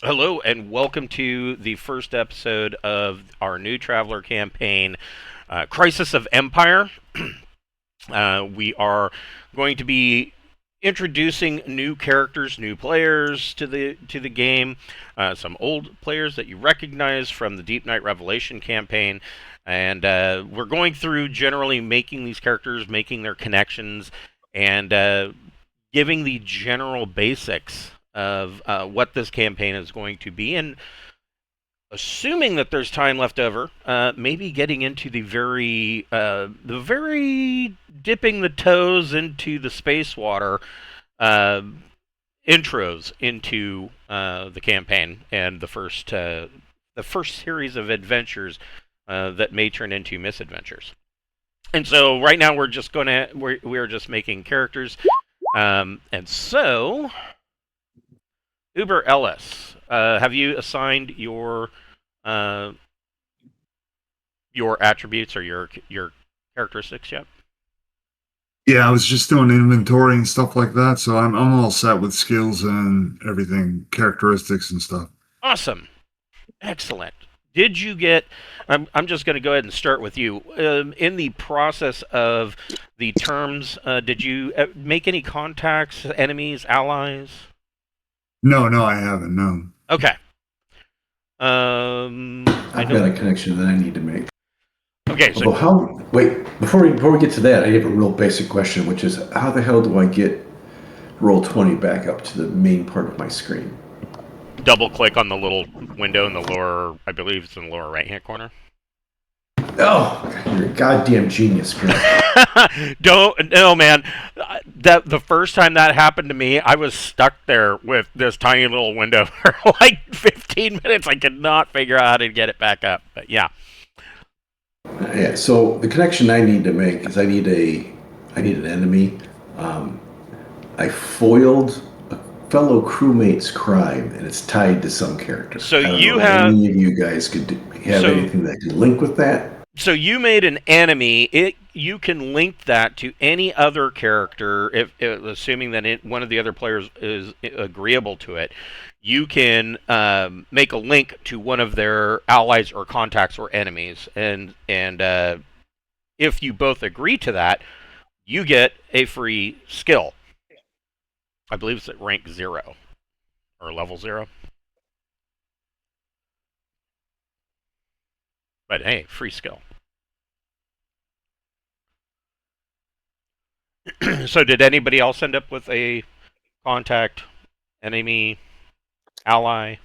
Hello, and welcome to the first episode of our new Traveler campaign, Crisis of Empire. We are going to be introducing new characters, new players to the game, some old players that you recognize from the Deep Night Revelation campaign, and we're going through generally making these characters, making their connections, and giving the general basics of what this campaign is going to be, and assuming that there's time left over, maybe getting into the very dipping the toes into the space water uh, intros into the campaign and the first series of adventures that may turn into misadventures. And so right now we're just making characters, and so Uber Ellis, have you assigned uh, your attributes or your characteristics yet? Yeah, I was just doing inventory and stuff like that, so I'm all set with skills and everything, characteristics and stuff. Awesome, excellent. Did you get? I'm just going to go ahead and start with you. In the process of the terms, did you make any contacts, enemies, allies? No, I haven't. No. Okay. I I've know. got a connection that I need to make. Okay, so Wait, before we get to that, I have a real basic question, which is how the hell do I get Roll20 back up to the main part of my screen? double click on the little window in the lower, I believe it's in the lower right hand corner. Oh, you're a goddamn genius, Chris. Don't no man. That the first time that happened to me, I was stuck there with this tiny little window for like 15 minutes. I could not figure out how to get it back up. But yeah. Yeah, so the connection I need to make is I need an enemy. Um, I foiled a fellow crewmate's crime, and it's tied to some character. So I don't you know if have any of you guys have so anything that could link with that. so you made an enemy. You can link that to any other character if assuming that one of the other players is agreeable to it. You can make a link to one of their allies or contacts or enemies, and if you both agree to that, you get a free skill. I believe it's at rank 0 or level 0. But hey, free skill. So did anybody else end up with a contact, enemy, ally?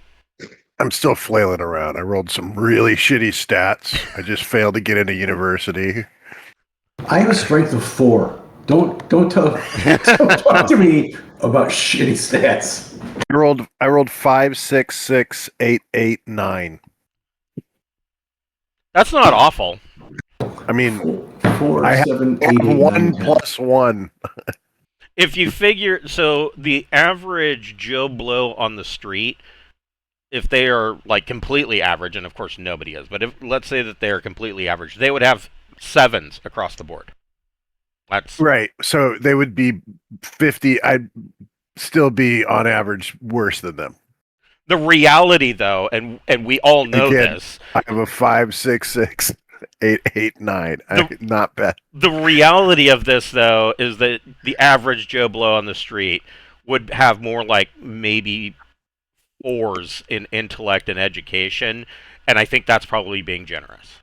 I'm still flailing around. I rolled some really shitty stats. I just failed to get into university. I have a strength of 4. Don't don't talk to me about shitty stats. I rolled 5, 6, 6, 8, 8, 9. That's not awful. I mean, 4, I have 7, 8, 8, 1 9, 10. plus 1. If you figure, so the average Joe Blow on the street, if they are like completely average, and of course nobody is, but if let's say that they are completely average, they would have 7s across the board. That's Right. So they would be 50. I'd still be on average worse than them. the reality, though, and we all know Again, this. I have a 5, 6, 6, 8, 8, 9. Not bad. The reality of this, though, is that the average Joe Blow on the street would have more like maybe 4s in intellect and education, and I think that's probably being generous.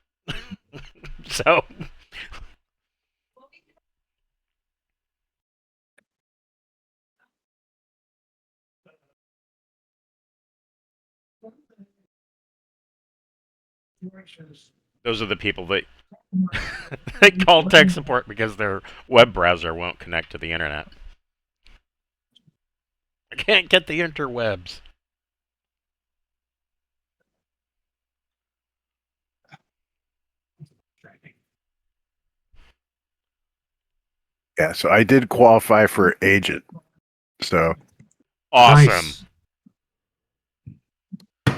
So, those are the people that they call tech support because their web browser won't connect to the internet. I can't get the interwebs. Yeah. So I did qualify for agent. So Awesome. Nice.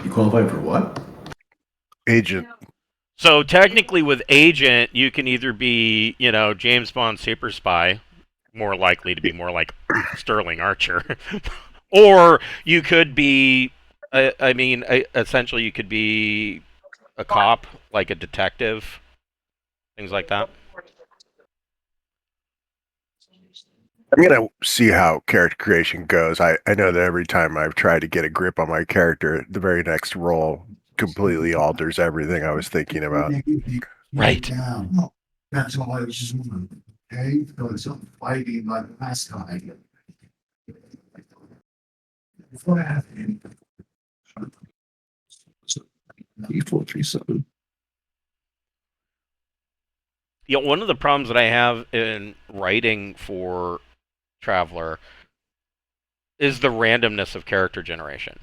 You qualify for what? agent. So technically, with agent, you can either be, James Bond super spy, more likely to be more like Sterling Archer, or you could be I mean, essentially, you could be a cop, like a detective, things like that. I'm gonna see how character creation goes. I know that every time I've tried to get a grip on my character, the very next roll completely alters everything I was thinking about. Right. That's all I was doing. Okay, so it's not fighting like last time. Before I have him. 437. One of the problems that I have in writing for Traveler is the randomness of character generation.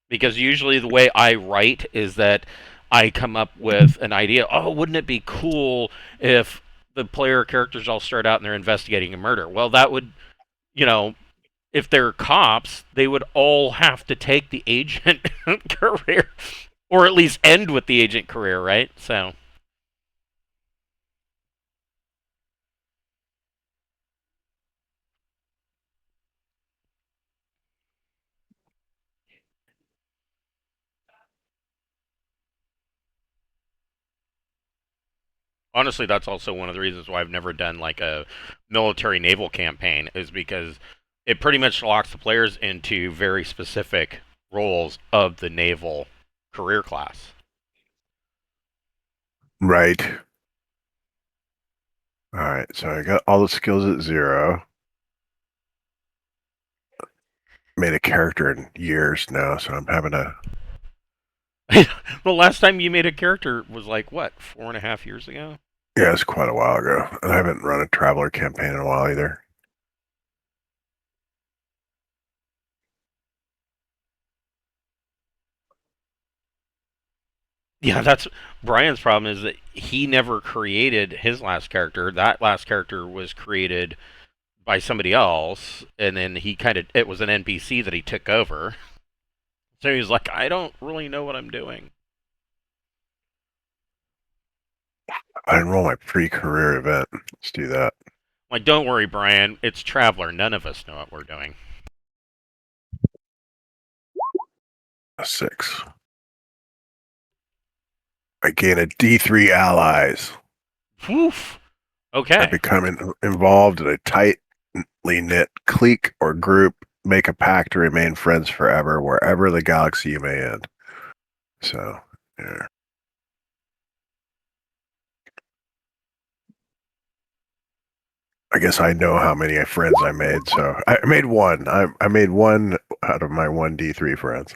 Because usually the way I write is that I come up with an idea. Oh, wouldn't it be cool if the player characters all start out and they're investigating a murder? Well, that would, you know, if they're cops, they would all have to take the agent career, or at least end with the agent career, right? So. Honestly, that's also one of the reasons why I've never done like a military naval campaign, is because it pretty much locks the players into very specific roles of the naval career class. Right. All right. So I got all the skills at 0. Made a character in years now, so I'm having a. The last time you made a character was like what, 4.5 years ago? Yeah, it's quite a while ago, and I haven't run a Traveler campaign in a while either. Yeah, that's Brian's problem, is that he never created his last character. That last character was created by somebody else, and then it was an NPC that he took over. So he's like, I don't really know what I'm doing. I enroll my pre-career event. Let's do that. Like, don't worry, Brian. It's Traveler. None of us know what we're doing. A 6. I gain a D3 allies. Woof. I Okay. become involved in a tightly knit clique or group. Make a pact to remain friends forever, wherever the galaxy you may end. So, yeah. I guess I know how many friends I made. So I made one. I made one out of my 1D3 friends.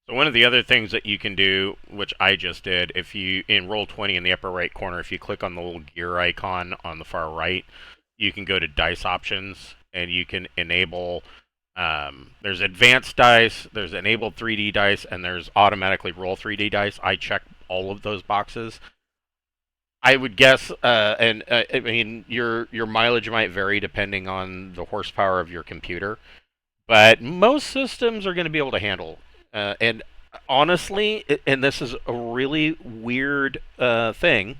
So one of the other things that you can do, which I just did, if you in Roll20 in the upper right corner, if you click on the little gear icon on the far right, you can go to dice options and you can enable. There's advanced dice, there's enabled 3D dice, and there's automatically roll 3D dice. I check all of those boxes. I would guess, I mean, your mileage might vary depending on the horsepower of your computer, but most systems are going to be able to handle. And honestly, and this is a really weird thing,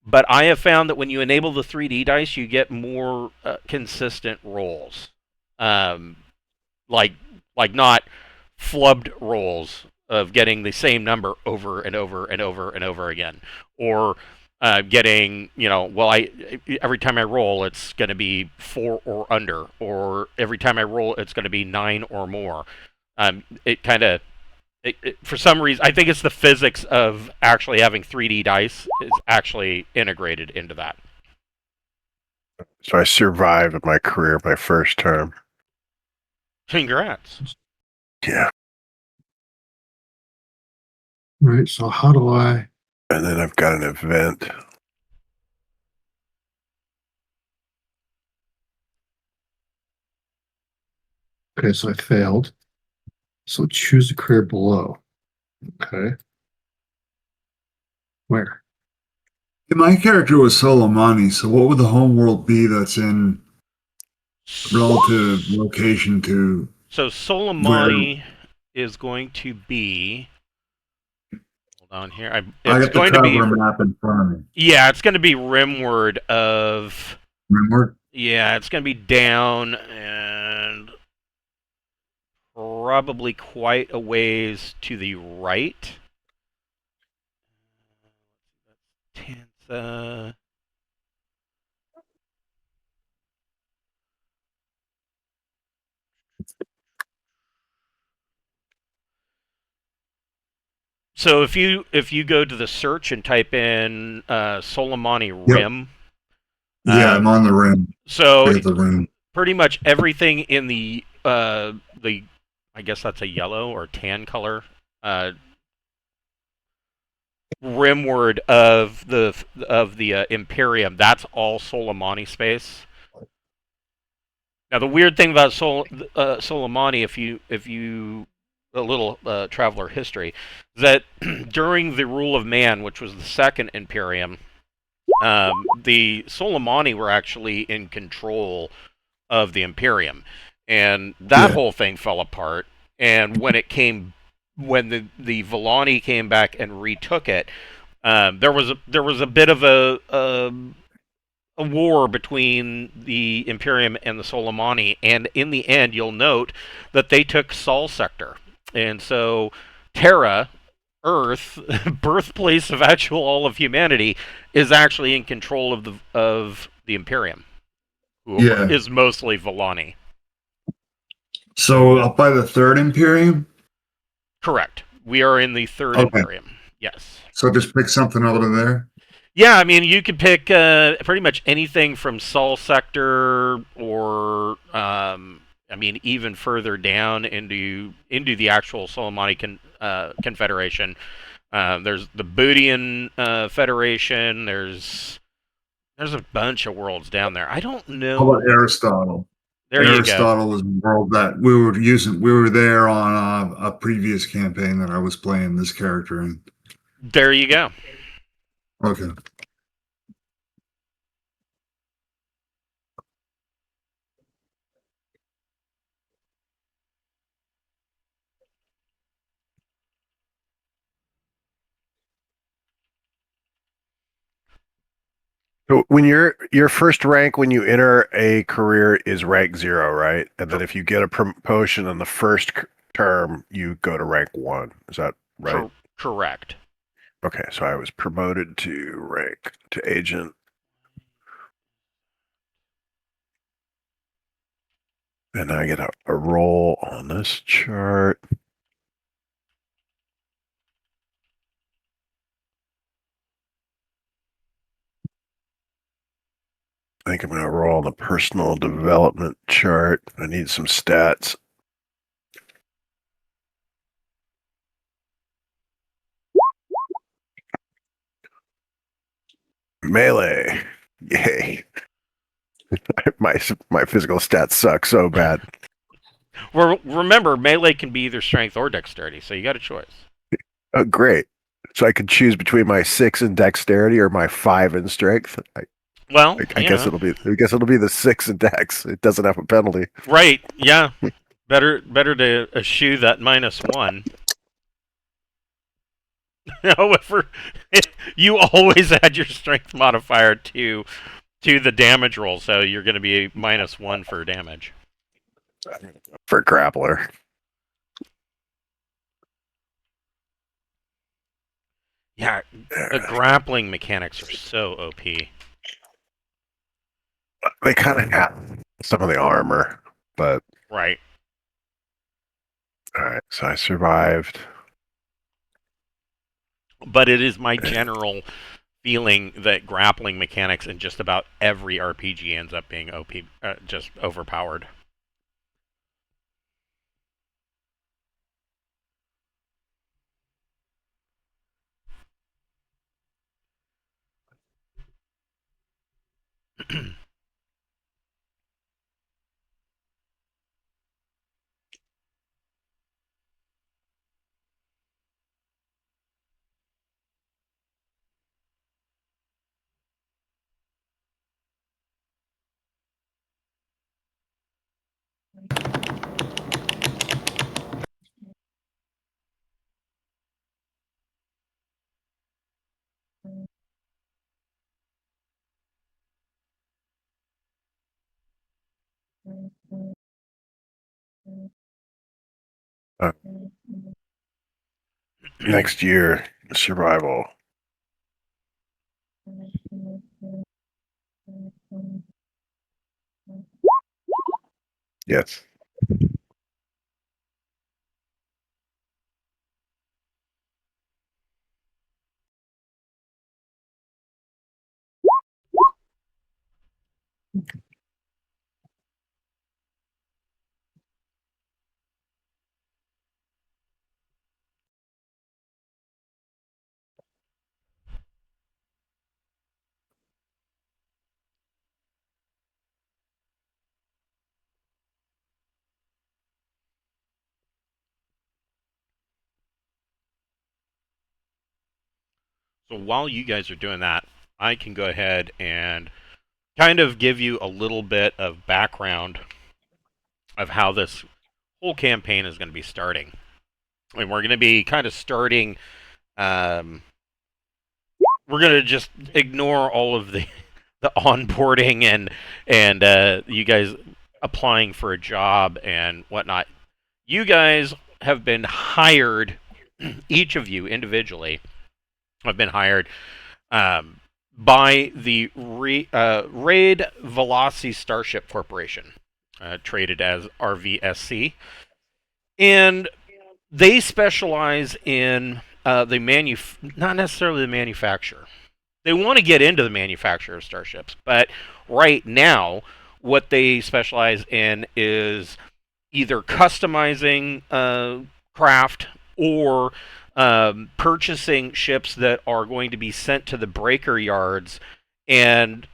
but I have found that when you enable the 3D dice, you get more consistent rolls, um, like not flubbed rolls of getting the same number over and over and over and over again, or getting, well, every time I roll, it's going to be 4 or under, or every time I roll, it's going to be 9 or more. It kind of, for some reason, I think it's the physics of actually having 3D dice is actually integrated into that. So I survived my career my first term. Congrats. Yeah. Right, so how do I? And then I've got an event. Okay, so I failed. So choose a career below. Okay. Where? My character was Solomani, so what would the home world be that's in relative location to So Soleimani is going to be. Hold on here. I It's got the going to be. traveler map in front of me. Yeah, it's going to be rimward of. Remember? Yeah, it's going to be down and probably quite a ways to the right. Tansa. So if you go to the search and type in Soleimani Yep. Rim, Yeah, I'm on the rim. so I got the rim. pretty much everything in the I guess that's a yellow or tan color rimward of the Imperium. That's all Soleimani space. Now the weird thing about Soleimani, if you a little traveler history, is that during the rule of man, which was the second Imperium, the Soleimani were actually in control of the Imperium, and that Yeah. whole thing fell apart. And when the Valaasii came back and retook it, there was a bit of a war between the Imperium and the Soleimani, and in the end, you'll note that they took Sol Sector, and so Terra, Earth, birthplace of actual all of humanity, is actually in control of the Imperium, who Yeah. is mostly Valaasii. So up by the third Imperium? Correct. We are in the third Okay. Imperium. Yes. So just pick something out of there? Yeah, I mean, you could pick pretty much anything from Sol Sector, or I mean, even further down into the actual Soleimani Confederation. There's the Bootian Federation. There's a bunch of worlds down there. I don't know. How about Aristotle? There you go. Aristotle is a world that we were using. We were there on a previous campaign that I was playing this character in. There you go. Okay. So when your first rank when you enter a career is rank 0, right? And then if you get a promotion in the first term, you go to rank 1. Is that right? Correct. Okay, so I was promoted to agent. And I get a roll on this chart. I think I'm going to roll on the personal development chart. I need some stats. Melee. Yay. my physical stats suck so bad. Well, remember, melee can be either strength or dexterity, so you got a choice. Oh, great. So I could choose between my 6 in dexterity or my 5 in strength. I guess it'll be the 6 in dex. It doesn't have a penalty. Right, yeah. Better to eschew that -1. However, you always add your strength modifier to the damage roll, so you're going to be a -1 for damage. For grappler. Yeah, the grappling mechanics are so OP. They kind of have some of the armor, but Right. all right. So I survived. But it is my general feeling that grappling mechanics in just about every RPG ends up being OP, just overpowered. Next year, survival. Yes. So while you guys are doing that, I can go ahead and kind of give you a little bit of background of how this whole campaign is going to be starting. And we're going to be kind of starting. We're going to just ignore all of the onboarding and you guys applying for a job and whatnot. You guys have been hired. Each of you individually have been hired by the Reidd-Valaasii Starship Corporation, traded as RVSC, and they specialize in not necessarily the manufacture. They want to get into the manufacture of starships, but right now, what they specialize in is either customizing craft or purchasing ships that are going to be sent to the breaker yards and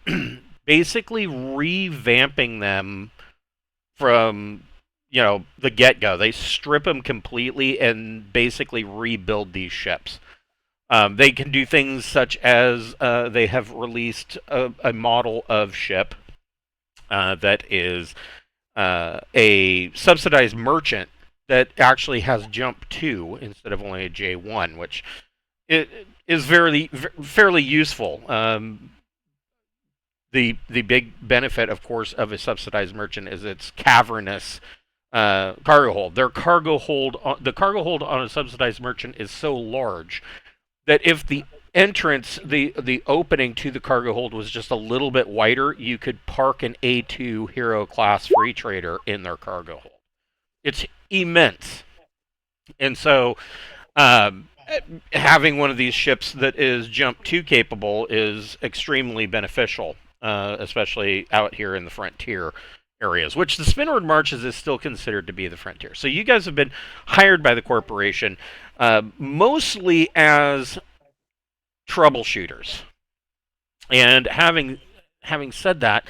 basically revamping them from the get-go. They strip them completely and basically rebuild these ships. They can do things such as they have released a model of ship that is a subsidized merchant that actually has jump 2 instead of only a J1, which it is fairly useful. The big benefit, of course, of a subsidized merchant is its cavernous cargo hold. The cargo hold on a subsidized merchant is so large that if the entrance, the opening to the cargo hold was just a little bit wider, you could park an A2 Hero class free trader in their cargo hold. It's immense. And so having one of these ships that is jump 2 capable is extremely beneficial, especially out here in the frontier areas, which the Spinward Marches is still considered to be the frontier. So you guys have been hired by the corporation mostly as troubleshooters. And having said that,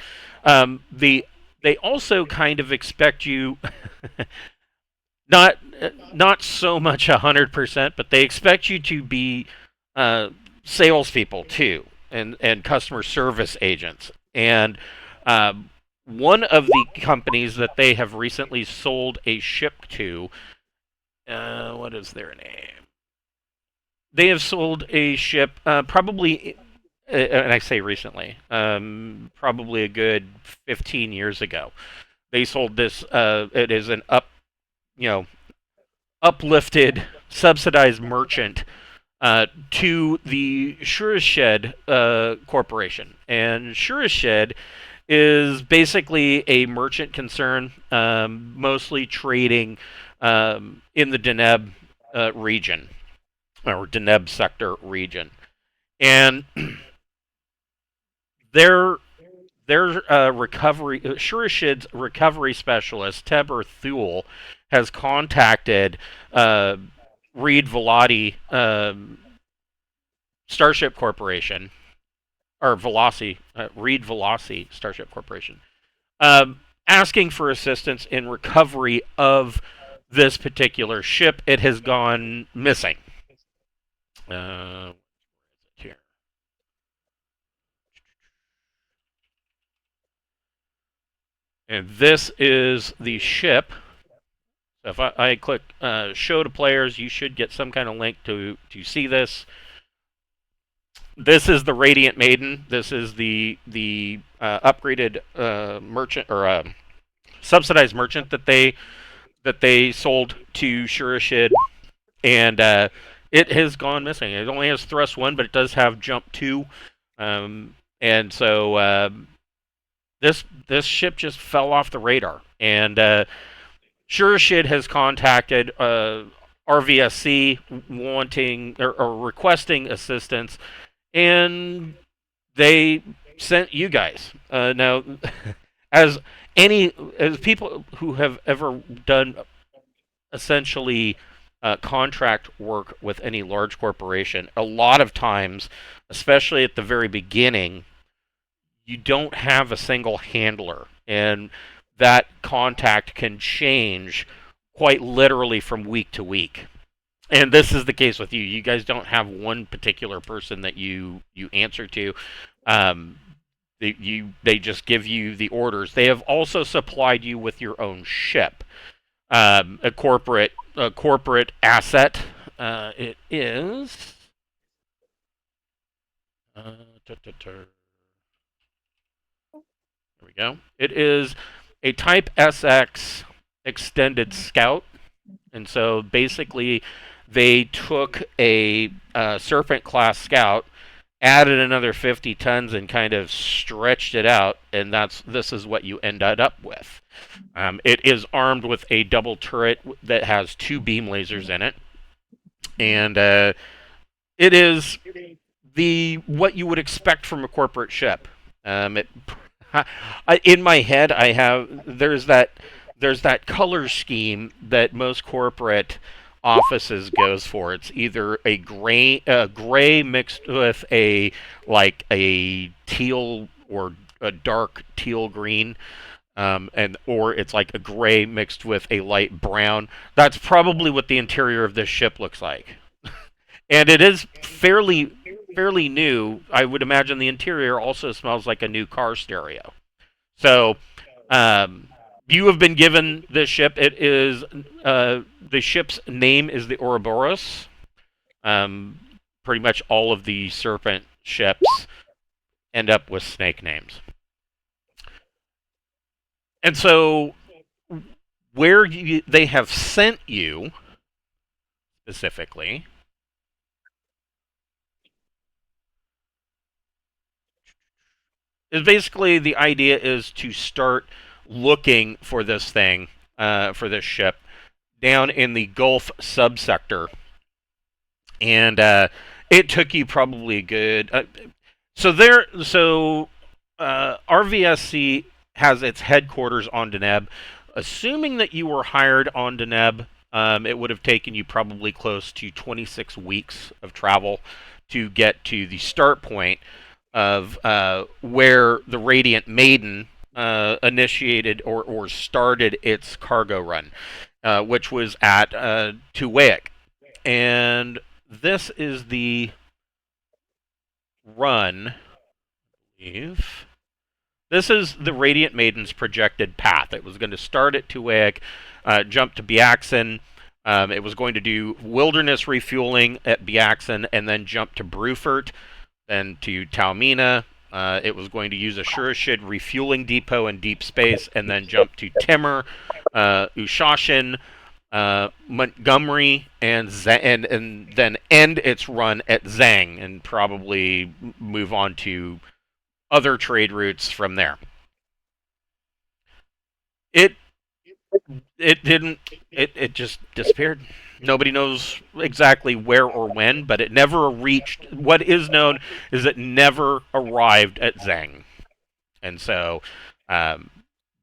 they also kind of expect you not so much 100%, but they expect you to be salespeople too, and customer service agents. And one of the companies that they have recently sold a ship to, what is their name? They have sold a ship, probably, and I say recently, probably a good 15 years ago. They sold this. It is an uplifted, subsidized merchant to the Shurished Corporation, and Shurished is basically a merchant concern, mostly trading in the Deneb region, or Deneb sector region. And their Shurishid's recovery specialist, Teber Thule, has contacted Reidd-Valaasii Starship Corporation, or Reidd-Valaasii Starship Corporation, asking for assistance in recovery of this particular ship. It has gone missing. Here. And this is the ship. So if I click show to players, you should get some kind of link to see this. This is the Radiant Maiden. This is the upgraded merchant, or subsidized merchant that they that they sold to Shurashid, and it has gone missing. It only has thrust 1, but it does have jump 2, and so this ship just fell off the radar. And Shurashid has contacted RVSC wanting or requesting assistance, and they sent you guys. Now, as people who have ever done essentially contract work with any large corporation, a lot of times, especially at the very beginning, you don't have a single handler, and that contact can change quite literally from week to week. And this is the case with you. You guys don't have one particular person that you answer to. They just give you the orders. They have also supplied you with your own ship, a corporate asset. It is. There we go. It is a Type SX extended scout, and so basically they took a Serpent class scout, added another 50 tons, and kind of stretched it out, and this is what you ended up with. It is armed with a double turret that has 2 beam lasers in it, and it is what you would expect from a corporate ship. In my head, there's that color scheme that most corporate offices goes for. It's either a gray mixed with a teal or a dark teal green, or it's like a gray mixed with a light brown. That's probably what the interior of this ship looks like. And it is fairly new. I would imagine the interior also smells like a new car stereo. So, you have been given this ship. It is the ship's name is the Ouroboros. Pretty much all of the Serpent ships end up with snake names. And so, where they have sent you specifically is basically the idea is to start looking for this thing, for this ship, down in the Gulf subsector. And it took you probably a good... RVSC has its headquarters on Deneb. Assuming that you were hired on Deneb, it would have taken you probably close to 26 weeks of travel to get to the start point of where the Radiant Maiden initiated or started its cargo run, which was at Tuwaiq. And this is the run, I believe. This is the Radiant Maiden's projected path. It was going to start at Tuwaiq, jump to Biaxen. It was going to do wilderness refueling at Biaxen, and then jump to Bruford, then to Taumina. It was going to use a Shurashid refueling depot in deep space, and then jump to Timur, Ushashin, Montgomery, and then end its run at Zhang, and probably move on to other trade routes from there. It just disappeared. Nobody knows exactly where or when, but it never reached... What is known is it never arrived at Zhang. And so,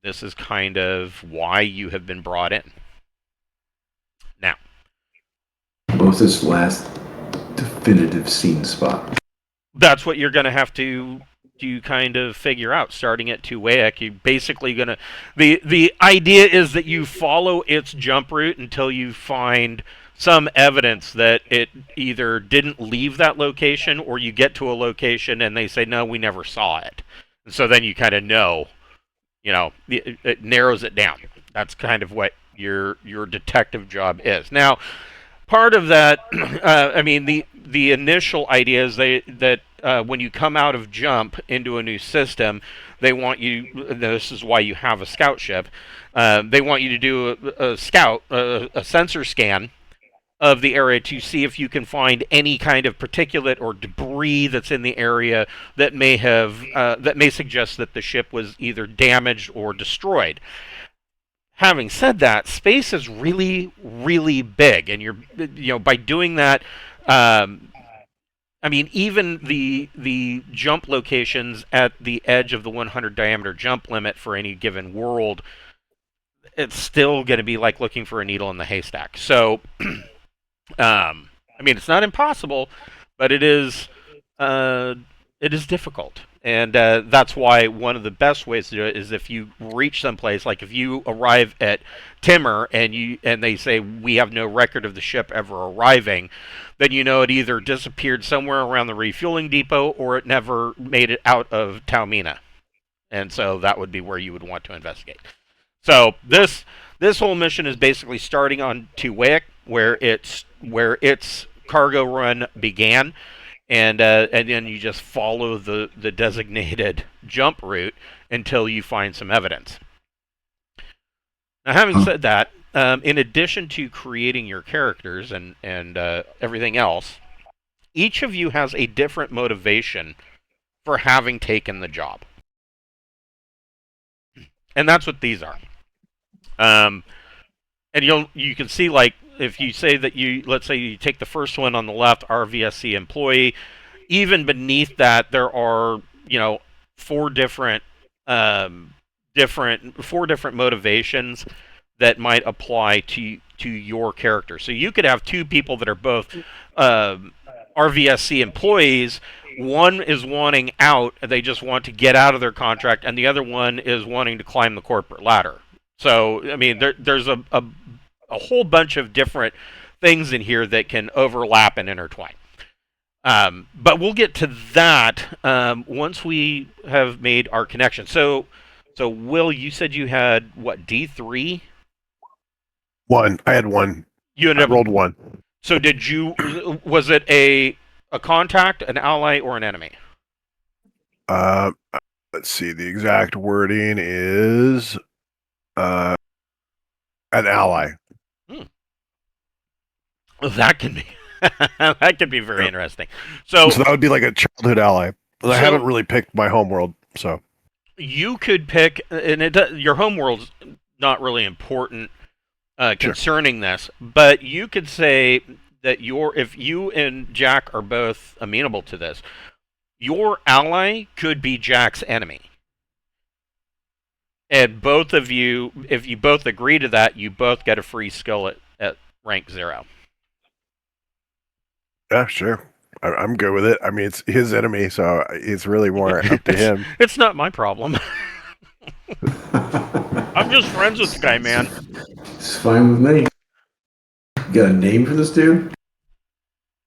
this is kind of why you have been brought in. Now. What was this last definitive scene spot? That's what you're going to have to kind of figure out, starting at Tuwaiq. You're basically going to... The idea is that you follow its jump route until you find some evidence that it either didn't leave that location, or you get to a location and they say, no, we never saw it. And so then you kind of know, it narrows it down. That's kind of what your detective job is. Now, part of that, the initial idea is that when you come out of jump into a new system, they want you. This is why you have a scout ship. They want you to do a sensor scan of the area to see if you can find any kind of particulate or debris that's in the area that may suggest that the ship was either damaged or destroyed. Having said that, space is really, really big, and by doing that, I mean, even the jump locations at the edge of the 100 diameter jump limit for any given world, it's still going to be like looking for a needle in the haystack. So, I mean, it's not impossible, but it is difficult. And that's why one of the best ways to do it is if you reach someplace, like if you arrive at Timor and they say we have no record of the ship ever arriving, then you know it either disappeared somewhere around the refueling depot or it never made it out of Taumina. And so that would be where you would want to investigate. So this whole mission is basically starting on Tuwaiq, where its cargo run began. And then you just follow the designated jump route until you find some evidence. Now, having said that, in addition to creating your characters and everything else, each of you has a different motivation for having taken the job. And that's what these are. And you can see, like, if you say that let's say you take the first one on the left, RVSC employee, even beneath that there are, four different motivations that might apply to your character. So you could have two people that are both RVSC employees. One is wanting out, they just want to get out of their contract, and the other one is wanting to climb the corporate ladder. So, I mean, there's a whole bunch of different things in here that can overlap and intertwine. But we'll get to that once we have made our connection. So Will, you said you had, what, D3? One. I had one. I rolled one. So was it a contact, an ally, or an enemy? Let's see. The exact wording is an ally. That can be that can be very interesting. So that would be like a childhood ally. I haven't really picked my homeworld, so you could pick, and your homeworld's not really important concerning this, but you could say that if you and Jack are both amenable to this, your ally could be Jack's enemy. And both of you, if you both agree to that, you both get a free skill at rank 0. Yeah, sure. I'm good with it. I mean, it's his enemy, so it's really more up to him. It's not my problem. I'm just friends with the guy, man. It's fine with me. You got a name for this dude?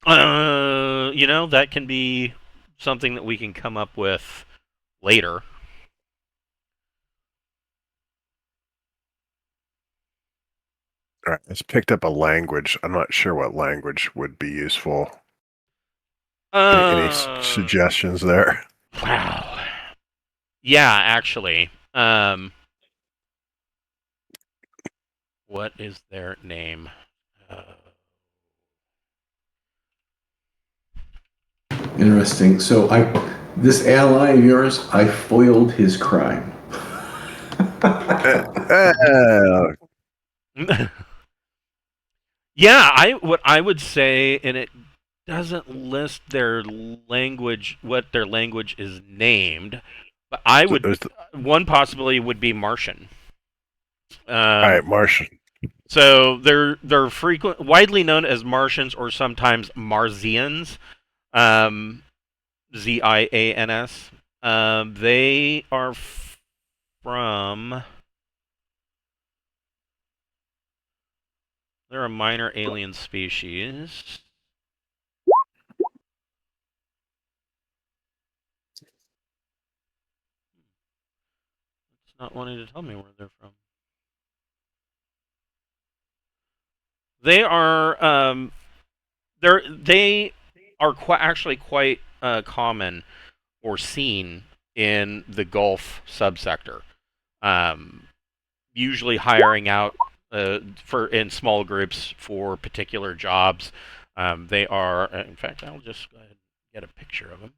That can be something that we can come up with later. All right, it's picked up a language. I'm not sure what language would be useful. Any suggestions there? Wow. Yeah, actually. What is their name? Interesting. So this ally of yours, I foiled his crime. Yeah, what I would say, and it doesn't list their language, what their language is named, but one possibility would be Martian. All right, Martian. So they're widely known as Martians, or sometimes Marzians, Zians. They are from. They're a minor alien species. It's not wanting to tell me where they're from. They are actually quite common or seen in the Gulf subsector. Usually hiring out for in small groups for particular jobs. They are, in fact, I'll just go ahead and get a picture of them.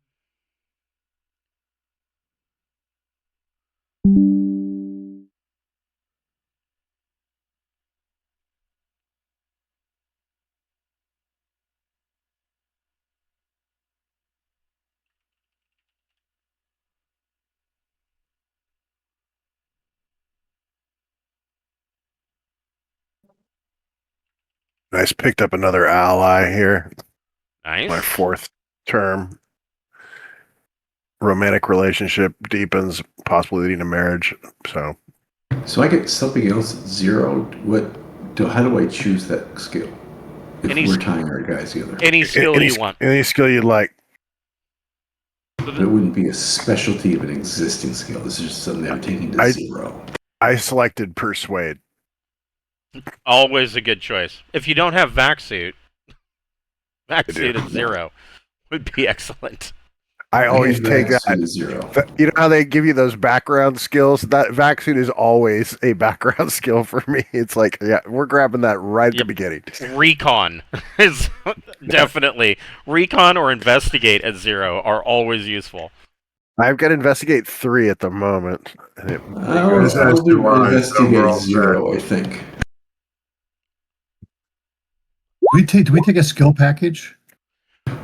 I just picked up another ally here. Nice. My 4th term. Romantic relationship deepens, possibly leading to marriage. So I get something else at 0. How do I choose that skill? If we're tying our guys together. Any skill you want. Any skill you'd like. But it wouldn't be a specialty of an existing skill. This is just something I'm taking to 0. I selected Persuade. Always a good choice. If you don't have vac suit at 0 would be excellent. I always take that. 0. You know how they give you those background skills? That vac suit is always a background skill for me. It's like, yeah, we're grabbing that right at the beginning. Recon is definitely recon or investigate at 0 are always useful. I've got investigate 3 at the moment. I'll do investigate 0, I think. Do we take a skill package?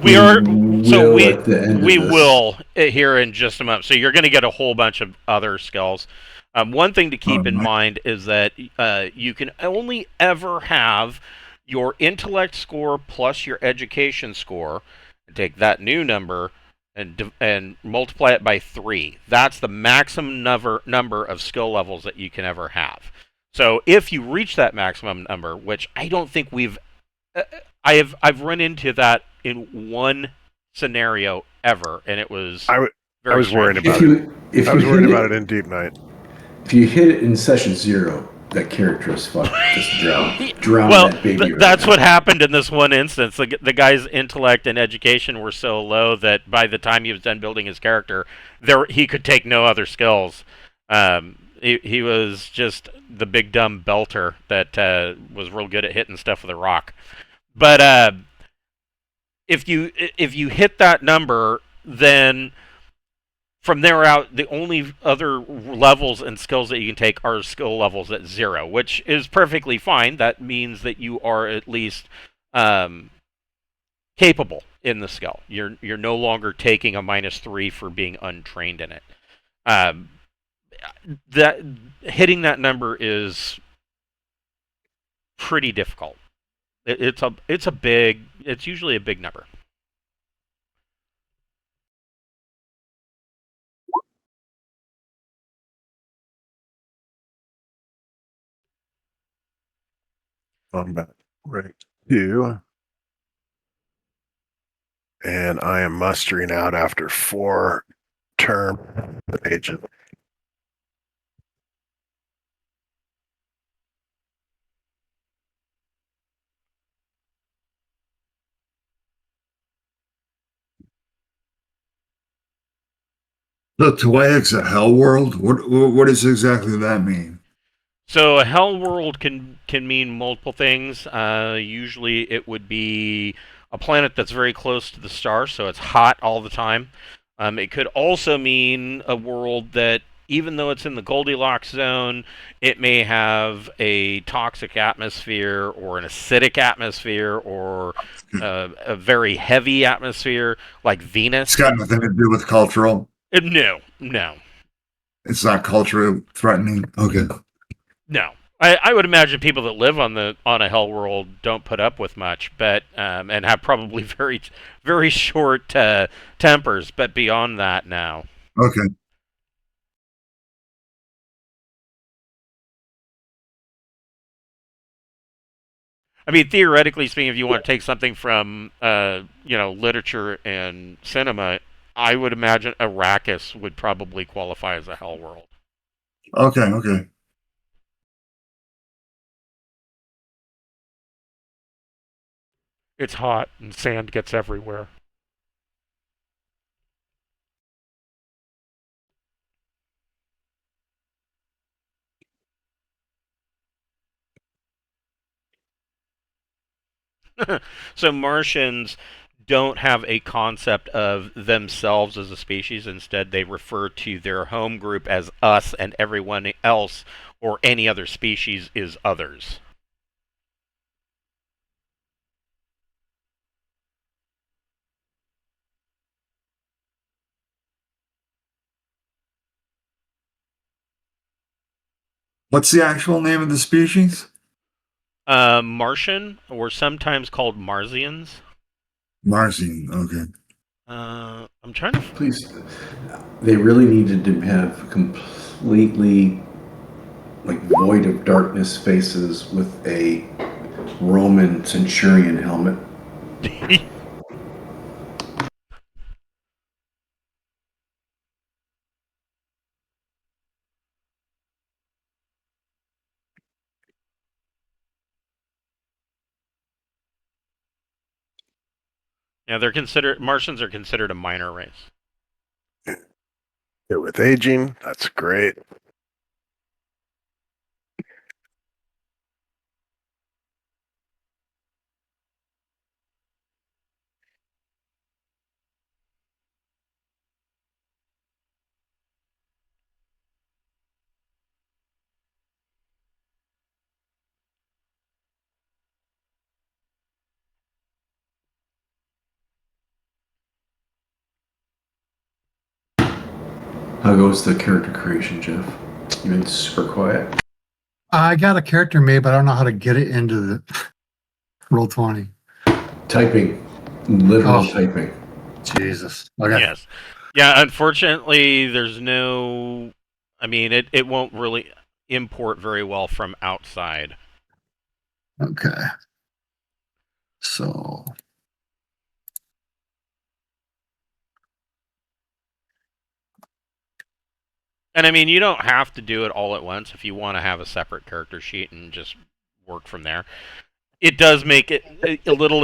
We are so we will here in just a moment. So you're going to get a whole bunch of other skills. One thing to keep in mind is that you can only ever have your intellect score plus your education score, and take that new number and multiply it by 3. That's the maximum number of skill levels that you can ever have. So if you reach that maximum number, which I don't think I've run into that in one scenario ever, and it was I was worried about it. I was worried about it in Deep Night. If you hit it in session 0, that character is fucked. Just drown well, that baby. That's what happened in this one instance. The guy's intellect and education were so low that by the time he was done building his character, he could take no other skills. He was just the big dumb belter that was real good at hitting stuff with a rock. But if you hit that number, then from there out, the only other levels and skills that you can take are skill levels at 0, which is perfectly fine. That means that you are at least capable in the skill. You're no longer taking a -3 for being untrained in it. That hitting that number is pretty difficult. It's usually a big number. I'm back right 2. And I am mustering out after 4 term agent. So Tuaic's a hell world? What does exactly that mean? So a hell world can mean multiple things. Usually it would be a planet that's very close to the star, so it's hot all the time. It could also mean a world that, even though it's in the Goldilocks zone, it may have a toxic atmosphere or an acidic atmosphere or a very heavy atmosphere like Venus. It's got nothing to do with cultural. No. It's not culturally threatening. Okay. No. I would imagine people that live on a hell world don't put up with much, but and have probably very, very short tempers. But beyond that, now. Okay. I mean, theoretically speaking, if you want to take something from literature and cinema, I would imagine Arrakis would probably qualify as a hell world. Okay. It's hot and sand gets everywhere. So Martians don't have a concept of themselves as a species. Instead, they refer to their home group as us, and everyone else or any other species is others. What's the actual name of the species? Martian, or sometimes called Marsians. Marzian. Okay. I'm trying to. Please, they really needed to have completely like void of darkness faces with a Roman centurion helmet. Yeah, Martians are considered a minor race. Yeah, with aging, that's great. How goes the character creation, Jeff? You've been super quiet. I got a character made, but I don't know how to get it into the roll 20. Typing, literal Oh. typing. Jesus. Okay. Yes. Yeah, unfortunately, there's no. I mean, it won't really import very well from outside. Okay. So And I mean, you don't have to do it all at once if you want to have a separate character sheet and just work from there. It does make it a little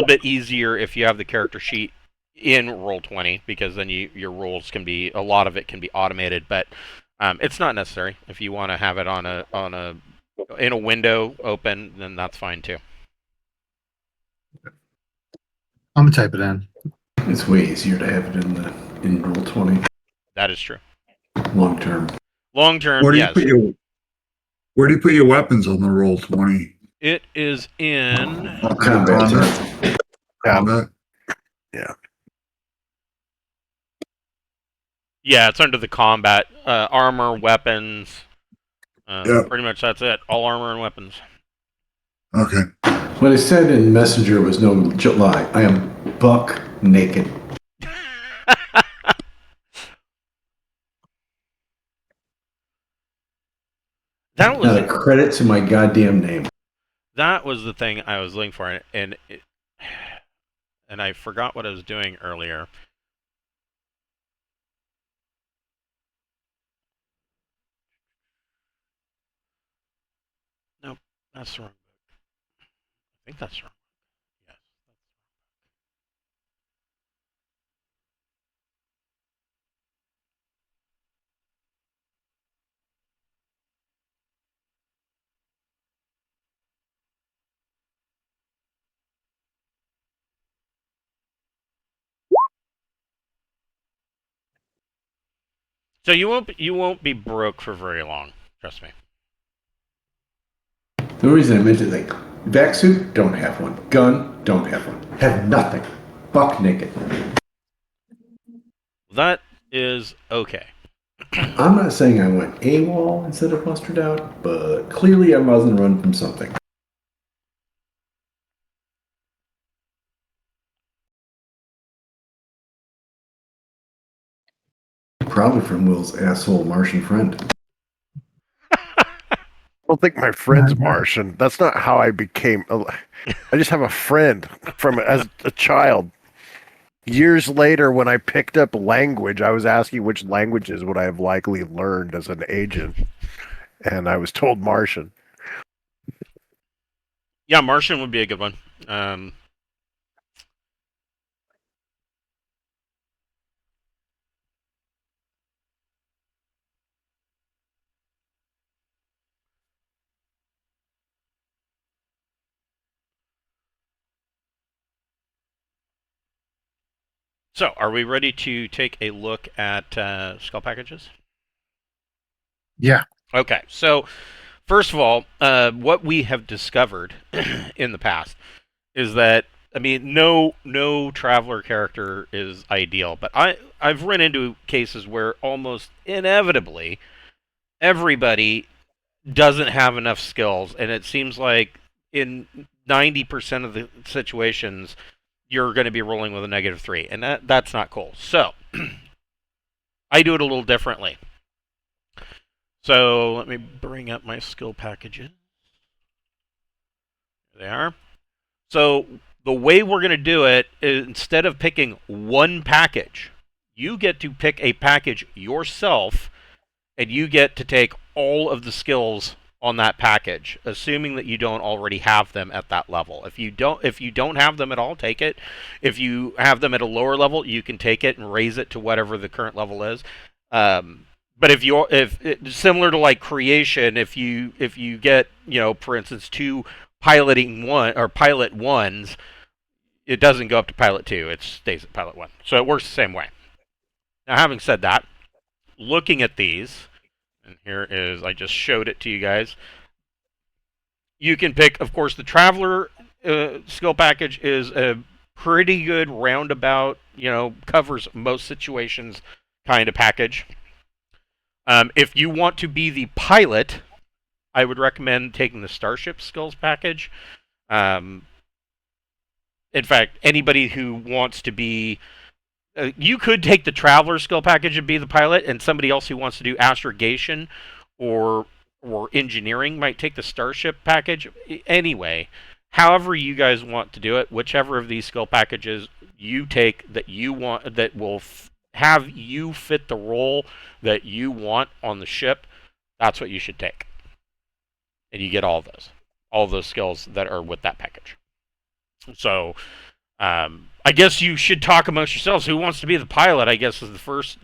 bit easier if you have the character sheet in Roll20, because then your rolls can be, a lot of it can be automated, but it's not necessary. If you want to have it in a window open, then that's fine too. I'm gonna type it in. It's way easier to have it in Roll20 That is true. long term. Long term, Where do you yes. put your Where do you put your weapons on the roll 20? It is in. Combat. Combat. Yeah, it's under the combat, armor, weapons. Yep. Pretty much that's it. All armor and weapons. Okay. What I said in Messenger was no lie. I am buck naked. That was Not a credit to my goddamn name. That was the thing I was looking for, and I forgot what I was doing earlier. Nope, that's the wrong book. I think that's wrong. Yes. So you won't be broke for very long. Trust me. The reason I mentioned like vac suit, don't have one. Gun, don't have one. Have nothing. Buck naked. That is okay. I'm not saying I went AWOL instead of mustered out, but clearly I wasn't run from something. Probably from Will's asshole Martian friend. I don't think my friend's Martian. That's not how I became. I just have a friend from as a child. Years later, when I picked up language, I was asking which languages would I have likely learned as an agent, and I was told Martian. Yeah, Martian would be a good one. So, are we ready to take a look at skill packages? Yeah. Okay, so first of all, what we have discovered in the past is that, I mean, no traveler character is ideal, but I've run into cases where almost inevitably everybody doesn't have enough skills, and it seems like in 90% of the situations you're going to be rolling with a -3, and that's not cool. So I do it a little differently. So let me bring up my skill packages. There they are. So the way we're going to do it is, instead of picking one package, you get to pick a package yourself, and you get to take all of the skills on that package, assuming that you don't already have them at that level. If you don't have them at all, take it. If you have them at a lower level, you can take it and raise it to whatever the current level is. But if similar to like creation, if you get, for instance, two piloting one or pilot ones, it doesn't go up to pilot 2. It stays at pilot 1. So it works the same way. Now, having said that, looking at these, and here is, I just showed it to you guys. You can pick, of course, the Traveler skill package is a pretty good roundabout, covers most situations kind of package. If you want to be the pilot, I would recommend taking the Starship skills package. In fact, anybody who wants to be... you could take the Traveler skill package and be the pilot, and somebody else who wants to do astrogation or engineering might take the Starship package. Anyway, however you guys want to do it, whichever of these skill packages you take that you want, that will have you fit the role that you want on the ship, that's what you should take. And you get all those skills that are with that package. So, I guess you should talk amongst yourselves. Who wants to be the pilot, I guess, is the first...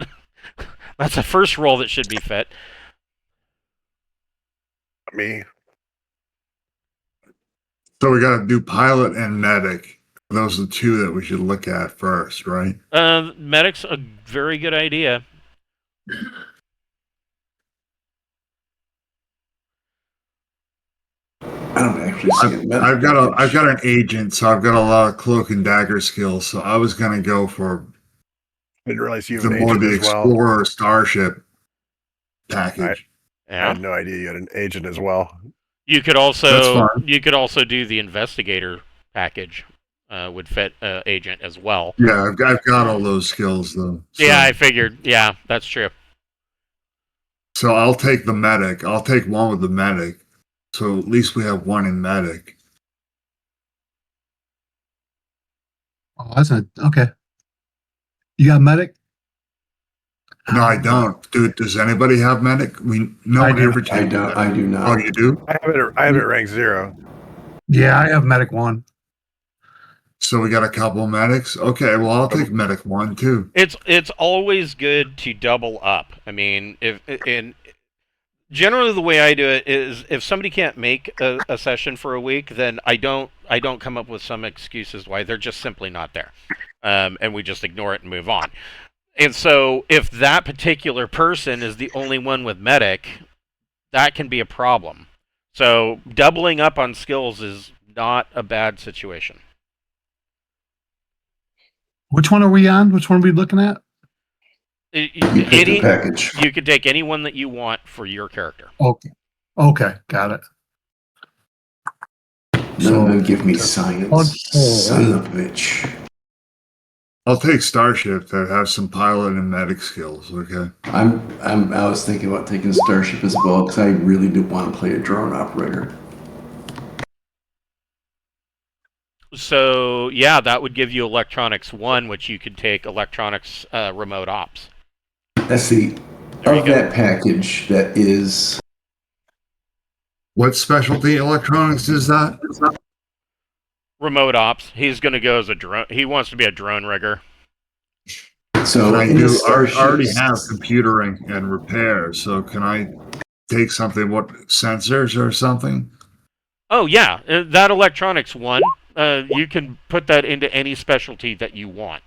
that's the first role that should be fit. Me. So we got to do pilot and medic. Those are the two that we should look at first, right? Medic's a very good idea. I don't actually see a medic I've package. got an agent, so I've got a lot of cloak and dagger skills. So I was going to go for I didn't realize you the had an more agent the as well. Explorer Starship package. I Yeah. had no idea you had an agent as well. You could That's also fine. do the investigator package. Would fit agent as well. Yeah, I've got all those skills though. So, Yeah, I figured. Yeah, that's true. so I'll take the medic. I'll take one with the medic. So at least we have one in medic. Oh, that's a okay. You got medic? No, I don't. Dude, does anybody have medic? No I one do. ever I takes don't. medic. I do Oh, not. you do? I have it at rank 0. Yeah, I have medic 1. So we got a couple medics. Okay, well I'll take medic 1 too. It's always good to double up. I mean, generally the way I do it is, if somebody can't make a session for a week, then I don't come up with some excuses why. They're just simply not there, and we just ignore it and move on. And so if that particular person is the only one with medic, that can be a problem. So doubling up on skills is not a bad situation. Which one are we on? Which one are we looking at? You pick the package. You can take any one that you want for your character. Okay. Okay, got it. None of them give me science. Son of a bitch. I'll take Starship that have some pilot and medic skills, okay? I was thinking about taking Starship as well, because I really do want to play a drone operator. So, yeah, that would give you Electronics 1, which you could take Electronics Remote Ops. That's the... Of that package, that is... What specialty electronics is that? Remote Ops. He's going to go as a drone. He wants to be a drone rigger. So I in the already Starships, have computering and repair, so can I take something, what, sensors or something? Oh, yeah. That Electronics 1, you can put that into any specialty that you want.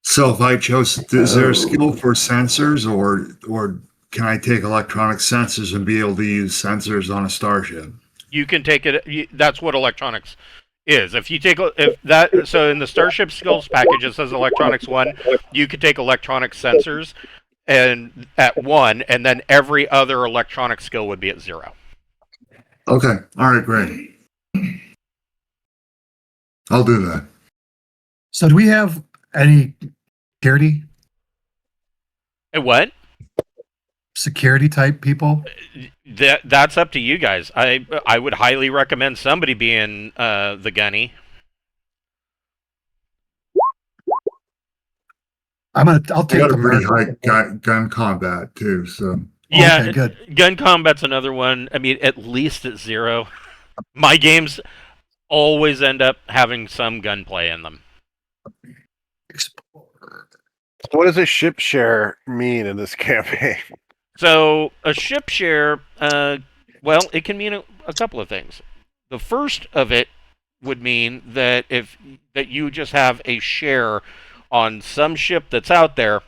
So if I chose, is there Oh. a skill for sensors, or can I take electronic sensors and be able to use sensors on a starship? You can take it. That's what electronics is. If you take if that so in the Starship skills package it says electronics 1, you could take electronic sensors and at 1, and then every other electronic skill would be at 0. Okay. All right. Great. I'll do that. So do we have any security What? security type people? That's up to you guys. I would highly recommend somebody being the gunny. I'll I take got the a pretty merc. high gun combat too, so Yeah, Okay, good. gun combat's another one. I mean, at least at 0. My games always end up having some gunplay in them. Explorer. What does a ship share mean in this campaign? So a ship share, well, it can mean a couple of things. The first of it would mean that that you just have a share on some ship that's out there,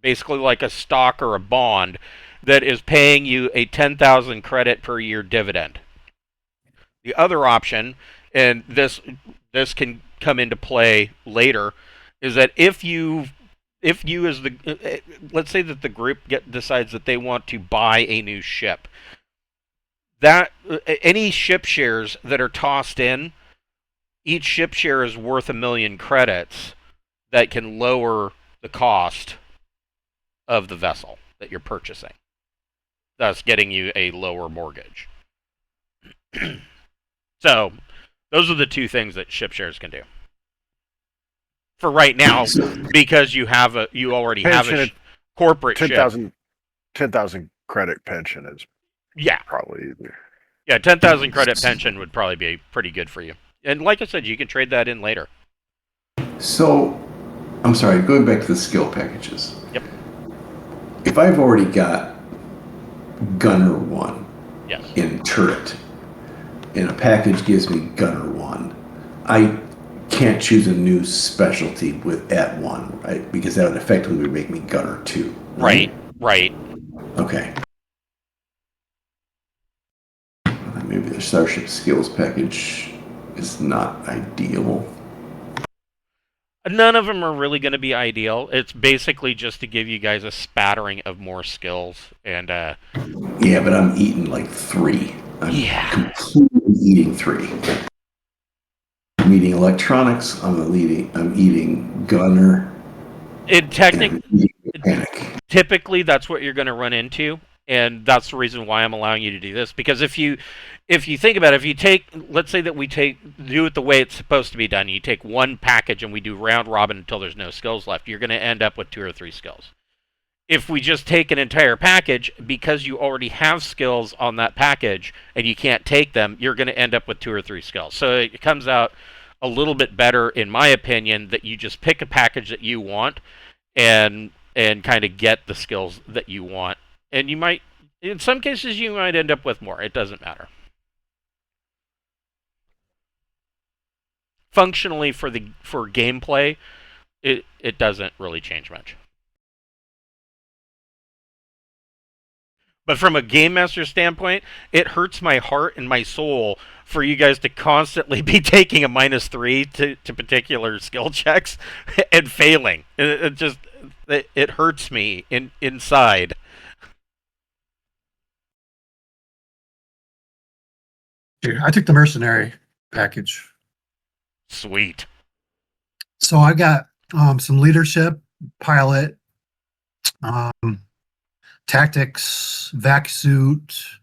basically like a stock or a bond, that is paying you a 10,000 credit per year dividend. The other option, and this can come into play later, is that if you as the let's say that the group decides that they want to buy a new ship, that any ship shares that are tossed in, each ship share is worth 1,000,000 credits that can lower the cost of the vessel that you're purchasing, thus getting you a lower mortgage. So those are the two things that ship shares can do for right now, because you already have Pension a at corporate 10,000 10,000 credit pension is Yeah, probably easier. yeah, 10,000 credit pension would probably be pretty good for you. And like I said, you can trade that in later. So, I'm sorry, going back to the skill packages. Yep. If I've already got Gunner 1 Yes. in turret, and a package gives me Gunner 1, I can't choose a new specialty at 1, right? Because that would effectively make me Gunner 2. Right. Okay. Maybe the Starship skills package is not ideal. None of them are really going to be ideal. It's basically just to give you guys a spattering of more skills. And Yeah, but I'm eating like 3. yeah, Completely eating 3. I'm eating electronics. I'm eating gunner. Typically that's what you're going to run into, and that's the reason why I'm allowing you to do this. Because if you think about it, let's say that we do it the way it's supposed to be done. You take one package and we do round robin until there's no skills left. You're going to end up with 2 or 3 skills. If we just take an entire package, because you already have skills on that package and you can't take them, you're going to end up with 2 or 3 skills. So it comes out a little bit better, in my opinion, that you just pick a package that you want and kind of get the skills that you want. And you might, in some cases, you might end up with more. It doesn't matter. Functionally, for gameplay, it doesn't really change much. But from a game master standpoint, it hurts my heart and my soul for you guys to constantly be taking a -3 to particular skill checks and failing. It hurts me inside. I took the mercenary package. Sweet. So I got some leadership, pilot, tactics, vac suit,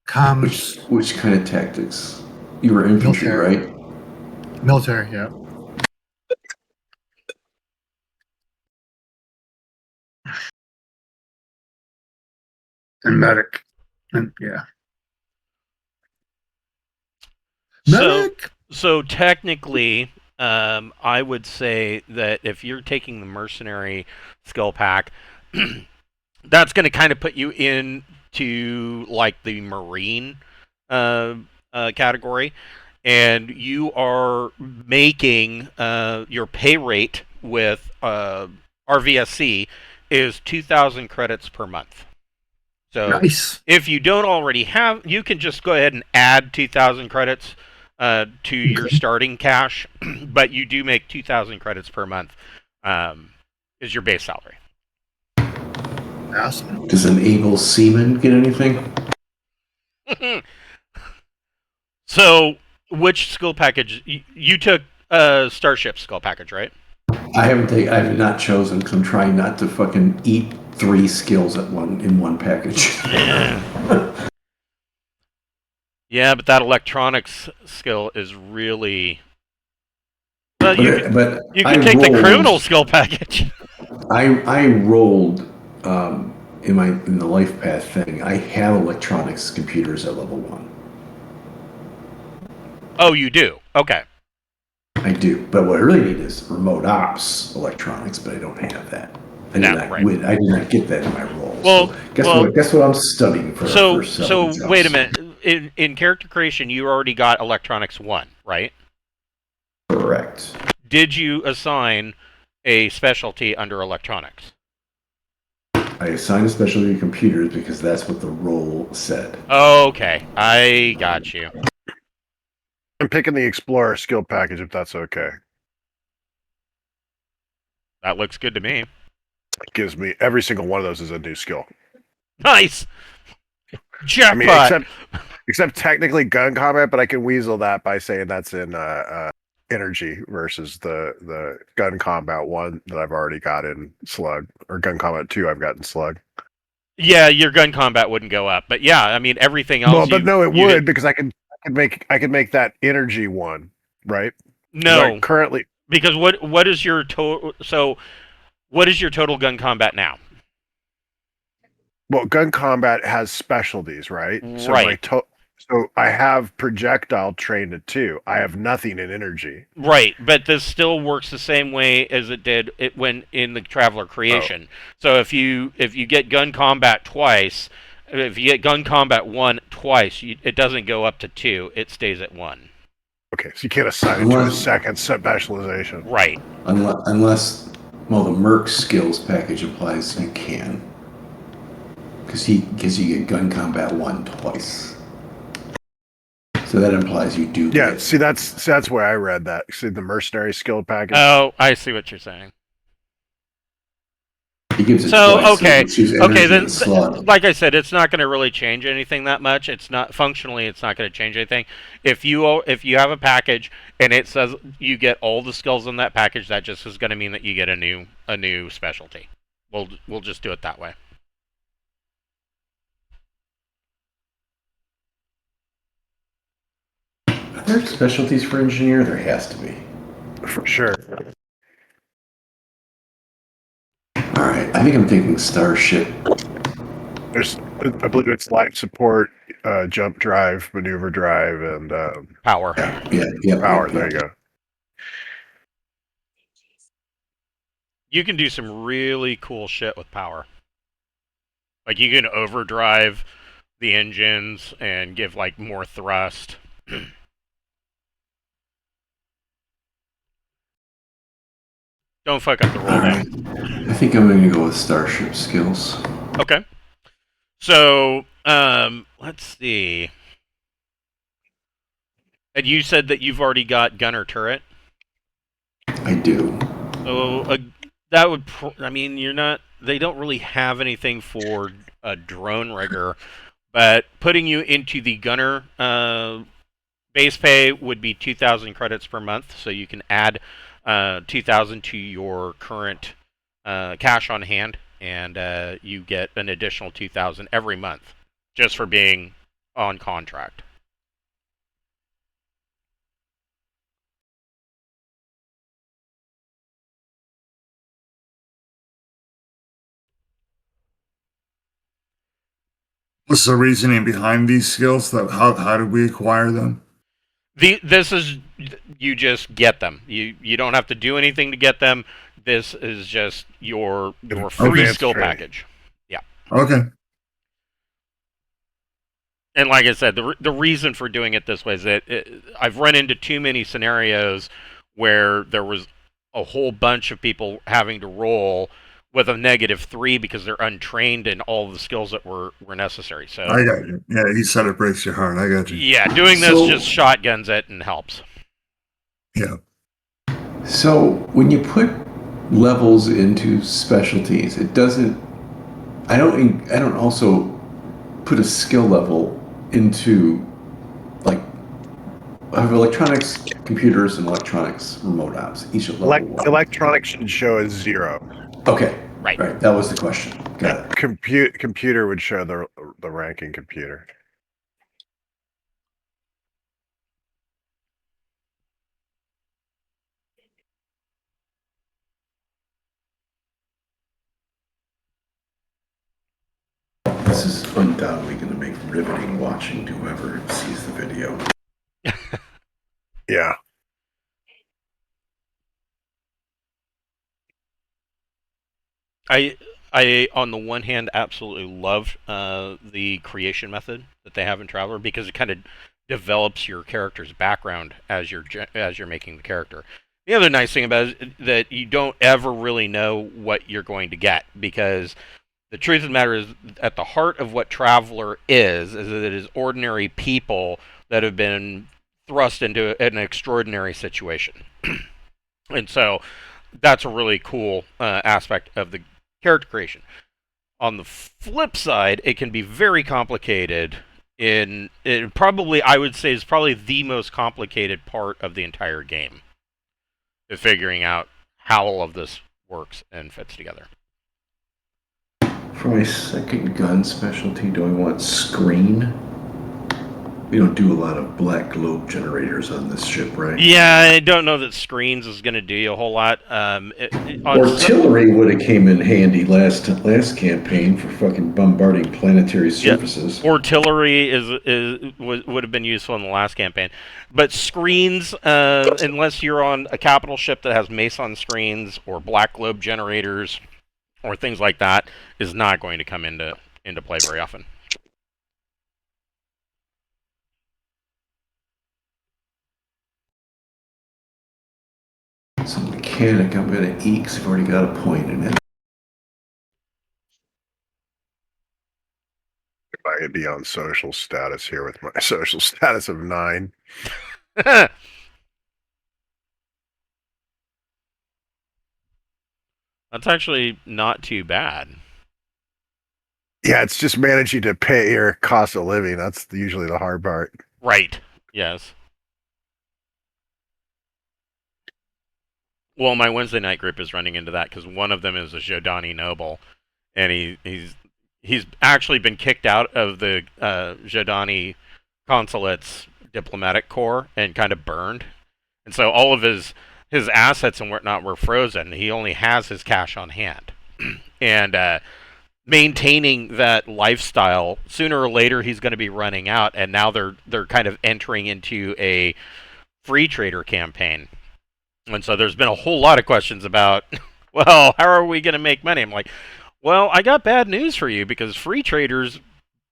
comms. Which kind of tactics? You were infantry, Military. right? Military, yeah. And medic. And yeah. Medic! So technically, I would say that if you're taking the mercenary skill pack, that's going to kind of put you into like the marine category. and you are making your pay rate with RVSC is 2,000 credits per month. So Nice. if you don't already have, you can just go ahead and add 2,000 credits to your starting cash, but you do make 2,000 credits per month is your base salary. Awesome. Does an able seaman get anything? So, which skill package you took? Starship skill package, right? I have not chosen because I'm trying not to fucking eat 3 skills in one package. Yeah, but that electronics skill is really. Well, you can take the criminal skill package. I rolled in the life path thing. I have electronics computers at level 1. Oh, you do? Okay. I do, but what I really need is remote ops electronics, but I don't have that. I did not get that in my role. Well, so guess what I'm studying for. So wait a minute. In character creation, you already got electronics 1, right? Correct. Did you assign a specialty under electronics? I assigned a specialty to computers because that's what the role said. Okay, I got you. I'm picking the Explorer skill package if that's okay. That looks good to me. It gives me every single one of those is a new skill. Nice. Jackpot. I mean, except technically gun combat, but I can weasel that by saying that's in energy versus the gun combat 1 that I've already got in slug, or gun combat 2 I've got in slug. Yeah, your gun combat wouldn't go up, but yeah, I mean everything else. Well, but no, it would because I can make that energy 1, right? No, currently, because what is your total? So, what is your total gun combat now? Well, gun combat has specialties, right? Right. So I have projectile trained at 2. I have nothing in energy. Right, but this still works the same way as it did when in the Traveler creation. So if you get gun combat twice, if you get gun combat 1 twice, it doesn't go up to 2. It stays at 1. Okay, so you can't assign it to a second specialization. Right. Unless the Merc skills package applies, you can. Because you get gun combat 1 twice. So that implies you do. Yeah, see that's where I read that. See the mercenary skill package. Oh, I see what you're saying. He gives it so twice, okay, then like I said, it's not going to really change anything that much. It's not functionally, it's not going to change anything. If you have a package and it says you get all the skills in that package, that just is going to mean that you get a new specialty. We'll just do it that way. Are there specialties for engineer? There has to be. For sure. All right, I think I'm taking Starship. I believe it's life support, jump drive, maneuver drive, and power. Yeah, power. There you go. You can do some really cool shit with power. Like you can overdrive the engines and give like more thrust. Don't fuck up the roll down. I think I'm going to go with Starship skills. Okay. So, let's see. And you said that you've already got gunner turret? I do. So, that would... I mean, you're not... They don't really have anything for a drone rigger, but putting you into the gunner base pay would be 2,000 credits per month, so you can add 2,000 to your current cash on hand, and you get an additional 2,000 every month just for being on contract. What's the reasoning behind these skills? How did we acquire them? This is, you just get them. You don't have to do anything to get them. This is just your free skill package. Yeah. Okay. And like I said, the reason for doing it this way is that I've run into too many scenarios where there was a whole bunch of people having to roll with a -3 because they're untrained in all the skills that were necessary. So I got you. Yeah, he said it breaks your heart. I got you. yeah, doing this So- just shotguns it and helps. Yeah. So when you put levels into specialties, it doesn't. I don't also put a skill level into, like, I have electronics, computers, and electronics remote ops. Each at level 1. Electronics should show as 0. Okay. Right. Right. That was the question. Got it. Computer would show the ranking computer. This is undoubtedly going to make riveting watching to whoever sees the video. Yeah. I on the one hand absolutely love the creation method that they have in Traveler because it kind of develops your character's background as you're making the character. The other nice thing about it is that you don't ever really know what you're going to get because the truth of the matter is at the heart of what Traveler is that it is ordinary people that have been thrust into an extraordinary situation. And so that's a really cool aspect of the character creation. On the flip side, it can be very complicated. I would say, is probably the most complicated part of the entire game, is figuring out how all of this works and fits together. For my second gun specialty, do I want screen? We don't do a lot of black globe generators on this ship, right? Yeah, I don't know that screens is going to do you a whole lot. Artillery would have came in handy last campaign for fucking bombarding planetary surfaces. Artillery would have been useful in the last campaign, but screens, unless you're on a capital ship that has Mason screens or black globe generators or things like that, is not going to come into play very often. Some mechanic I'm going to eat because I've already got a point in it. If I could be on social status here with my social status of 9. That's actually not too bad. Yeah, it's just managing to pay your cost of living. That's usually the hard part. Right. Yes. Well, my Wednesday night group is running into that because one of them is a Jodani noble, and he's actually been kicked out of the Jodani consulate's diplomatic corps and kind of burned, and so all of his assets and whatnot were frozen. He only has his cash on hand, and maintaining that lifestyle, sooner or later he's going to be running out, and now they're kind of entering into a free trader campaign. And so there's been a whole lot of questions about, well, how are we going to make money? I'm like, well, I got bad news for you because free traders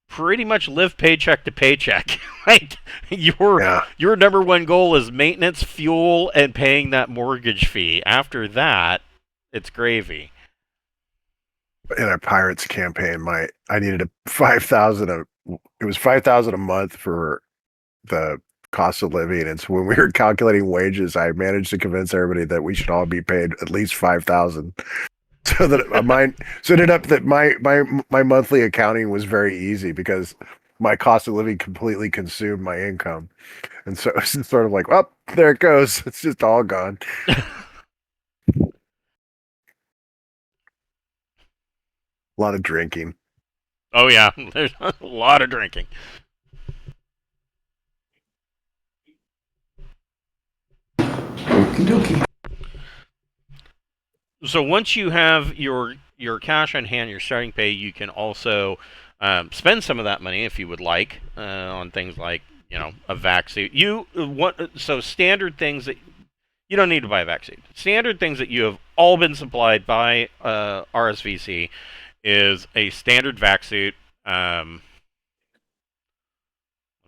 pretty much live paycheck to paycheck. Like your number one goal is maintenance, fuel, and paying that mortgage fee. After that, it's gravy. In our Pirates campaign, I needed it was $5,000 a month for the cost of living, and so when we were calculating wages, I managed to convince everybody that we should all be paid at least $5,000. So that so it ended up that my monthly accounting was very easy because my cost of living completely consumed my income, and so it's sort of like, well, there it goes. It's just all gone. A lot of drinking. Oh yeah, there's a lot of drinking. Okie dokie. So once you have your cash on hand, your starting pay, you can also spend some of that money if you would like on things like a vac suit. So standard things that you don't need to buy a vac suit. Standard things that you have all been supplied by RSVC is a standard vac suit.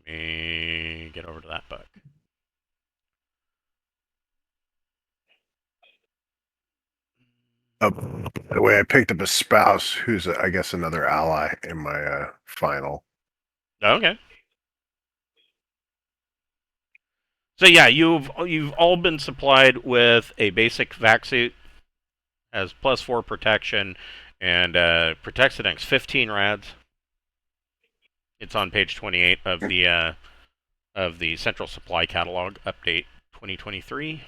Let me get over to that book. By the way, I picked up a spouse who's, I guess, another ally in my final. Okay. So yeah, you've all been supplied with a basic vac suit, has +4 protection, and protects against 15 rads. It's on page 28 of the Central Supply Catalog Update 2023.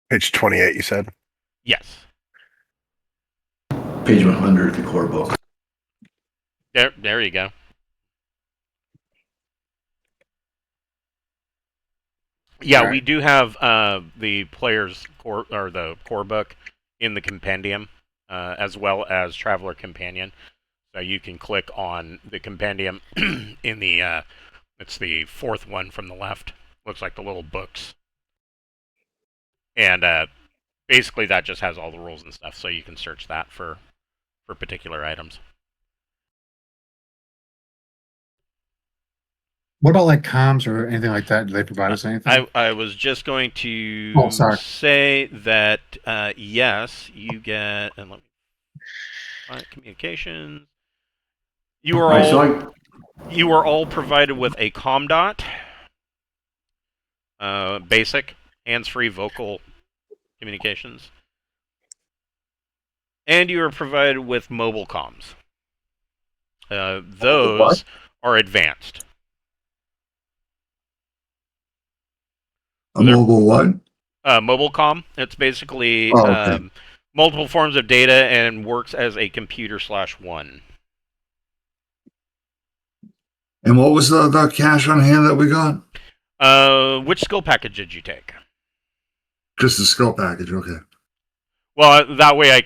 Page 28, you said? Yes. Page 100 of the core book. There you go. Yeah, Right. we do have the player's core or the core book in the compendium, as well as Traveler Companion. So you can click on the compendium in the it's the fourth one from the left. Looks like the little books, and basically that just has all the rules and stuff. So you can search that for particular items. What about like comms or anything like that? Do they provide us anything? I was just going to Oh, sorry. say that yes, you get, and let me find communications. You are you are all provided with a comm dot, basic hands-free vocal communications, and you are provided with mobile comms. Those are advanced. A mobile what? Mobile comm. It's basically Oh, okay. multiple forms of data and works as a computer/1. And what was the cash on hand that we got? Which skill package did you take? Just the skill package. Okay. Well, that way I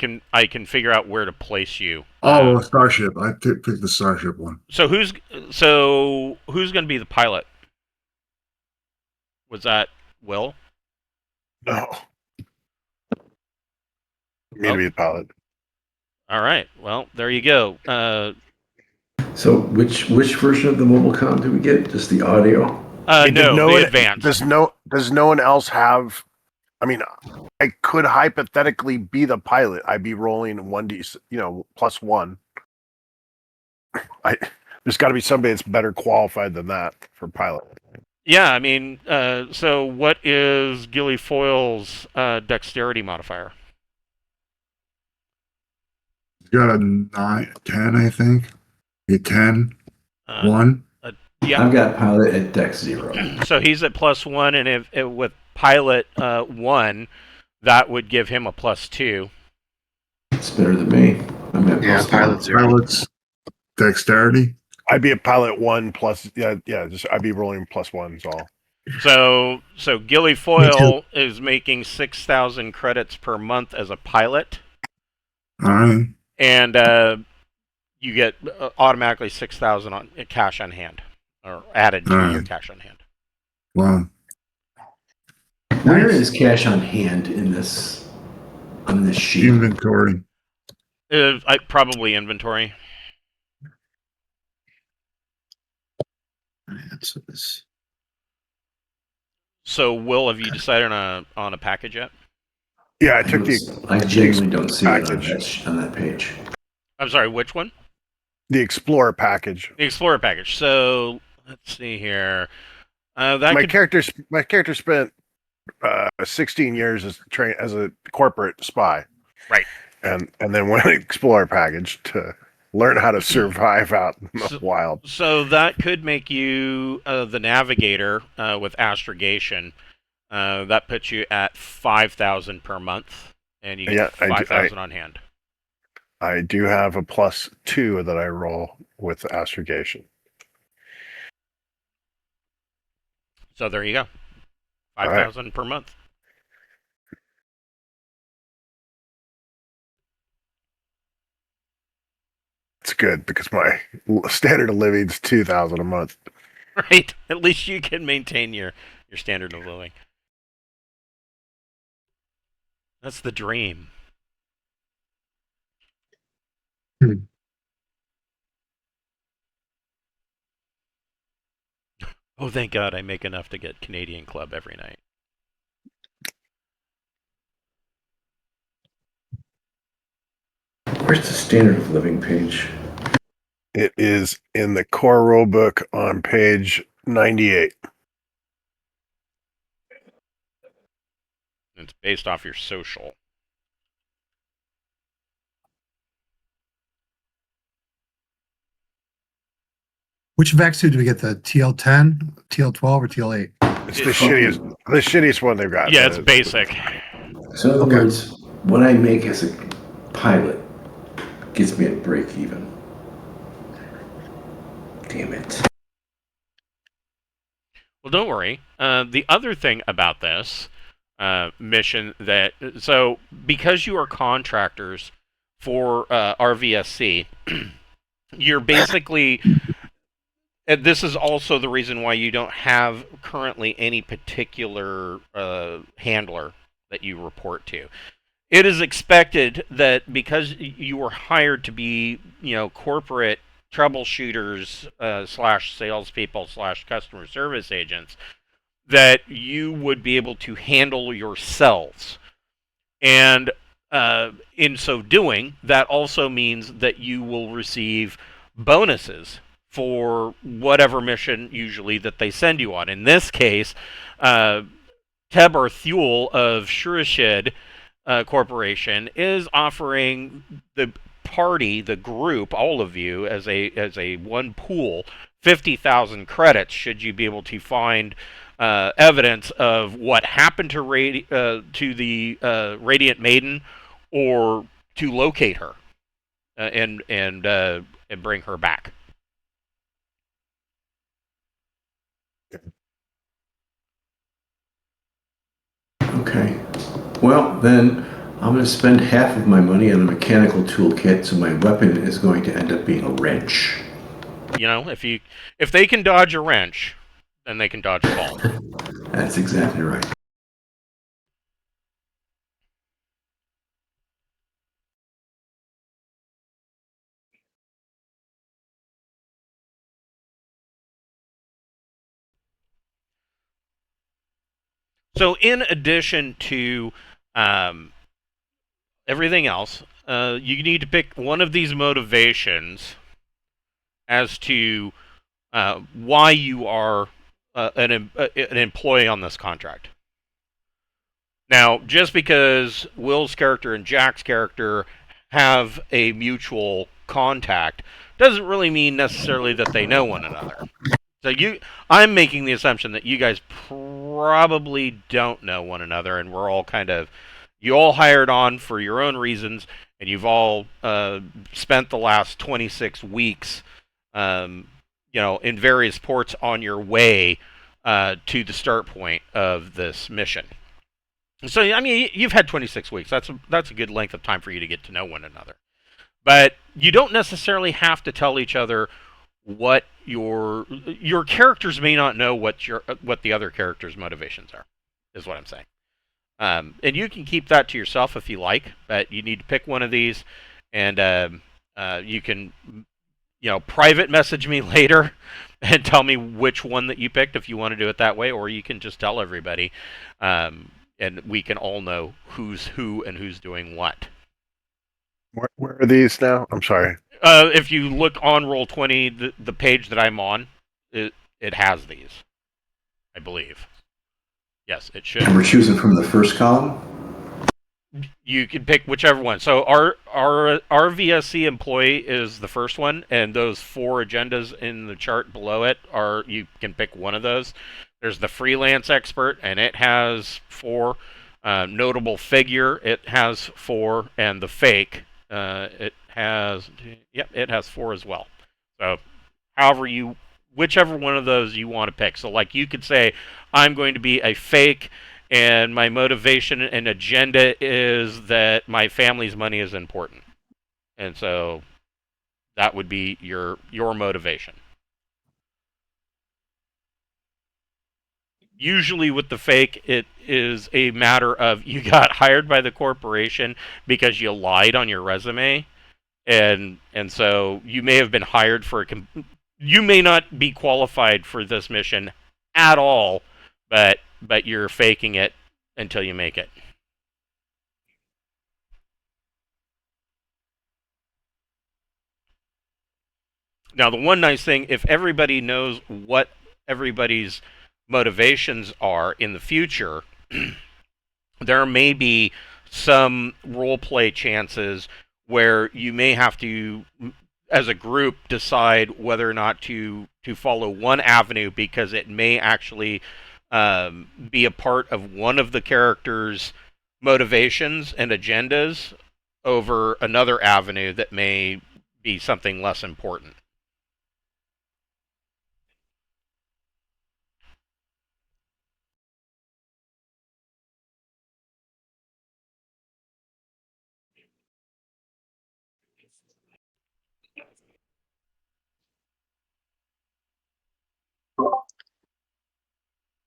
can figure out where to place you. Oh, Starship. I picked the Starship one. So who's going to be the pilot? Was that Will? No. Me to be the pilot. All right. Well, there you go. So which version of the mobile comm do we get? Just the audio? No, the advanced. Does no one else have? I mean, I could hypothetically be the pilot. I'd be rolling 1d, +1. There's got to be somebody that's better qualified than that for pilot. Yeah, I mean, so what is Gilly Foyle's dexterity modifier? He's got a 9, 10, I think. A 10, 1. Yeah. I've got pilot at dex 0. So he's at +1, and if with pilot 1, that would give him a +2. It's better than me. I'm at Yeah, +1. pilot 0. Pilot's dexterity. I'd be a pilot 1 plus. Yeah. Just I'd be rolling +1s all. So Gilly Foyle is making 6,000 credits per month as a pilot, All right. and you get automatically 6,000 on cash on hand, or added to your cash on hand. Wow. Where is cash on hand on this sheet? Inventory. Probably inventory. Answer this. So, Will, have you decided on a package yet? Yeah, I took the. I genuinely don't see package. it on that page. I'm sorry, which one? The Explorer package. The Explorer package. So, let's see here. My character spent 16 years as a corporate spy. Right. And then went an Explorer package to learn how to survive out in the wild. So that could make you the navigator with astrogation. That puts you at 5,000 per month, and you get 5,000 on hand. I do have a +2 that I roll with astrogation. So there you go. 5,000 per month. It's good because my standard of living is 2,000 a month. Right. At least you can maintain your standard of living. That's the dream. Oh, thank God I make enough to get Canadian Club every night. Where's the standard of living page? It is in the core rulebook on page 98. It's based off your social. Which vac suit do we get? The TL10, TL12, or TL8? It's the shittiest one they've got. Yeah, it's basic. So in other Okay. words, what I make as a pilot gets me at break even. Damn it. Well, don't worry. The other thing about this mission so because you are contractors for RVSC, you're basically, and this is also the reason why you don't have currently any particular handler that you report to. It is expected that because you were hired to be, corporate troubleshooters slash salespeople slash customer service agents, that you would be able to handle yourselves. And in so doing, that also means that you will receive bonuses for whatever mission usually that they send you on. In this case, Teb Thule of Shurishid Corporation is offering the party, the group, all of you, as a one pool, 50,000 credits should you be able to find evidence of what happened to the Radiant Maiden, or to locate her and bring her back. Okay. Well, then I'm going to spend half of my money on a mechanical toolkit, so my weapon is going to end up being a wrench. If they can dodge a wrench, then they can dodge a ball. That's exactly right. So in addition to everything else, you need to pick one of these motivations as to why you are an employee on this contract. Now, just because Will's character and Jack's character have a mutual contact doesn't really mean necessarily that they know one another. So I'm making the assumption that you guys probably don't know one another, and we're all you all hired on for your own reasons, and you've all spent the last 26 weeks, in various ports on your way to the start point of this mission. So, I mean, you've had 26 weeks. That's a good length of time for you to get to know one another. But you don't necessarily have to tell each other what your characters may not know what the other characters' motivations are, is what I'm saying. And you can keep that to yourself if you like, but you need to pick one of these, and you can, private message me later and tell me which one that you picked if you want to do it that way, or you can just tell everybody, and we can all know who's who and who's doing what. Where are these now? I'm sorry. If you look on Roll20, the page that I'm on, it has these, I believe. Yes, it should. And we're choosing from the first column? You can pick whichever one. So our RVSC employee is the first one, and those 4 agendas in the chart below it you can pick one of those. There's the freelance expert, and it has 4. Notable figure, it has 4, and the fake, it has 4 as well. So, whichever one of those you want to pick. So, like, you could say, I'm going to be a fake, and my motivation and agenda is that my family's money is important. And so, that would be your motivation. Usually with the fake, it is a matter of you got hired by the corporation because you lied on your resume, and so you may have been hired for you may not be qualified for this mission at all, but you're faking it until you make it. Now, the one nice thing, if everybody knows what everybody's motivations are in the future, there may be some role play chances where you may have to, as a group, decide whether or not to follow one avenue because it may actually be a part of one of the characters' motivations and agendas over another avenue that may be something less important.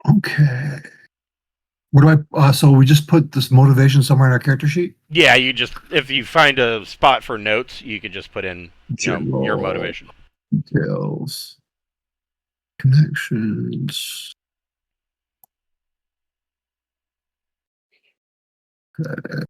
Okay. What do so we just put this motivation somewhere in our character sheet? Yeah, you just, if you find a spot for notes, you can just put in, your motivation. Details. Connections. Okay.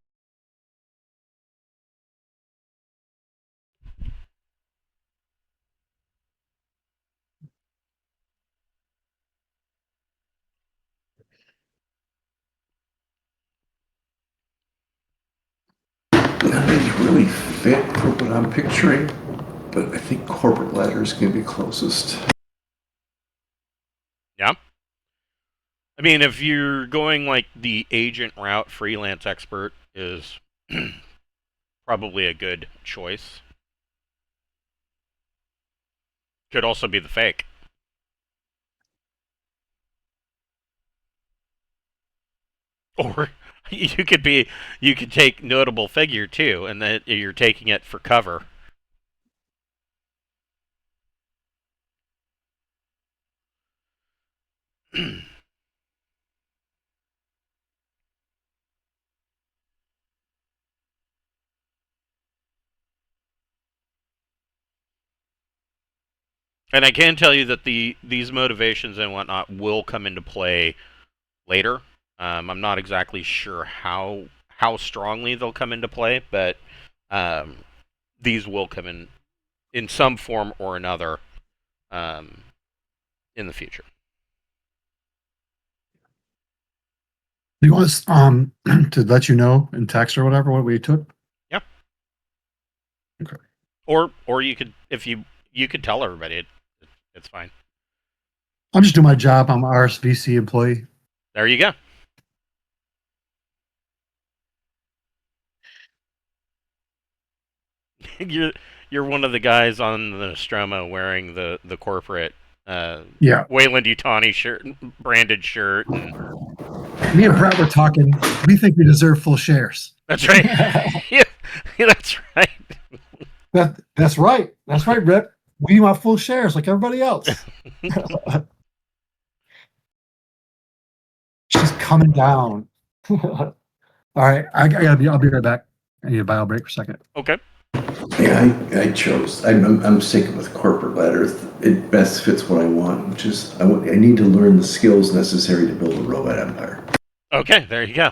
None of these really fit for what I'm picturing, but I think corporate ladder is going to be closest. Yeah. I mean, if you're going like the agent route, freelance expert is probably a good choice. Could also be the fake. Or you could take notable figure too, and that you're taking it for cover. And I can tell you that these motivations and whatnot will come into play later. I'm not exactly sure how strongly they'll come into play, but these will come in some form or another in the future. Do you want us to let you know in text or whatever what we took? Yeah. Okay. Or you could, if you could tell everybody. It's fine. I'll just do my job. I'm an RSVC employee. There you go. You're one of the guys on the Nostromo wearing the corporate Wayland Yutani shirt, branded shirt. Me and Brett were talking. We think we deserve full shares. That's right. Yeah, that's right. That's right. That's right, Brett. We want full shares like everybody else. She's coming down. All right, I'll be right back. I need a bio break for a second. Okay. Yeah, I chose. I'm sticking with corporate ladder. It best fits what I want, which is I need to learn the skills necessary to build a robot empire. Okay, there you go.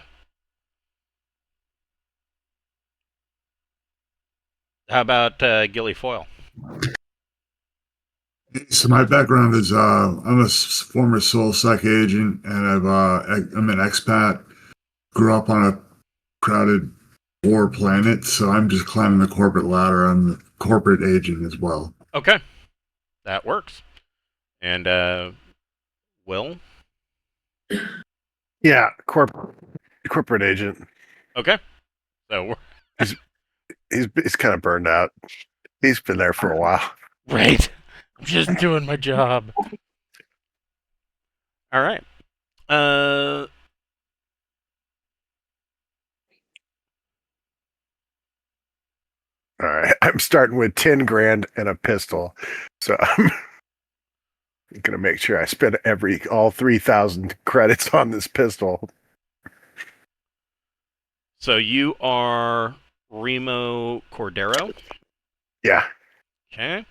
How about Gilly Foyle? So my background is I'm a former SoulSec agent, and I'm an expat. Grew up on a crowded war planet, so I'm just climbing the corporate ladder. I'm the corporate agent as well. Okay, that works. And Will? Yeah, corporate agent. Okay, so he's kind of burned out. He's been there for a while. Right. I'm just doing my job. All right. All right. I'm starting with 10 grand and a pistol. So I'm going to make sure I spend all 3,000 credits on this pistol. So you are Remo Cordero? Yeah. Okay.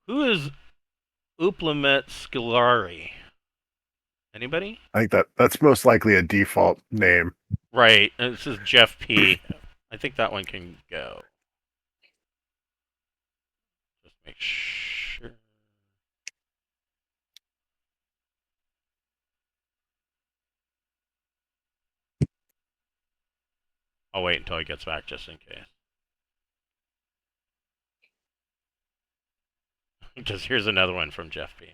Who is Uplamet Skilari? Anybody? I think that's most likely a default name. Right. This is Jeff P. I think that one can go. Just make sure. I'll wait until he gets back just in case. Because here's another one from Jeff P.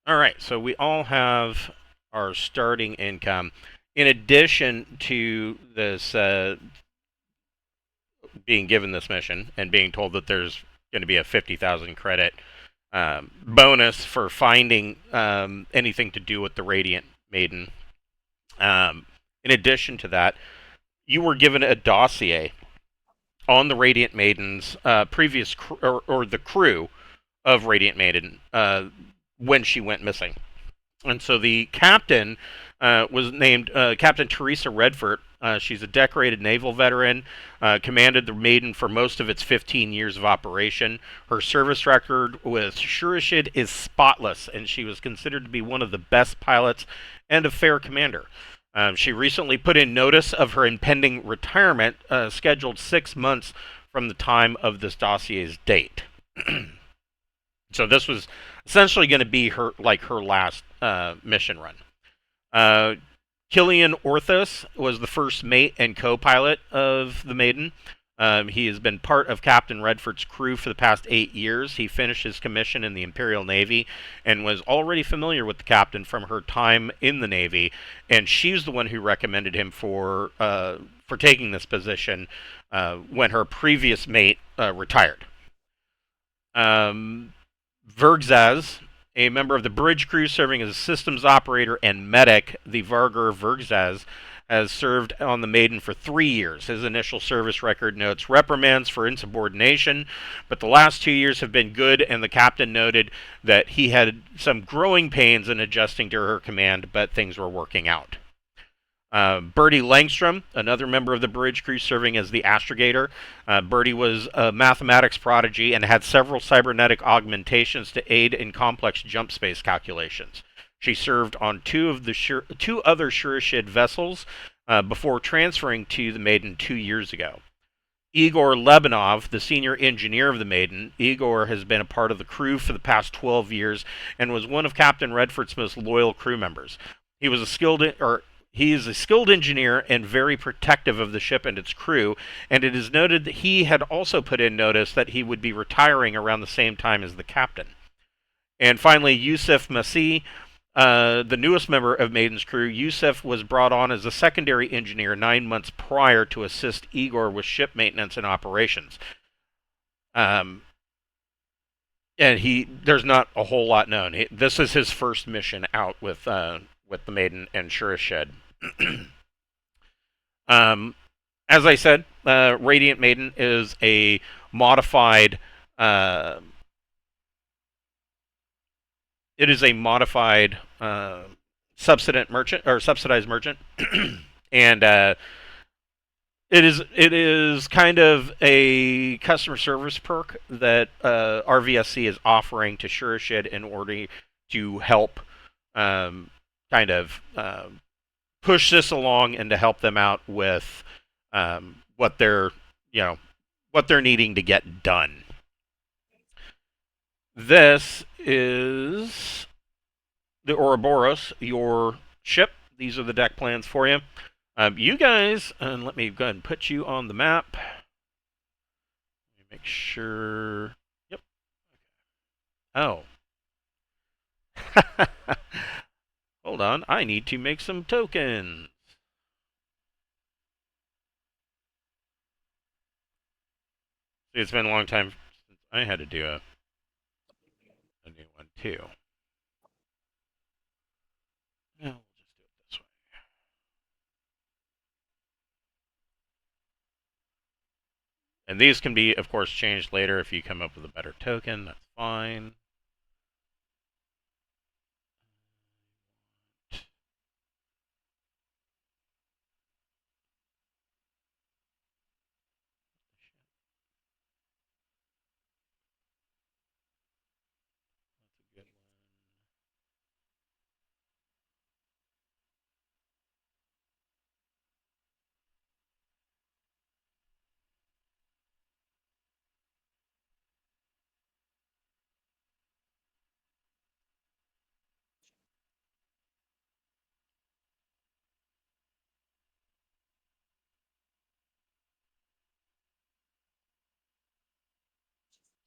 All right, so we all have our starting income. In addition to this being given this mission and being told that there's going to be a 50,000 credit bonus for finding anything to do with the Radiant Maiden. In addition to that, you were given a dossier on the Radiant Maiden's previous or the crew of Radiant Maiden when she went missing. And so the captain was named Captain Teresa Redford. She's a decorated naval veteran, commanded the Maiden for most of its 15 years of operation. Her service record with Shurishid is spotless, and she was considered to be one of the best pilots and a fair commander. She recently put in notice of her impending retirement, scheduled 6 months from the time of this dossier's date. So this was essentially going to be her last mission run. Killian Orthos was the first mate and co-pilot of the Maiden. He has been part of Captain Redford's crew for the past 8 years. He finished his commission in the Imperial Navy and was already familiar with the captain from her time in the Navy. And she's the one who recommended him for taking this position when her previous mate retired. Vergzaz, a member of the bridge crew serving as a systems operator and medic, the Vargur Vergzaz, has served on the Maiden for 3 years. His initial service record notes reprimands for insubordination, but the last 2 years have been good, and the captain noted that he had some growing pains in adjusting to her command, but things were working out. Bertie Langstrom, another member of the bridge crew serving as the astrogator. Bertie was a mathematics prodigy and had several cybernetic augmentations to aid in complex jump space calculations. She served on two other Shurishid vessels before transferring to the Maiden 2 years ago. Igor Lebanov, the senior engineer of the Maiden. Igor has been a part of the crew for the past 12 years and was one of Captain Redford's most loyal crew members. He is a skilled engineer and very protective of the ship and its crew, and it is noted that he had also put in notice that he would be retiring around the same time as the captain. And finally, Yusuf Masih, the newest member of Maiden's crew. Yusuf was brought on as a secondary engineer 9 months prior to assist Igor with ship maintenance and operations. And there's not a whole lot known. This is his first mission out with the Maiden and Shurishid. As I said, Radiant Maiden is a modified. It is a modified subsidized merchant, and it is kind of a customer service perk that RVSC is offering to Shurishid in order to help push this along and to help them out with what they're needing to get done. This is the Ouroboros, your ship. These are the deck plans for you. You guys, and let me go ahead and put you on the map. Let me make sure. Yep. Oh. Hold on, I need to make some tokens. It's been a long time since I had to do a new one too. Now we'll just do it this way. And these can be, of course, changed later if you come up with a better token. That's fine.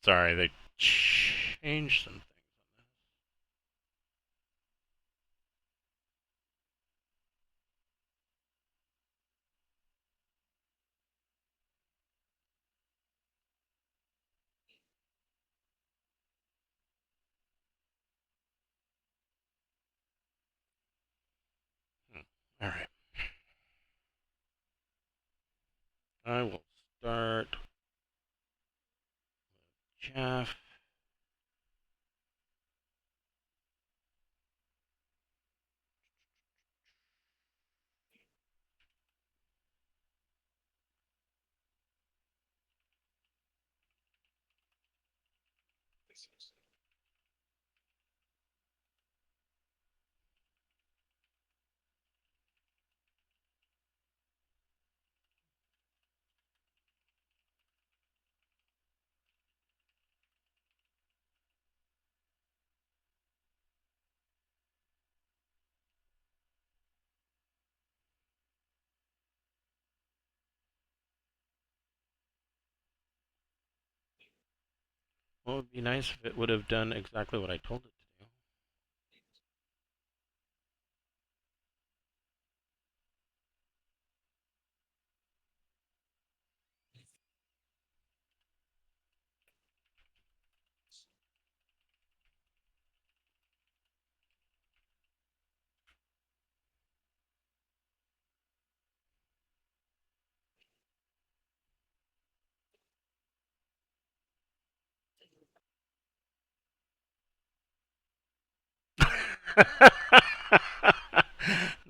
Sorry, they changed some things. All right. I will start Jeff. Well, it would be nice if it would have done exactly what I told it to do.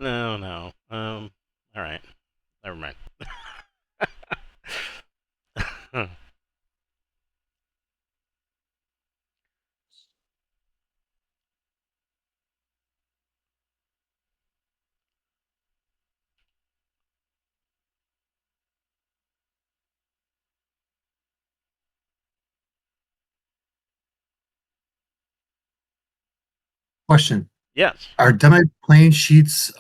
No, no. All right. Never mind. Question: Yes. Are demi plane sheets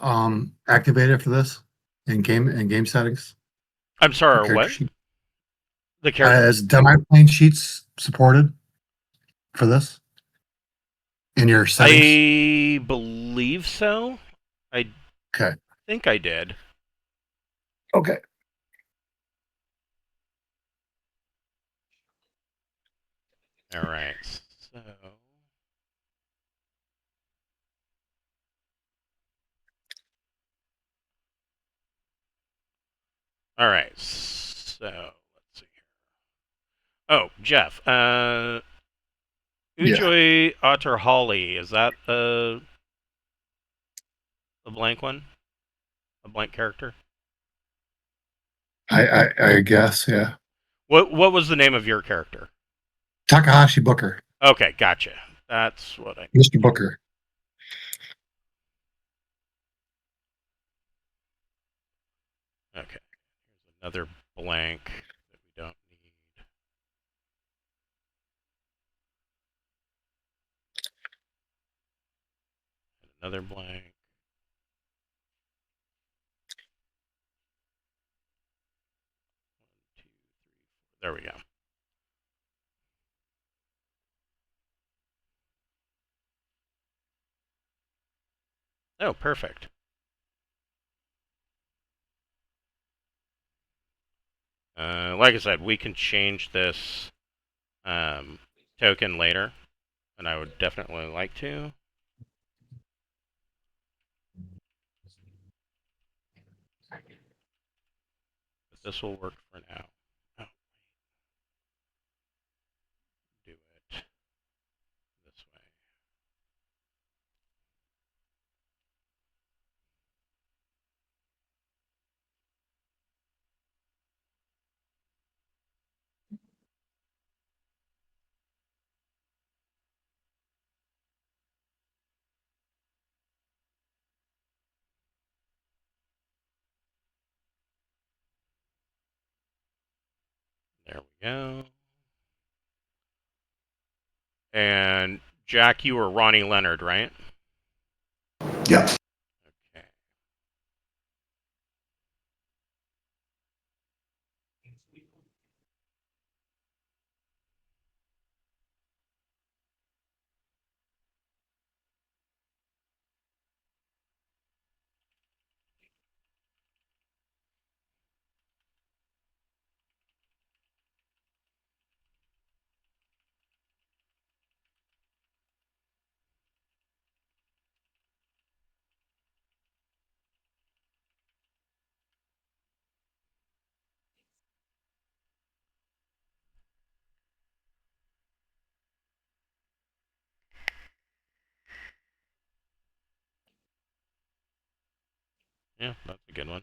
activated for this in game settings? I'm For sorry, character what? sheet? The character. Is demi plane sheets supported for this in your settings? I believe so. I Okay. think I did. Okay. All right. So. All right. So let's see here. Oh, Jeff. Yeah. Ujoy Otter Holly. Is that a blank one? A blank character? I guess, yeah. What was the name of your character? Takahashi Booker. Okay, gotcha. That's what I. Mr. Booker. Okay. Here's another blank that we don't need. And another blank. 1, 2, 3, 4. There we go. Oh, perfect. Like I said, we can change this token later, and I would definitely like to. But this will work for now. Oh, do it this way. There we go. And Jack, you were Ronnie Leonard, right? Yeah. Okay. Yeah, that's a good one.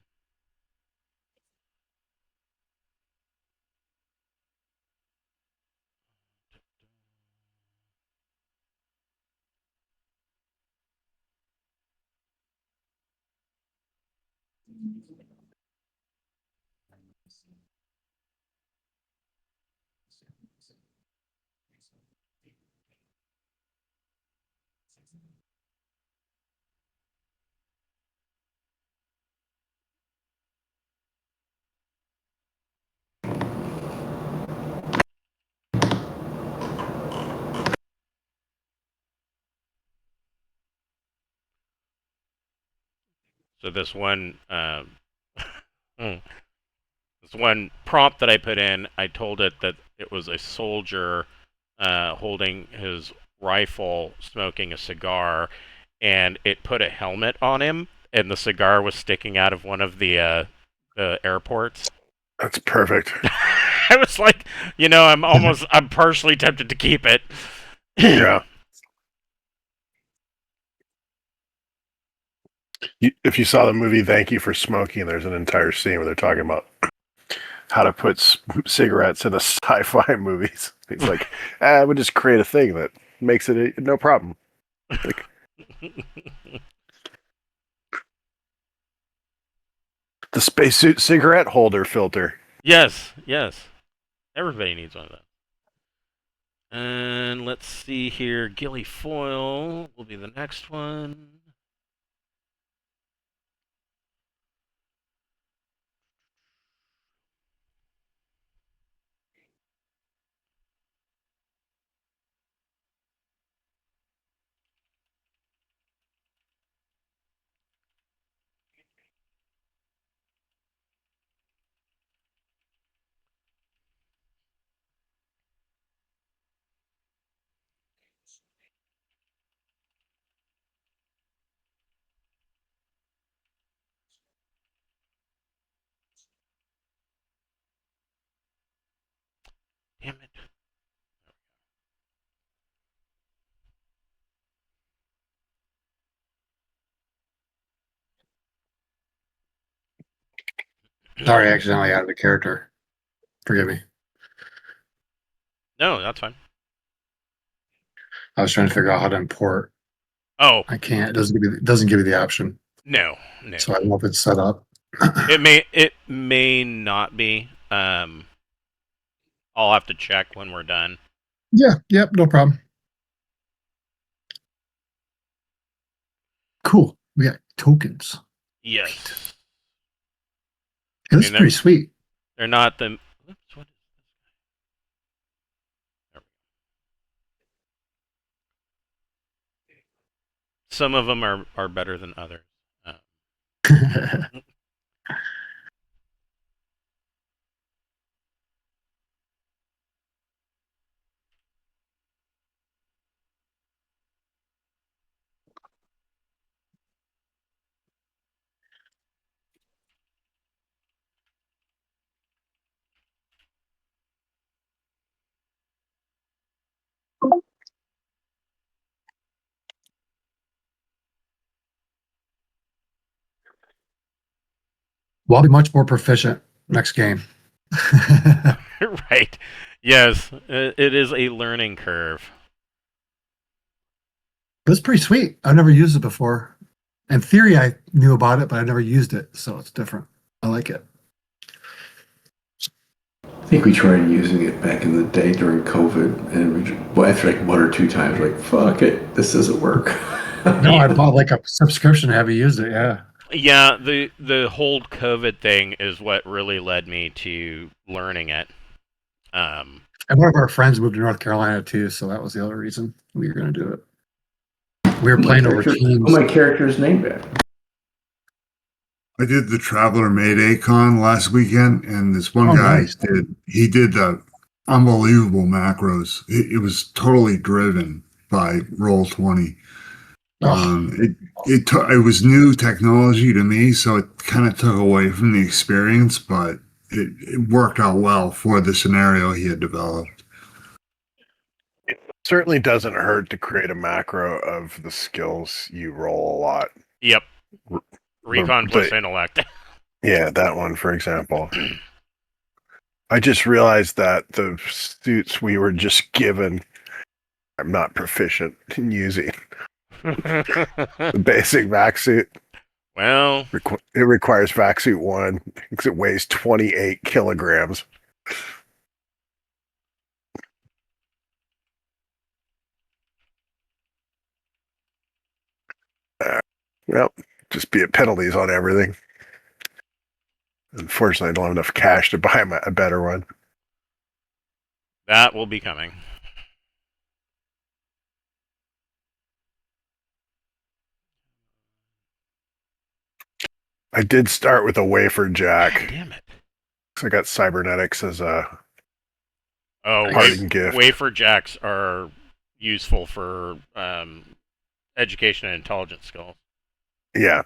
So this one, this one prompt that I put in, I told it that it was a soldier holding his rifle, smoking a cigar, and it put a helmet on him, and the cigar was sticking out of one of the airports. That's perfect. I was like, I'm partially tempted to keep it. Yeah. If you saw the movie Thank You for Smoking, there's an entire scene where they're talking about how to put cigarettes in the sci-fi movies. He's like, we'll just create a thing that makes it no problem. Like, the spacesuit cigarette holder filter. Yes. Everybody needs one of those. And let's see here. Gilly foil will be the next one. Damn it. Sorry, I accidentally added a character. Forgive me. No, that's fine. I was trying to figure out how to import. Oh, I can't. It doesn't give you the option. no. So I don't know if it's set up. It may not be. I'll have to check when we're done. Yeah. Yep. No problem. Cool. We got tokens. Yes. This is pretty sweet. They're not the. Oops, what is this? Some of them are better than others. Well, I'll be much more proficient next game. Right. Yes, it is a learning curve. But it's pretty sweet. I've never used it before. In theory, I knew about it, but I never used it, so it's different. I like it. I think we tried using it back in the day during COVID, and after like one or two times, like, fuck it, this doesn't work. No, I bought like a subscription to have you use it. Yeah. Yeah, the whole COVID thing is what really led me to learning it. And one of our friends moved to North Carolina too, so that was the other reason we were going to do it. We were playing over Teams. Put my character's name back. I did the Traveler Mayday Con last weekend, and this one guy did the unbelievable macros. It was totally driven by Roll20. It was new technology to me, so it kind of took away from the experience, but it worked out well for the scenario he had developed. It certainly doesn't hurt to create a macro of the skills you roll a lot. Yep. Recon plus intellect. Yeah, that one, for example. I just realized that the suits we were just given, I'm not proficient in using. The basic vac suit. Well, It requires vac suit 1 because it weighs 28 kilograms. Well, just be at penalties on everything. Unfortunately, I don't have enough cash to buy a better one. that will be coming. I did start with a wafer God jack. damn it. So I got cybernetics as a Oh, parting gift. wafer jacks are useful for education and intelligence skills. Yeah.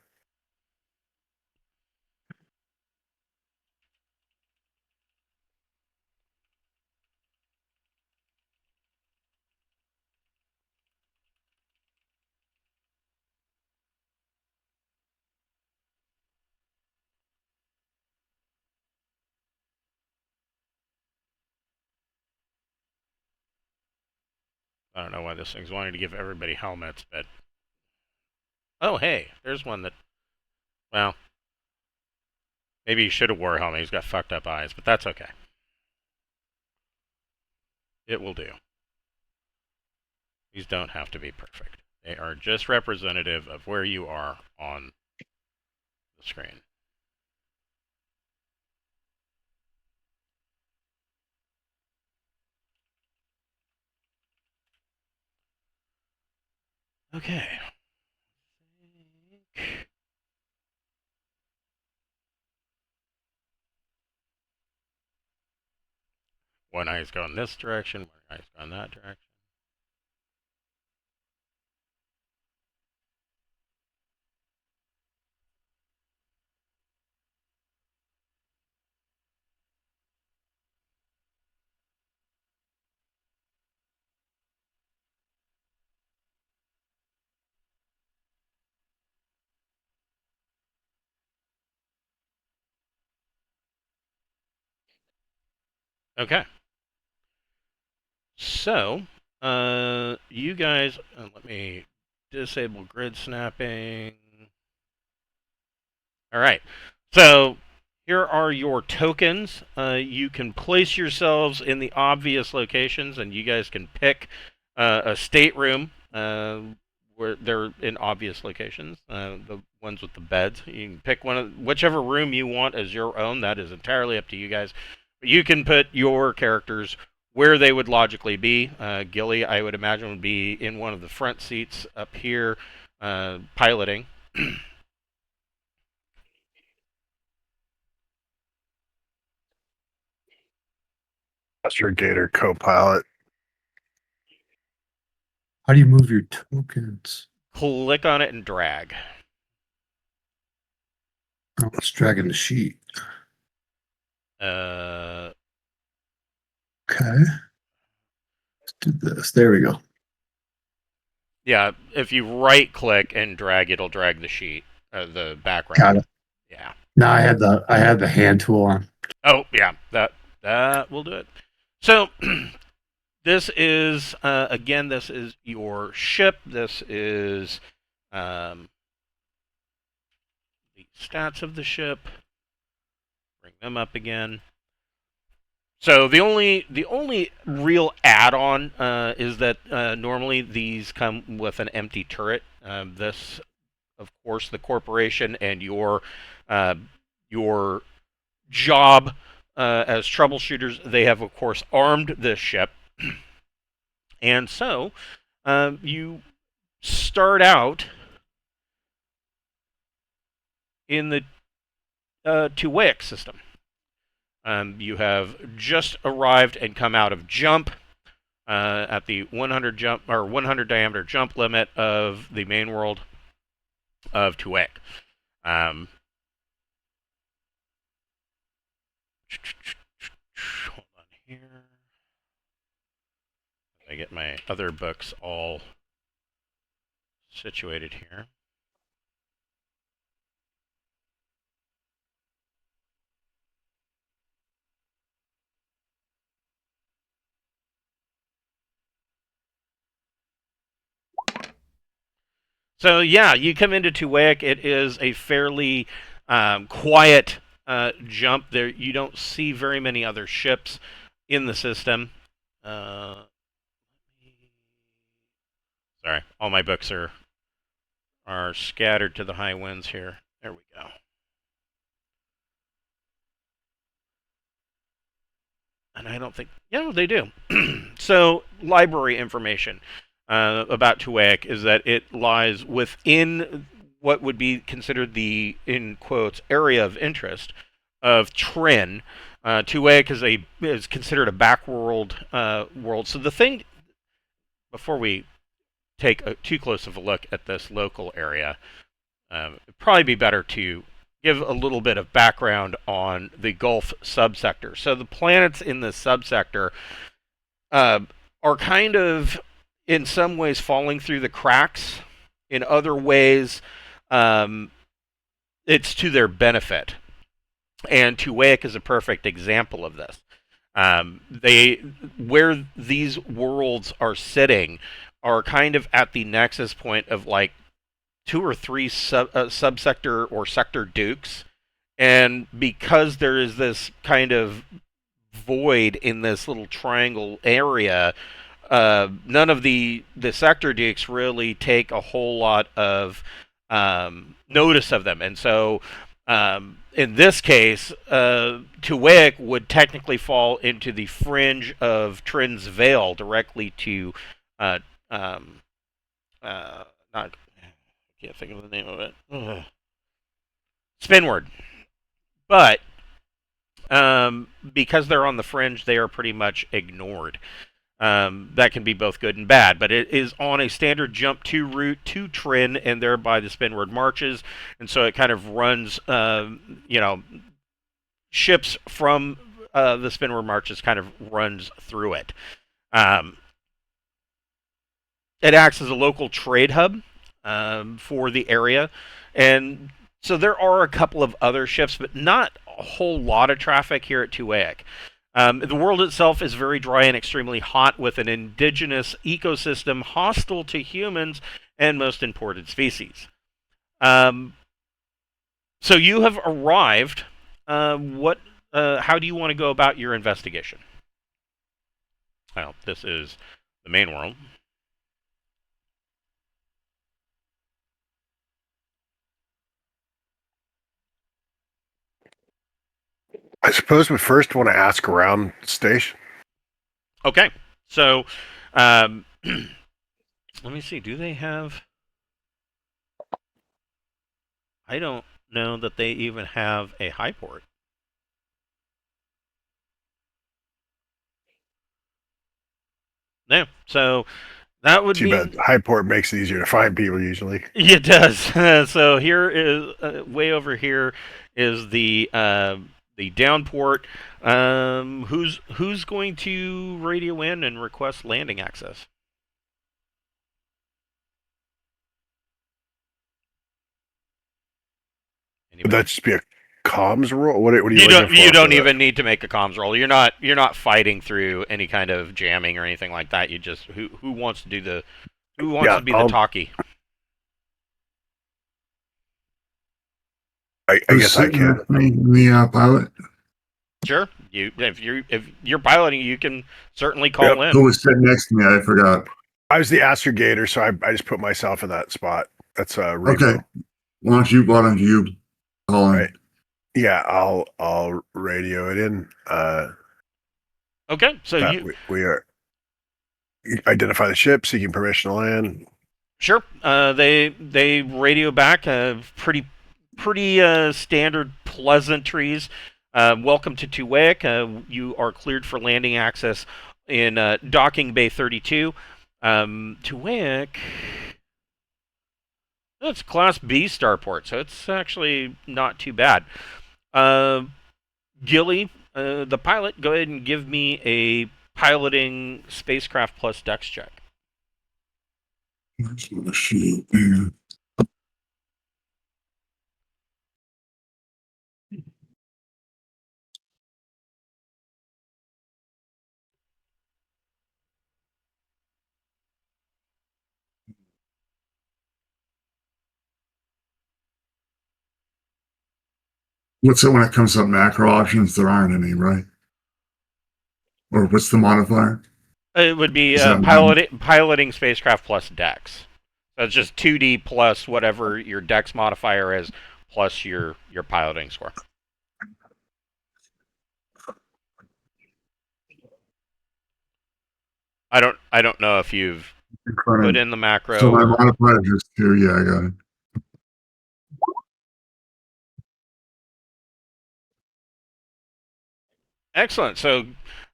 I don't know why this thing's wanting to give everybody helmets, but... Oh, hey, there's one that... Well, maybe he should have wore a helmet. He's got fucked up eyes, but that's okay. It will do. These don't have to be perfect. They are just representative of where you are on the screen. Okay. One eye's going this direction, one eye's going that direction. Okay. So, you guys, let me disable grid snapping. All right. So, here are your tokens. You can place yourselves in the obvious locations, and you guys can pick a stateroom where they're in obvious locations. The ones with the beds. You can pick whichever room you want as your own. That is entirely up to you guys. But you can put your characters where they would logically be. Gilly, I would imagine, would be in one of the front seats up here, piloting. Astrogator co-pilot. How do you move your tokens? Click on it and drag. Oh, it's dragging the sheet. Uh, Okay. Let's do this. There we go. yeah, if you right click and drag, it'll drag the sheet, the background. Got it. Yeah. No, I had the hand tool on. Oh, yeah, that will do it. So, this is again, this is your ship. This is the stats of the ship. Bring them up again. So the only real add-on is that normally these come with an empty turret. This, of course, the corporation and your job as troubleshooters, they have, of course, armed this ship, and so you start out in the Tuwaic system. You have just arrived and come out of jump at the 100 jump or 100 diameter jump limit of the main world of Tuwaic. Hold on here. I get my other books all situated here. So yeah, you come into Tuwaiq. It is a fairly quiet jump. There, you don't see very many other ships in the system. Sorry, all my books are scattered to the high winds here. There we go. And I don't think, yeah, they do. So library information about Tuwaiq is that it lies within what would be considered the, in quotes, area of interest of Trin. Tuwaiq is considered a backworld world. So the thing, before we take too close of a look at this local area, it'd probably be better to give a little bit of background on the Gulf subsector. So the planets in this subsector are kind of, in some ways, falling through the cracks. In other ways, it's to their benefit. And Tuwaiq is a perfect example of this. Where these worlds are sitting are kind of at the nexus point of like 2 or 3 subsector or sector dukes, and because there is this kind of void in this little triangle area, none of the sector dukes really take a whole lot of notice of them, and so in this case, Tuwaiq would technically fall into the fringe of Trin's Veil, directly to not, can't think of the name of it. Spinward. But because they're on the fringe, they are pretty much ignored. That can be both good and bad, but it is on a standard jump to route to Trin, and thereby the Spinward marches, and so it kind of runs, ships from the Spinward marches kind of runs through it. It acts as a local trade hub for the area, and so there are a couple of other ships, but not a whole lot of traffic here at Tuwaiq. The world itself is very dry and extremely hot, with an indigenous ecosystem hostile to humans and most imported species. So you have arrived. How do you want to go about your investigation? Well, this is the main world. I suppose we first want to ask around the station. Okay, so let me see. Do they have? I don't know that they even have a high port. No, so that would Too mean bad. High port makes it easier to find people usually. it does. So here is way over here is the downport. Who's going to radio in and request landing access? Would that just be a comms roll? What are You you looking for? You don't even need to make a comms roll. You're not fighting through any kind of jamming or anything like that. You just who wants to do the to be the talkie? I guess I can. The pilot. Sure. If you're piloting, you can certainly call in. Who was sitting next to me? I forgot. I was the astrogator, so I just put myself in that spot. That's Rebo. Okay. Why don't you call in? Right. Yeah, I'll radio it in. Okay, so we are identify the ship, seeking permission to land. Sure. They radio back. Pretty standard pleasantries. Welcome to Tuwaiq. You are cleared for landing access in Docking Bay 32. Tuwaiq. It's Class B starport, so it's actually not too bad. Gilly, the pilot, go ahead and give me a piloting spacecraft plus dex check. What's it when it comes to macro options? There aren't any, right? Or what's the modifier? It would be Is that piloting spacecraft plus dex. So it's just 2D plus whatever your dex modifier is, plus your piloting score. I don't know if you've put in the macro. So my modifier is just 2. Yeah, I got it. Excellent.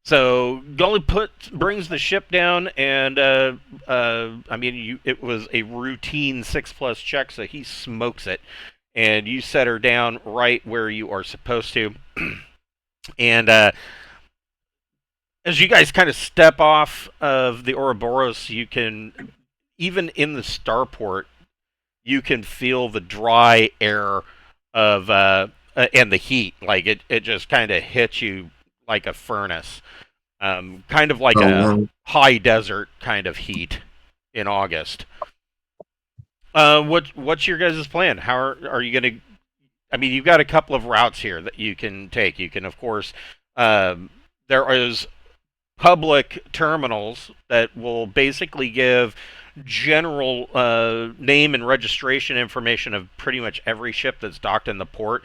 So Gully brings the ship down, and I mean, it was a routine 6+ check, so he smokes it, and you set her down right where you are supposed to, and as you guys kind of step off of the Ouroboros, you can, even in the starport, you can feel the dry air of and the heat. Like it just kind of hits you like a furnace, kind of like a high desert kind of heat in August. What's your guys' plan? How are you going to? I mean, you've got a couple of routes here that you can take. You can, of course, there is public terminals that will basically give general name and registration information of pretty much every ship that's docked in the port.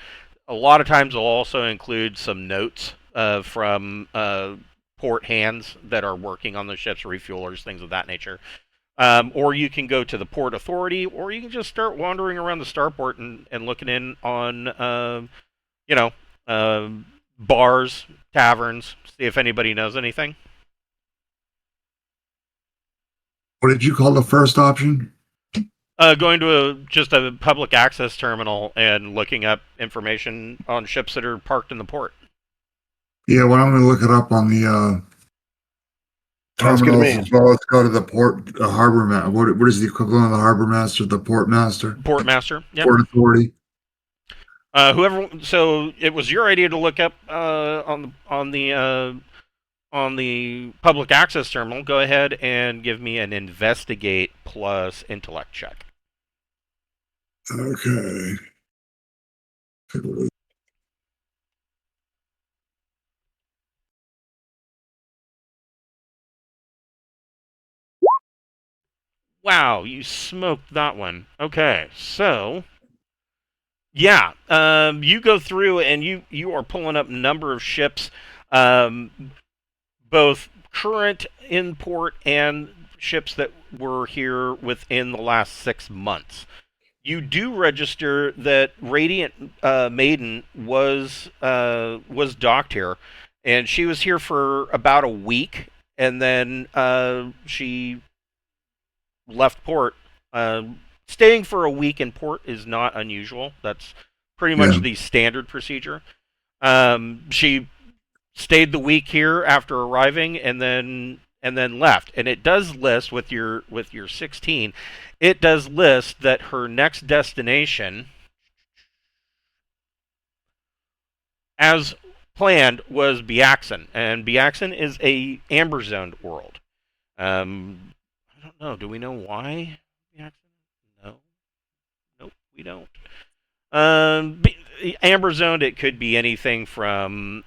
A lot of times they'll also include some notes from port hands that are working on the ships, refuelers, things of that nature. Or you can go to the port authority, or you can just start wandering around the starport and looking in on, bars, taverns, see if anybody knows anything. What did you call the first option? Going to just a public access terminal and looking up information on ships that are parked in the port. Yeah, well, I'm going to look it up on the terminals as well. Let's go to the port harbor master. What is the equivalent of the harbor master? The port master. Port master. Yep. Port authority. So it was your idea to look up on the public access terminal. Go ahead and give me an investigate plus intellect check. Okay. Wow, you smoked that one. Okay, so yeah, you go through and you are pulling up a number of ships, both current in port and ships that were here within the last 6 months. You do register that Radiant Maiden was docked here, and she was here for about a week, and then she left port. Staying for a week in port is not unusual. That's pretty much the standard procedure. She stayed the week here after arriving, and then left. And it does list with your 16. It does list that her next destination, as planned, was Biaxen, and Biaxen is a amber zoned world. I don't know. Do we know why Biaxen? No. Nope, we don't. Amber zoned, it could be anything from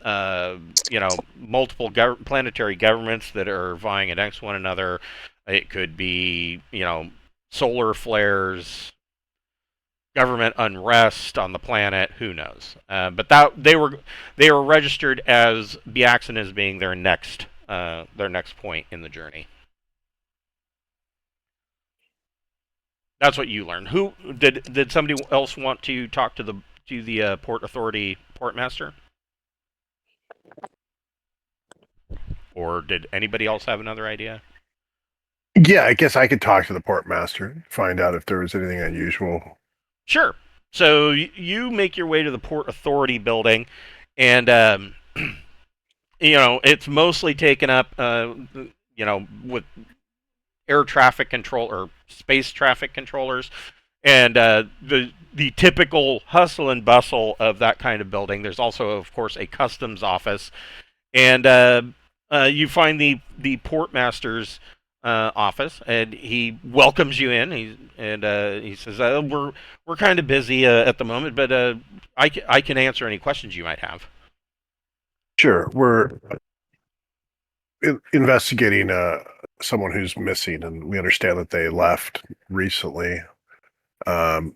multiple planetary governments that are vying against one another. It could be solar flares, government unrest on the planet. Who knows? But they were registered as Biaxen as being their next point in the journey. That's what you learned. Who did somebody else want to talk to the port authority port master? Or did anybody else have another idea? Yeah, I guess I could talk to the port master, find out if there was anything unusual. Sure. So you make your way to the port authority building, and it's mostly taken up with air traffic control or space traffic controllers, and the typical hustle and bustle of that kind of building. There's also, of course, a customs office, and you find the port master's office, and he welcomes you in. He says, "We're kind of busy at the moment, but I can answer any questions you might have. Sure, we're investigating someone who's missing, and we understand that they left recently. And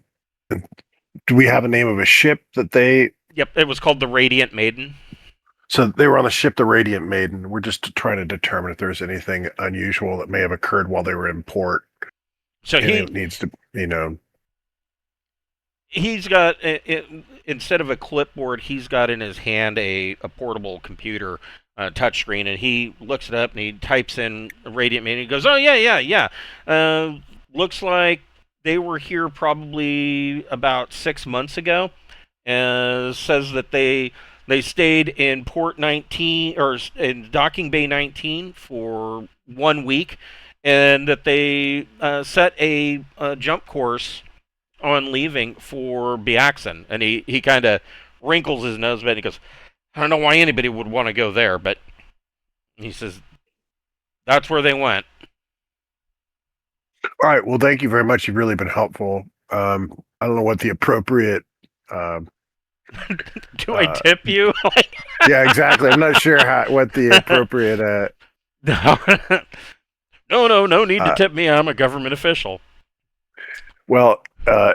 do we have a name of a ship that they? Yep, it was called the Radiant Maiden. So they were on the ship, the Radiant Maiden. We're just trying to determine if there's anything unusual that may have occurred while they were in port. So it needs to, he's got instead of a clipboard, he's got in his hand a portable computer, touchscreen, and he looks it up and he types in Radiant Maiden. He goes, "Oh yeah. Looks like they were here probably about 6 months ago." Says that they stayed in Port 19 or in Docking Bay 19 for 1 week, and that they set a jump course on leaving for Biaxon. And he kind of wrinkles his nose a bit and he goes, "I don't know why anybody would want to go there, but," he says, "that's where they went." All right. Well, thank you very much. You've really been helpful. I don't know what the appropriate. Do I tip you? Yeah, exactly. I'm not sure what the appropriate. No need to tip me. I'm a government official. Well,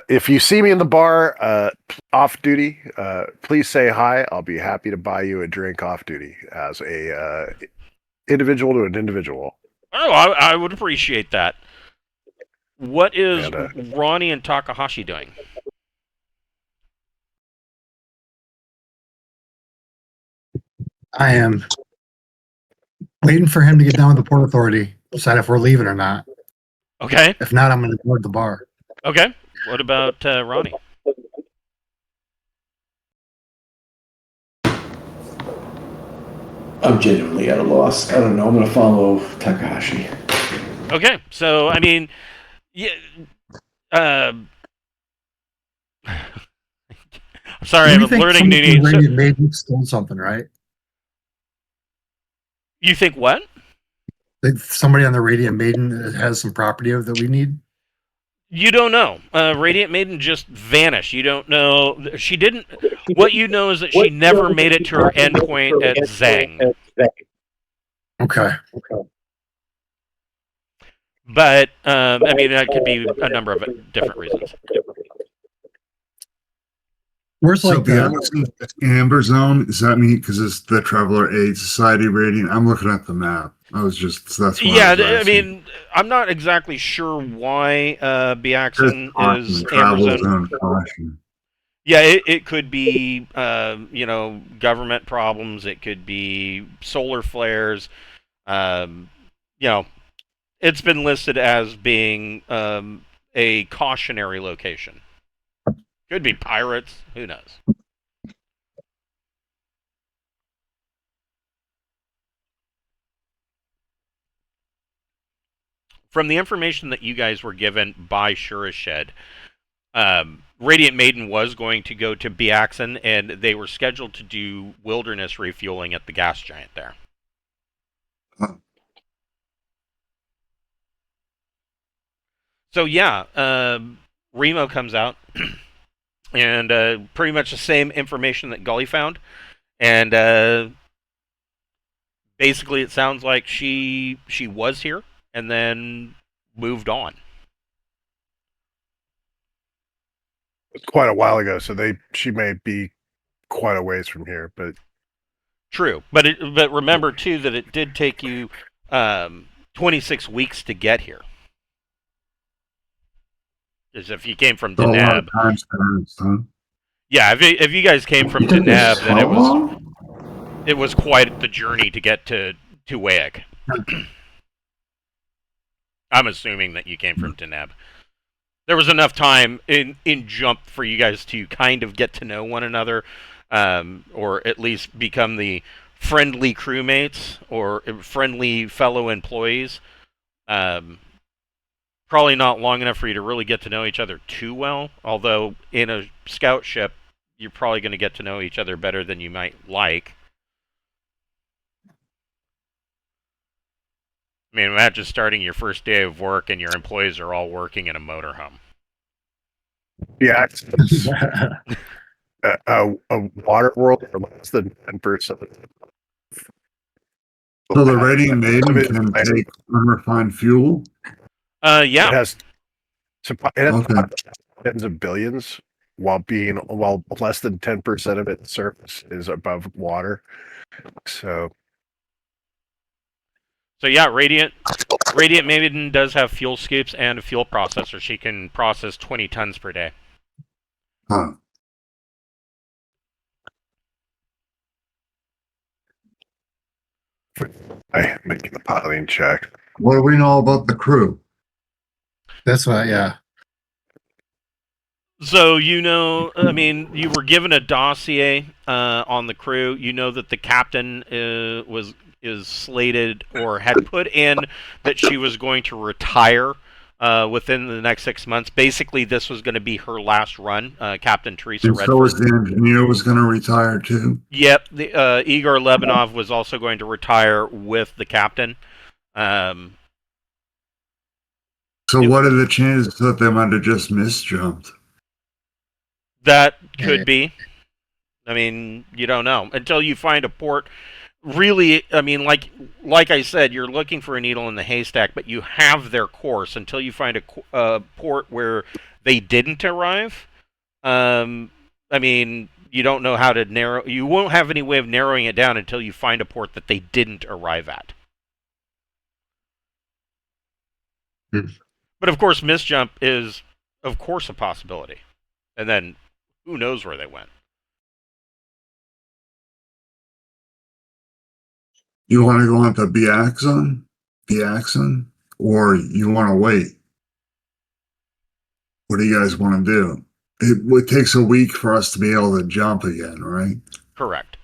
if you see me in the bar off duty, please say hi. I'll be happy to buy you a drink off duty as a individual to an individual. Oh, I would appreciate that. What is Ronnie and Takahashi doing? I am waiting for him to get down with the Port Authority, decide if we're leaving or not. Okay. If not, I'm going to board the bar. Okay. What about Ronnie? I'm genuinely at a loss. I don't know. I'm going to follow Takahashi. Okay. So, I mean, yeah. I'm sorry, I'm learning new names. Maiden stole something, right? You think what? Somebody on the Radiant Maiden has some property that we need? You don't know. Radiant Maiden just vanished. You don't know. She didn't. What you know is that she never made it to her endpoint at Zhang. Okay. But, I mean, that could be a number of different reasons. Where's like the Amber Zone? Does that mean because it's the Traveler Aid Society rating? I'm looking at the map. That's why I mean, I'm not exactly sure why Biaxon is Amber Zone. Yeah, it could be government problems. It could be solar flares. It's been listed as being a cautionary location. Could be pirates. Who knows? From the information that you guys were given by Shurished, Radiant Maiden was going to go to Biaxon, and they were scheduled to do wilderness refueling at the gas giant there. So yeah, Remo comes out. And pretty much the same information that Gully found. And basically it sounds like she was here and then moved on. It's quite a while ago, so she may be quite a ways from here, but true. But remember too that it did take you 26 weeks to get here. As if you came from Deneb. Yeah, if you guys came from Deneb, then it was quite the journey to get to Wayek. I'm assuming that you came from Deneb. There was enough time in Jump for you guys to kind of get to know one another, or at least become the friendly crewmates or friendly fellow employees. Probably not long enough for you to really get to know each other too well, although in a scout ship, you're probably going to get to know each other better than you might like. I mean, imagine starting your first day of work and your employees are all working in a motorhome. Yeah. a water world or less than 10%. So the Radiant Maiden It can take unrefined fuel? Yeah. has Okay. tens of billions while less than 10% of its surface is above water. So yeah, Radiant Maiden does have fuel scoops and a fuel processor. She can process 20 tons per day. Huh. I'm making the piloting check. What do we know about the crew? That's why, yeah. So, I mean, you were given a dossier on the crew. You know that the captain is slated or had put in that she was going to retire within the next 6 months. Basically, this was going to be her last run, Captain Teresa And Redford. so was the engineer was going to retire too? Yep, the Igor Lebanov was also going to retire with the captain. So what are the chances that they might have just misjumped? That could be. I mean, you don't know until you find a port. Really, I mean, like I said, you're looking for a needle in the haystack, but you have their course until you find a port where they didn't arrive. I mean, you don't know how to narrow. You won't have any way of narrowing it down until you find a port that they didn't arrive at. But of course, misjump is, of course, a possibility. And then, who knows where they went? You want to go on to Biaxon, or you want to wait? What do you guys want to do? It takes a week for us to be able to jump again, right? Correct.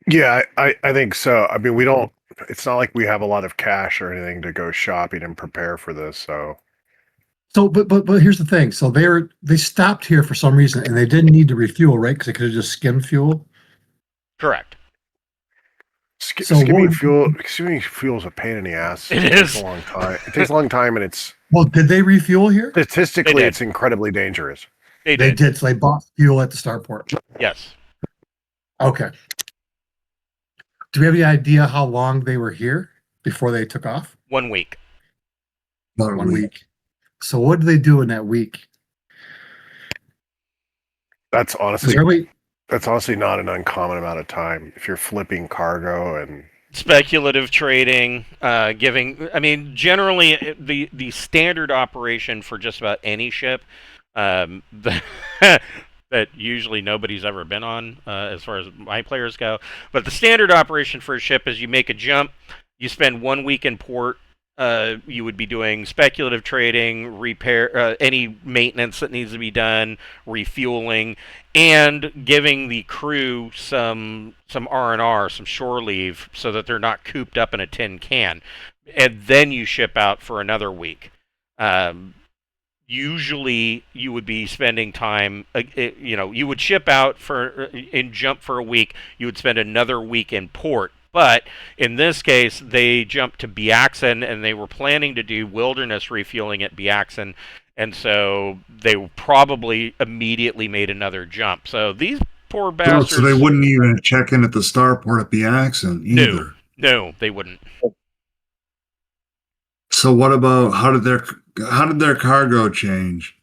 Yeah, I think so. I mean, it's not like we have a lot of cash or anything to go shopping and prepare for this, so. So, but here's the thing. So they stopped here for some reason, and they didn't need to refuel, right? Because they could have just skimmed fuel. Correct. Skimming fuel is a pain in the ass. It takes is a long time. It takes a long time, and it's Well, did they refuel here? statistically it's incredibly dangerous. They They did. So they bought fuel at the starport. Yes. Okay. Do we have any idea how long they were here before they took off? 1 week. About a 1 week. So what did they do in that week? That's Is honestly there not an uncommon amount of time if you're flipping cargo and Speculative trading, generally the standard operation for just about any ship that usually nobody's ever been on as far as my players go. But the standard operation for a ship is you make a jump, you spend 1 week in port, you would be doing speculative trading, repair, any maintenance that needs to be done, refueling, and giving the crew some R&R, some shore leave, so that they're not cooped up in a tin can. And then you ship out for another week. Usually, you would be spending time. You would ship out and jump for a week. You would spend another week in port. But in this case, they jumped to Biaxon, and they were planning to do wilderness refueling at Biaxon, and so they probably immediately made another jump. So these poor bastards. So they wouldn't even check in at the starport at Biaxon either. No, they wouldn't. So what about how did their cargo change?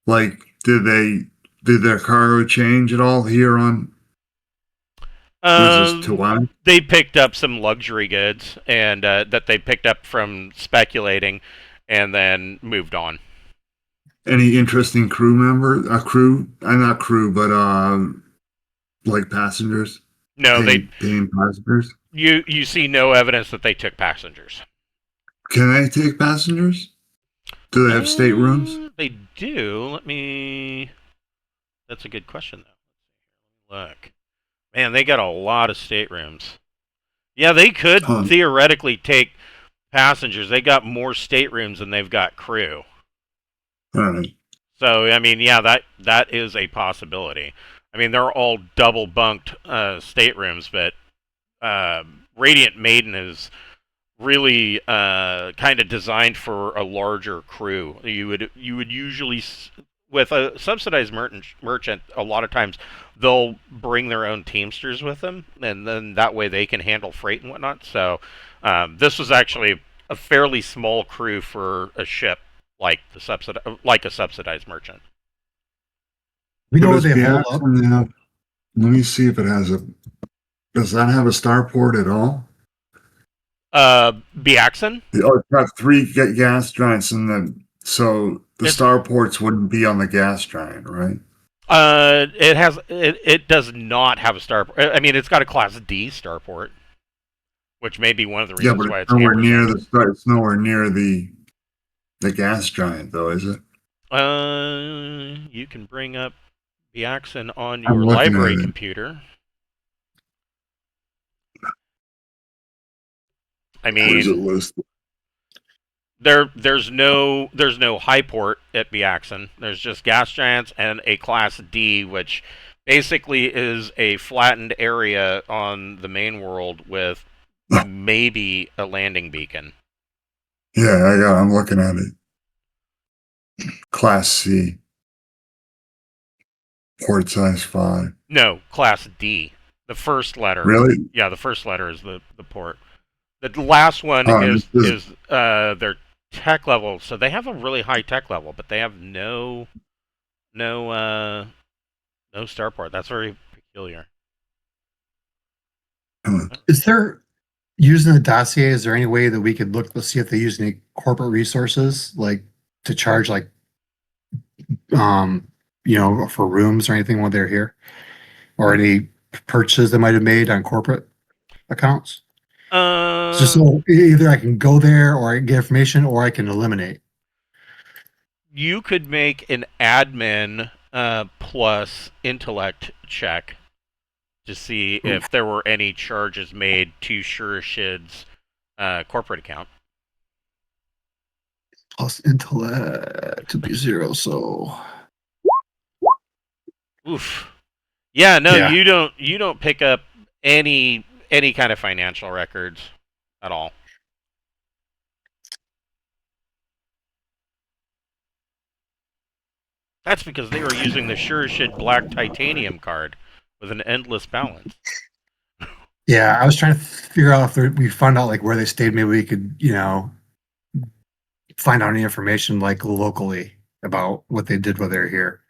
Like, did their cargo change at all here on? They picked up some luxury goods, and that they picked up from speculating, and then moved on. Any interesting crew member? Not crew, but like passengers? No, paying passengers. You see no evidence that they took passengers. Can they take passengers? Do they have staterooms? They do. That's a good question, though. Look. Man, they got a lot of staterooms. Yeah, they could theoretically take passengers. They got more staterooms than they've got crew. All right. So, I mean, yeah, that is a possibility. I mean, they're all double bunked staterooms, but Radiant Maiden is really kind of designed for a larger crew. You would usually with a subsidized merchant, a lot of times they'll bring their own teamsters with them, and then that way they can handle freight and whatnot. So this was actually a fairly small crew for a ship like a subsidized merchant. We know where Does they hold up. Biaxon have- Let me see if it has a. Does that have a starport at all? Biaxon? It's got 3 gas giants, and then so the starports wouldn't be on the gas giant, right? It does not have a starport. I mean, it's got a Class D starport, which may be one of the Yeah, reasons but why it's it's nowhere hampered. near the start. It's nowhere near the gas giant, though, is it? You can bring up Biaxon on I'm your looking library at it. computer. I Where's it mean, listed? there's no high port at Biaxon. There's just gas giants and a Class D, which basically is a flattened area on the main world with maybe a landing beacon. Yeah, I'm looking at it. Class C. Port size 5. No, Class D. The first letter. Really? Yeah, the first letter is the port. The last one is their tech level. So they have a really high tech level, but they have no starport. That's very peculiar. Is there, using the dossier, is there any way that we could look to see if they use any corporate resources, like to charge, like, for rooms or anything when they're here, or any purchases they might have made on corporate accounts? Just so either I can go there, or I can get information, or I can eliminate. You could make an admin plus intellect check to see if there were any charges made to Shurishid's corporate account. Plus intellect to be 0, so Oof. Yeah, no, Yeah. you don't pick up any kind of financial records at all. That's because they were using the Shurishid Black Titanium card with an endless balance. yeah, I was trying to figure out if we found out like where they stayed. Maybe we could, find out any information like locally about what they did while they're here.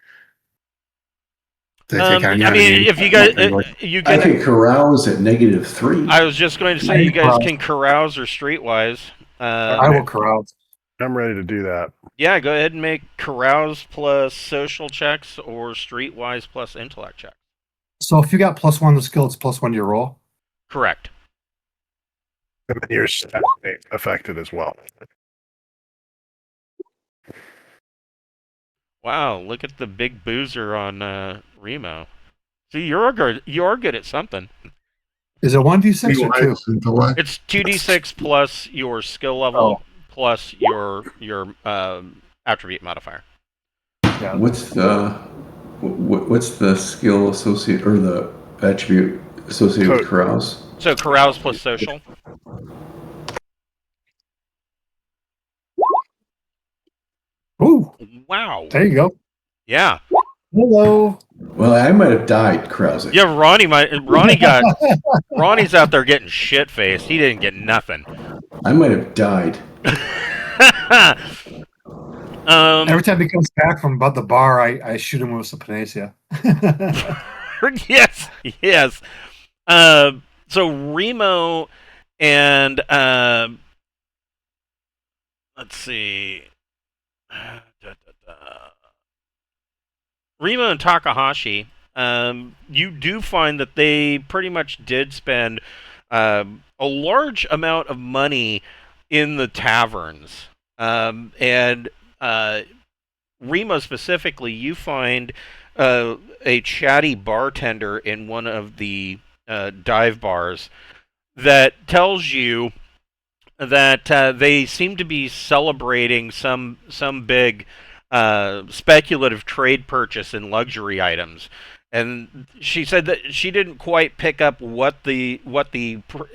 Did they take out any I mean, enemy? if you guys, you I can. can carouse at -3. I was just going to say you guys can carouse or streetwise. I will carouse. I'm ready to do that. Yeah, go ahead and make carouse plus social checks or streetwise plus intellect checks. So if you got +1 to skill, it's +1 to your roll. Correct. And then your stat affected as well. Wow, look at the big boozer on Remo. See, you're good at something. Is it 1d6 or 2? Intellect. It's 2d6 plus your skill level plus your attribute modifier. Yeah. What's the skill associated or the attribute associated with carouse? So carouse plus social. Ooh, Wow. there you go. Yeah. Hello. Well, I might have died carousing. Yeah, Ronnie's out there getting shit faced. He didn't get nothing. I might have died. Every time he comes back from about the bar, I shoot him with some panacea. yes. So Remo and let's see. Remo and Takahashi, you do find that they pretty much did spend a large amount of money in the taverns. And Remo specifically, you find a chatty bartender in one of the dive bars that tells you that they seem to be celebrating some big speculative trade purchase in luxury items, And she said that she didn't quite pick up what the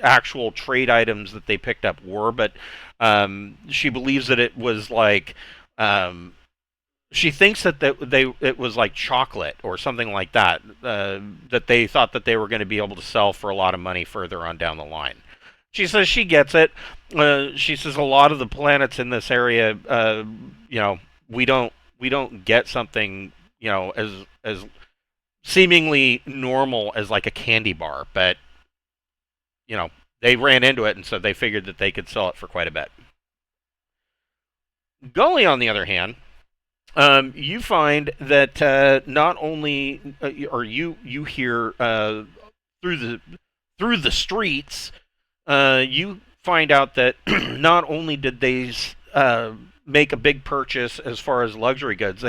actual trade items that they picked up were, but she believes that it was like she thinks that it was like chocolate or something like that that they thought that they were going to be able to sell for a lot of money further on down the line. She says she gets it. She says a lot of the planets in this area, we don't get something as seemingly normal as like a candy bar, but they ran into it, and so they figured that they could sell it for quite a bit. Gully, on the other hand, you find that not only or you hear through the streets, you find out that not only did they make a big purchase as far as luxury goods,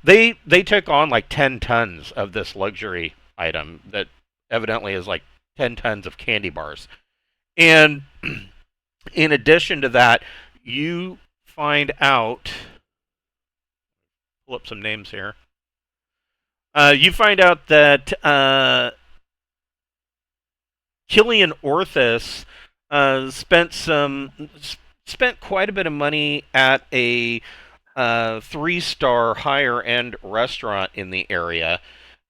they took on like 10 tons of this luxury item that evidently is like 10 tons of candy bars. And in addition to that, you find out, pull up some names here. You find out that Killian Orthus spent quite a bit of money at a 3-star higher end restaurant in the area,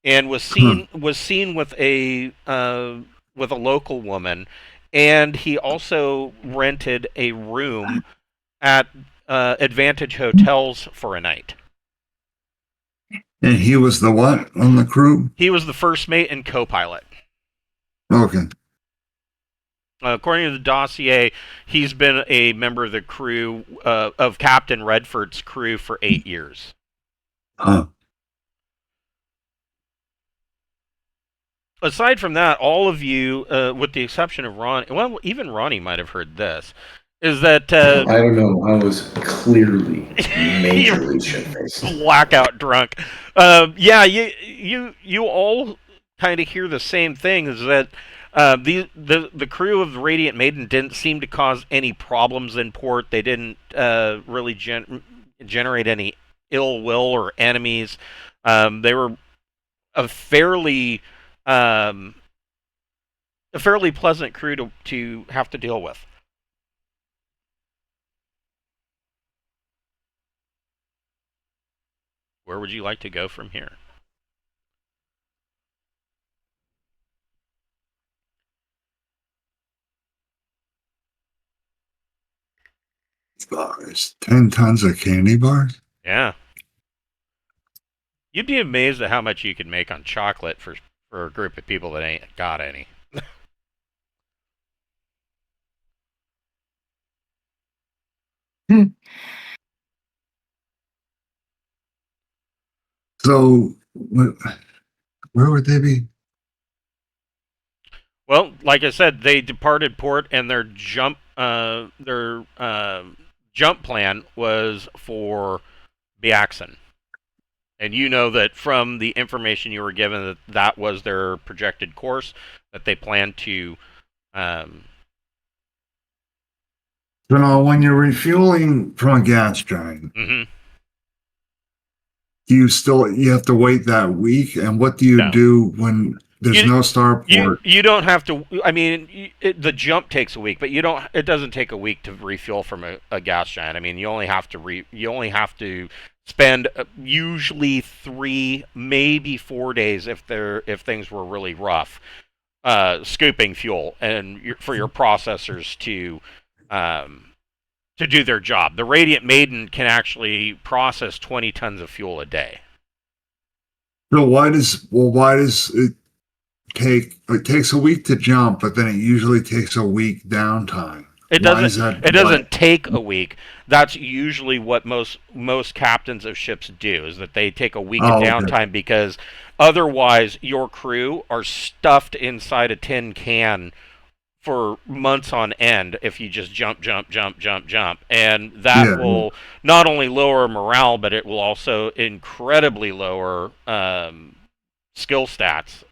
and was seen with a local woman, and he also rented a room at Advantage Hotels for a night. And he was the what on the crew? He was the first mate and co-pilot. Okay. According to the dossier, he's been a member of the crew of Captain Redford's crew for 8 years. Huh. Aside from that, all of you, with the exception of Ron, well, even Ronnie might have heard this, is that I don't know. I was clearly majorly shit-faced. blackout drunk. Yeah, you all kind of hear the same thing. Is that the crew of the Radiant Maiden didn't seem to cause any problems in port. They didn't really generate any ill will or enemies. They were a fairly pleasant crew to have to deal with. Where would you like to go from here? Bars. 10 tons of candy bars? Yeah. You'd be amazed at how much you could make on chocolate for a group of people that ain't got any. So, where would they be? Well, like I said, they departed port, and their jump plan was for Biaxon. And you know that from the information you were given that was their projected course, that they planned to. So now, when you're refueling from a gas giant, you have to wait that week? And what do you do when there's no starport? You don't have to. I mean, the jump takes a week, but you don't. It doesn't take a week to refuel from a gas giant. I mean, you only have to spend usually 3, maybe 4 days if things were really rough, scooping fuel and for your processors to do their job. The Radiant Maiden can actually process 20 tons of fuel a day. So why does it take? It takes a week to jump, but then it usually takes a week downtime. It doesn't take a week. That's usually what most captains of ships do, is that they take a week of downtime, because otherwise your crew are stuffed inside a tin can for months on end if you just jump. And that will not only lower morale, but it will also incredibly lower skill stats.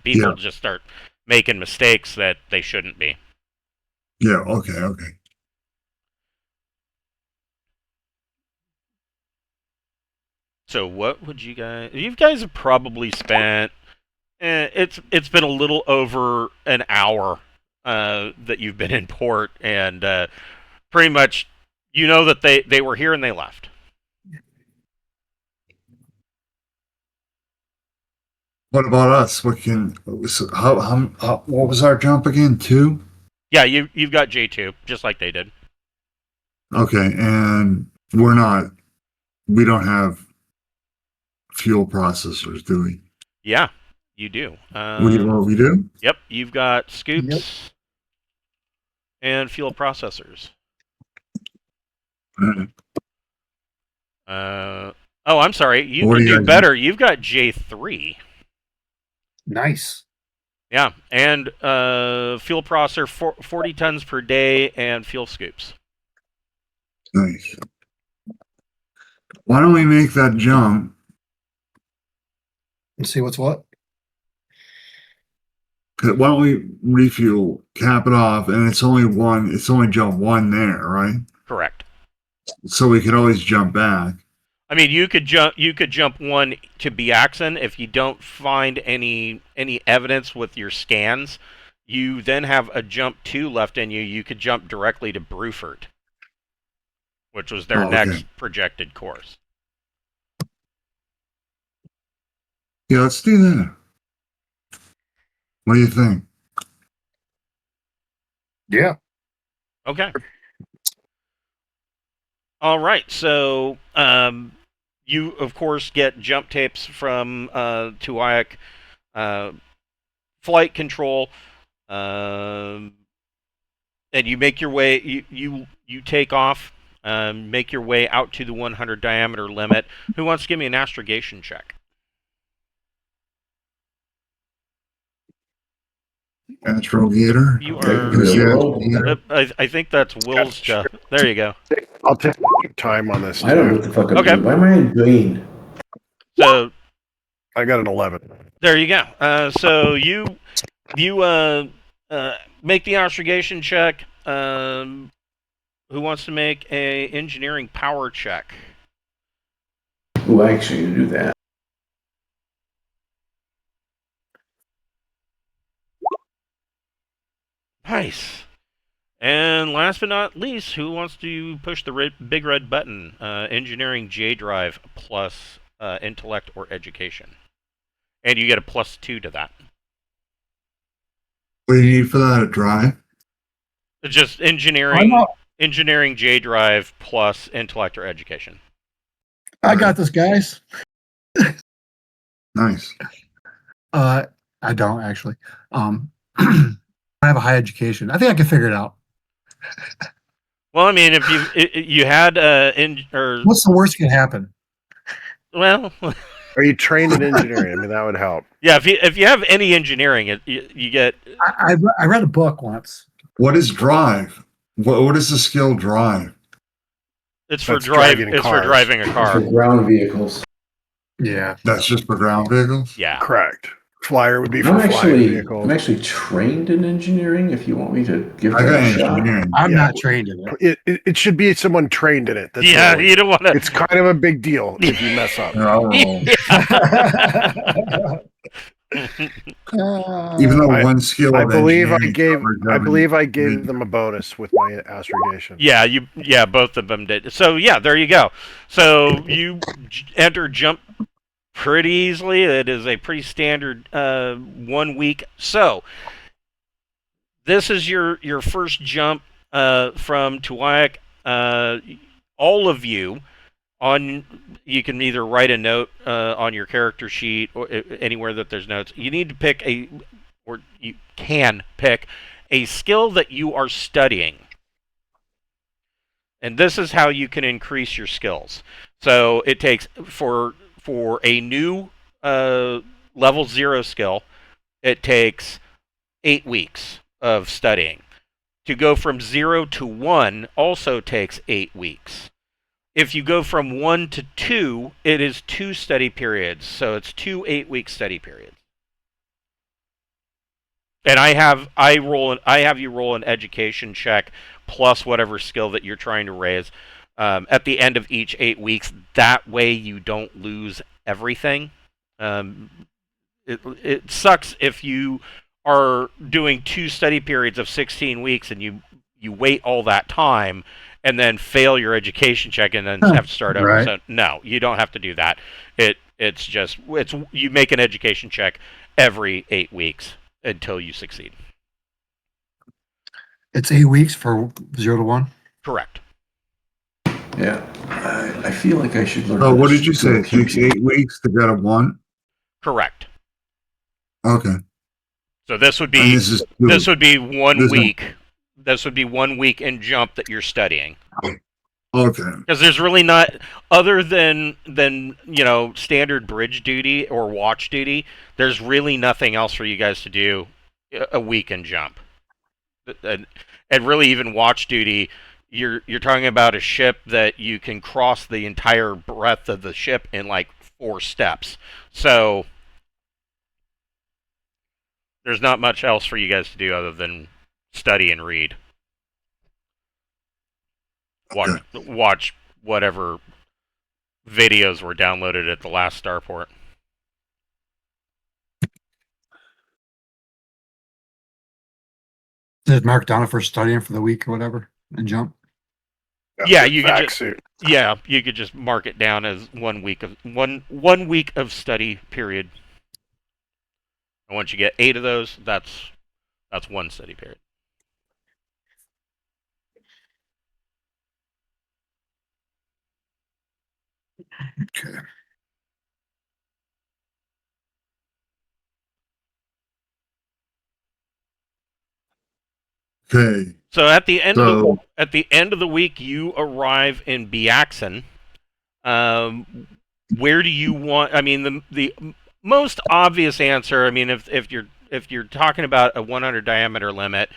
People just start making mistakes that they shouldn't be. Yeah, okay. So what would you guys? You guys have probably spent. It's been a little over an hour that you've been in port, and pretty much you know that they were here and they left. What about us? What was our jump again? 2? Yeah, you've got J2 just like they did. Okay, and we don't have fuel processors, do we? Yeah, you do. We do? Yep, you've got scoops and fuel processors. Alright. Oh, I'm sorry. You What can do you do guys better. You've got J3. Nice. Yeah, and fuel processor 40 tons per day and fuel scoops. Nice. Why don't we make that jump? Let's see what's what. Why don't we refuel, cap it off, and it's only jump 1 there, right? Correct. So we could always jump back. I mean, you could jump 1 to Biaxon if you don't find any evidence with your scans. You then have a jump 2 left in you. You could jump directly to Bruford, which was their next projected course. Yeah, let's do that. What do you think? Yeah. Okay. All right. So you, of course, get jump tapes from Tuayak flight control, and you make your way. You take off, make your way out to the 100 diameter limit. Who wants to give me an astrogation check? Astrogator? You Okay. are. I think that's Will's stuff. There you go. I'll take time on this. I don't know Too. what the fuck I'm Okay. doing. Why am I in green? So I got an 11. there you go. So you make the astrogation check. Who wants to make a engineering power check? Ooh, I actually do that. Nice. And last but not least, who wants to push the big red button? Engineering J drive plus intellect or education, and you get a +2 to that. What do you need for that? A drive? It's just engineering J drive plus intellect or education. I got this, guys. Nice. I don't actually. I have a high education. I think I can figure it out. Well, I mean, if you had What's the worst that can happen? well, Are you trained in engineering? I mean, that would help. yeah, if you have any engineering, you get. I read a book once. What is drive? What is the skill drive? It's for That's driving. driving It's for cars. driving a For car. ground vehicles. Yeah. That's just for ground vehicles? Yeah. Correct. Flyer would be for I'm flying actually vehicles. trained in engineering. If you want me to give I that got a shot. engineering. I'm Yeah. not trained in it. It should be someone trained in it. That's Yeah, all. you don't want to. It's kind of a big deal if you mess up. They're all wrong. Even though one skill I of believe I engineering gave covers I every- believe I gave them a bonus with my astrogation. Yeah, both of them did. So yeah, there you go. So you enter jump pretty easily. It is a pretty standard 1 week. So this is your first jump from Tuayak. All of you you can either write a note on your character sheet or anywhere that there's notes. You need to pick you can pick a skill that you are studying. And this is how you can increase your skills. So it takes for a new level 0 skill, it takes 8 weeks of studying. To go from 0 to 1 also takes 8 weeks. If you go from 1 to 2, it is 2 study periods. So it's 2 8-week study periods. And I have you roll an education check plus whatever skill that you're trying to raise. at the end of each 8 weeks. That way you don't lose everything. It sucks if you are doing 2 study periods of 16 weeks and you wait all that time and then fail your education check and then have to start over. Right. So no, you don't have to do that. It's you make an education check every 8 weeks until you succeed. It's 8 weeks for 0 to 1. Correct. Yeah, I feel like I should learn. Oh, how what to did you say? It takes 8 weeks to get a 1? Correct. Okay. So this would And be this is this would be 1 this is- week. This would be 1 week in jump that you're studying. okay. Because there's really not, other than standard bridge duty or watch duty, there's really nothing else for you guys to do a week in jump. And really even watch duty, you're talking about a ship that you can cross the entire breadth of the ship in like 4 steps. So there's not much else for you guys to do other than study and read. Watch whatever videos were downloaded at the last starport. Just mark down it for studying for the week or whatever and jump. Yeah, you could just suit. you could just mark it down as 1 week of one week of study period. And once you get 8 of those, that's 1 study period. Okay. Okay. So at the end So- of the week, you arrive in Biaxon. Where do you want? I mean, the most obvious answer. I mean, if you're talking about a 100 diameter limit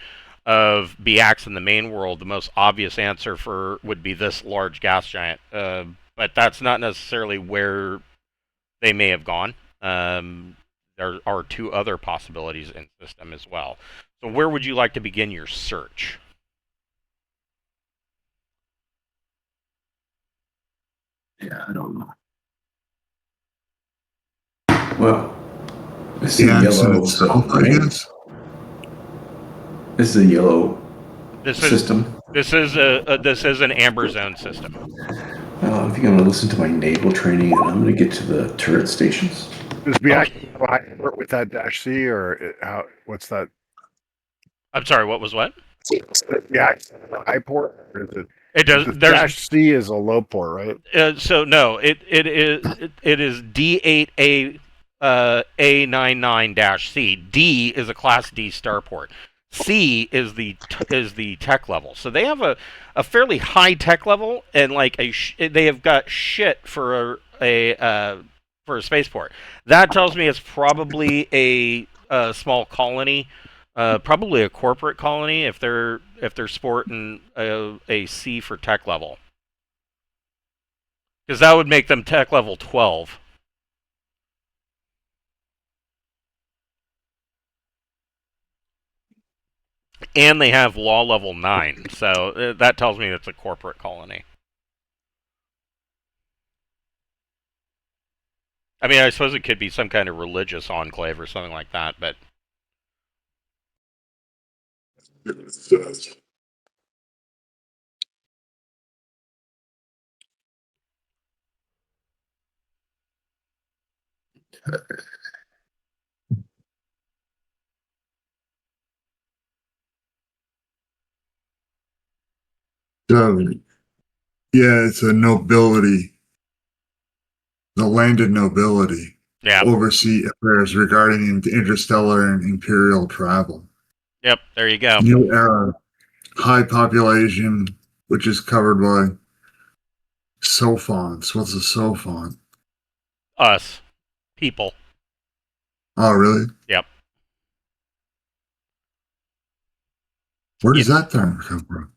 of Biaxon, the main world, the most obvious answer would be this large gas giant. But that's not necessarily where they may have gone. There are 2 other possibilities in the system as well. So where would you like to begin your search? Yeah, I don't know. Well, this is The a accent yellow itself, I right? guess. This is a yellow This is system. this is an amber zone system. I think I'm going to listen to my naval training, and I'm going to get to the turret stations. Does BI have a high port with that dash C, or how? What's that? I'm sorry, what was what? Yeah, high port. Or is it? It does. The There's dash C is a low port, right? so no. It is D8A A99-C. D is a Class D starport. C is the tech level. So they have a fairly high tech level, and like they have got shit for a spaceport. That tells me it's probably a small colony, probably a corporate colony if they're sporting a C for tech level, because that would make them tech level 12. And they have law level 9, so that tells me it's a corporate colony. I mean, I suppose it could be some kind of religious enclave or something like that, but So, yeah, it's a nobility. The landed nobility yeah. oversee affairs regarding interstellar and imperial travel. Yep, there you go. New era, high population, which is covered by sophons. What's a sophon? Us. People. Oh, really? Yep. Where does that term come from?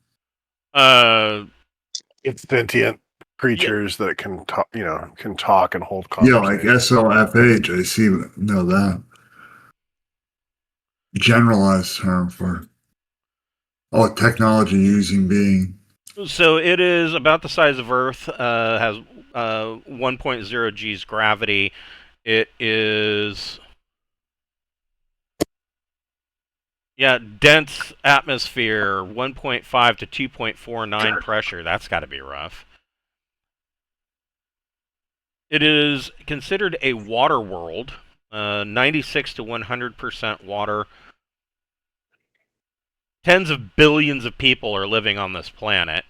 It's sentient creatures that can talk, can talk and hold Yeah, like conversations. SOFH. I see. Know that. Generalized term for technology using being. So it is about the size of Earth. Has 1.0 G's gravity. It is dense atmosphere, 1.5 to 2.49 pressure. That's got to be rough. It is considered a water world. 96 to 100% water. Tens of billions of people are living on this planet.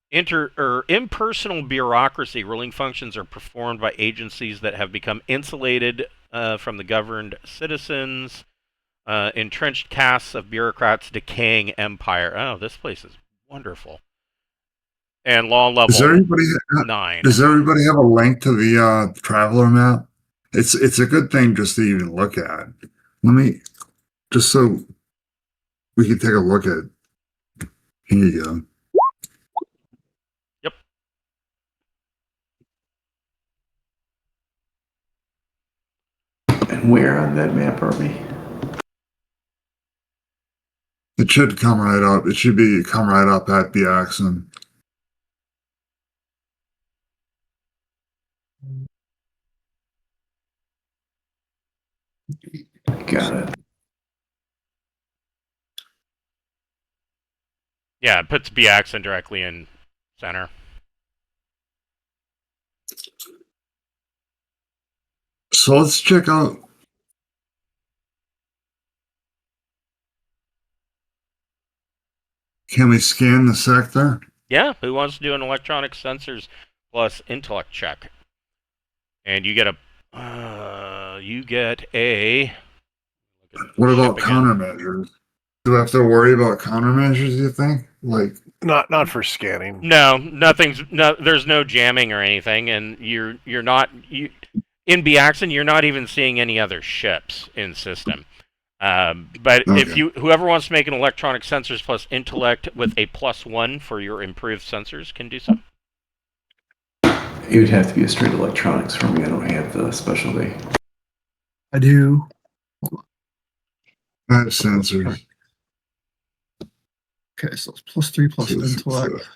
Impersonal bureaucracy. Ruling functions are performed by agencies that have become insulated from the governed citizens. Entrenched castes of bureaucrats, decaying empire. Oh, this place is wonderful. And law level 9. Does everybody have a link to the traveler map? It's a good thing just to even look at. Let me just so we can take a look at. Here you go. Yep. And where on that map are we? It should come right up. It should come right up at the axon. Got it. Yeah, it puts Biaxon directly in center. So let's check out. Can we scan the sector? Yeah, who wants to do an electronic sensors plus intellect check? And you get a What about countermeasures? Do we have to worry about countermeasures, you think? Like Not for scanning. No, there's no jamming or anything, and you're not in Biaxon, you're not even seeing any other ships in system. But Okay. if whoever wants to make an electronic sensors plus intellect with a +1 for your improved sensors can do so. It would have to be a straight electronics for me. I don't have the specialty. I do. I have sensors. Okay, so it's +3 plus intellect.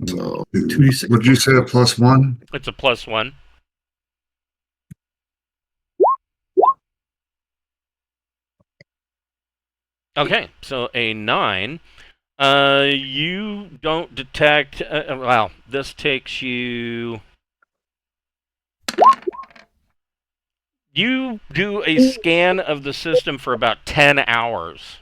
So Would 2d6. you say a +1? It's a +1. Okay, so a 9. You don't detect. Well, this takes you. You do a scan of the system for about 10 hours.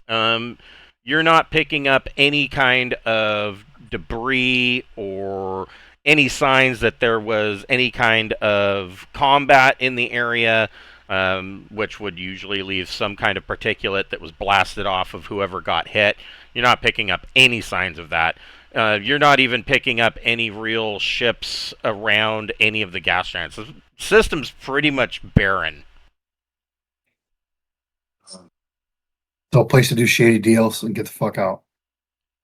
You're not picking up any kind of debris or any signs that there was any kind of combat in the area, which would usually leave some kind of particulate that was blasted off of whoever got hit. You're not picking up any signs of that. You're not even picking up any real ships around any of the gas giants. The system's pretty much barren. So a place to do shady deals and get the fuck out.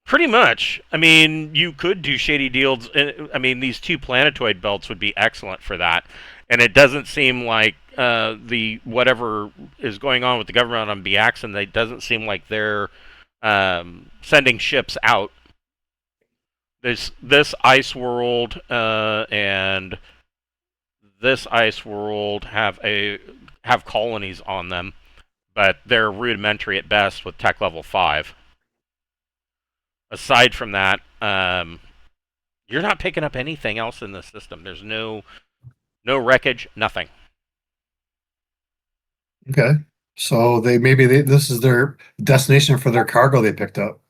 Pretty much. I mean, you could do shady deals. I mean, these 2 planetoid belts would be excellent for that. And it doesn't seem like the whatever is going on with the government on Biaxon, it doesn't seem like they're sending ships out. This ice world and this ice world have colonies on them, but they're rudimentary at best with tech level 5. Aside from that, you're not picking up anything else in the system. There's no wreckage, nothing. Okay. So this is their destination for their cargo they picked up.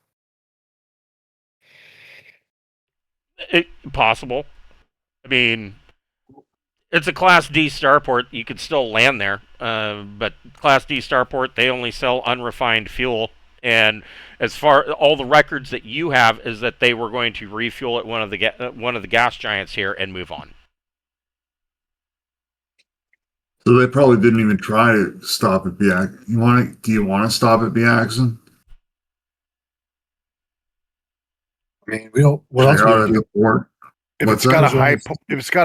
Possible. I mean, it's a Class D starport. You could still land there, but Class D starport, they only sell unrefined fuel. And as far all the records that you have is that they were going to refuel at one of the gas giants here and move on. So they probably didn't even try to stop at Biaxon. Do you want to stop at Biaxon? I mean, we don't. What else? Check out at the port. If What's it's got that?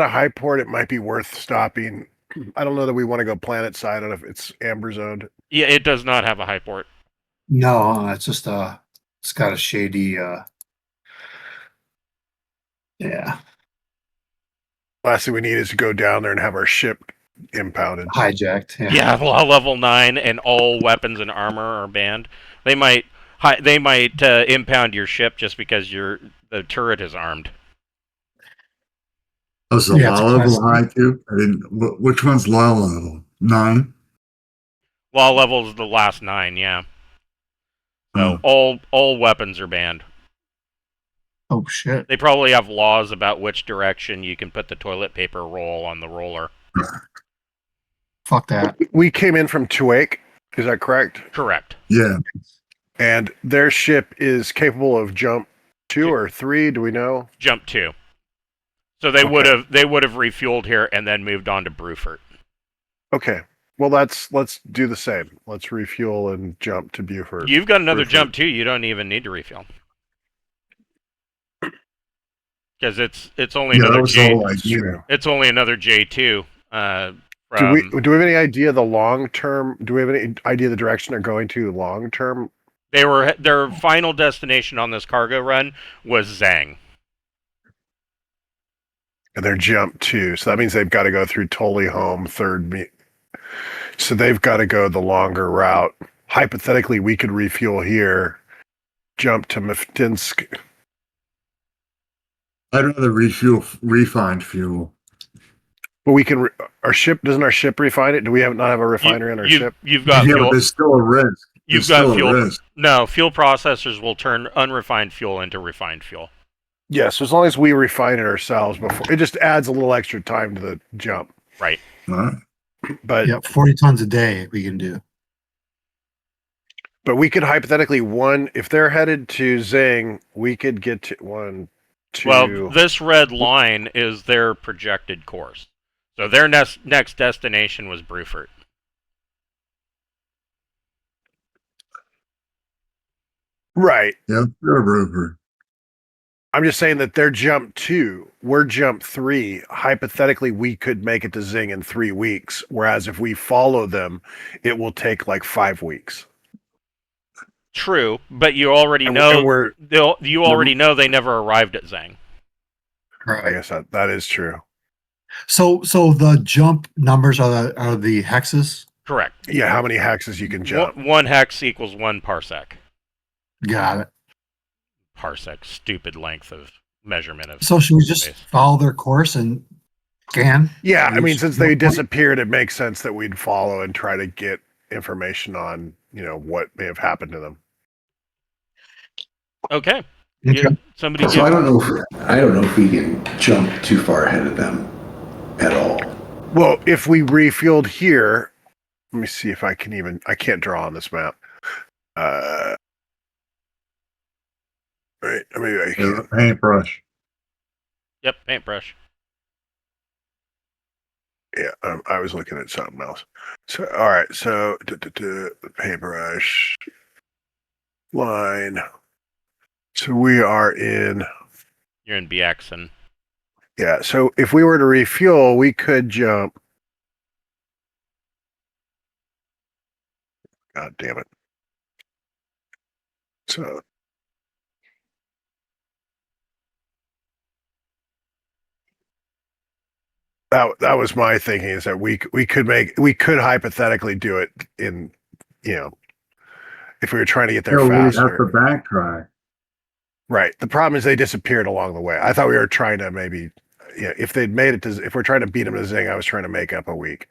a high port, it might be worth stopping I don't know that we want to go planet side. I don't know if it's amber zoned. Yeah, it does not have a high port. No, it's just it's got a shady yeah, Last thing we need is to go down there and have our ship impounded. hijacked. Yeah, level 9 and all weapons and armor are banned. They might impound your ship just because the turret is armed. Oh, so Yeah, it's low level classic. high too? Which one's low level? 9? Law level is the last 9, yeah. So all weapons are banned. Oh shit. They probably have laws about which direction you can put the toilet paper roll on the roller. Fuck that. We came in from Tuake, is that correct? Correct. Yeah. And their ship is capable of jump 2 or 3, do we know? Jump 2. So they would have refueled here and then moved on to Bruford. Okay. Well, let's do the same. Let's refuel and jump to Buford. You've got another Bruford. jump too. You don't even need to refuel because it's only Yeah, that another was J. the whole idea. It's only another J2. Do we have any idea the long term? Do we have any idea the direction they're going to long term? Their final destination on this cargo run was Zhang. And they're jump 2, so that means they've got to go through Tully Home, so they've got to go the longer route. Hypothetically, we could refuel here, jump to Meftinsk. I'd rather refined fuel. But we can. Doesn't our ship refine it? Do we not have a refinery on our ship? You've got Yeah, but fuel. there's still a risk. You've There's got still fuel. a risk. No, fuel processors will turn unrefined fuel into refined fuel. Yes, as long as we refine it ourselves before. It just adds a little extra time to the jump. Right. All right. But Yeah, 40 tons a day we can do. But we could hypothetically if they're headed to Zing, we could get to 1, 2. Well, this red line is their projected course. So their next destination was Bruford. Right. Yeah, sure, Rupert. I'm just saying that they're jump 2, we're jump 3. Hypothetically, we could make it to Zing in 3 weeks, whereas if we follow them, it will take like 5 weeks. True, but you already And know we're you already know they never arrived at Zhang. I Right. guess that is true. So the jump numbers are the hexes. Correct. Yeah, how many hexes you can jump? One hex equals 1 parsec. Got it. Parsec, stupid length of measurement of. So should we just space. follow their course and scan? Yeah, I mean, Reach since no they point? disappeared, it makes sense that we'd follow and try to get information on, what may have happened to them. Okay. Okay. Somebody. So I don't know if we can jump too far ahead of them at all. Well, if we refueled here, let me see if I can't draw on this map. Right, maybe I Yeah, can. paintbrush. Yep, paintbrush. Yeah, I was looking at something else. So, all right, so the paintbrush line. So we are in. You're in BX and Yeah, so if we were to refuel, we could jump. God damn it. So. That was my thinking, is that we could hypothetically do it in, if we were trying to get there Yeah, we have faster. to backtrack. Right. The problem is they disappeared along the way. I thought we were trying to maybe, if they'd made it to, if we're trying to beat them to Zing, I was trying to make up a week.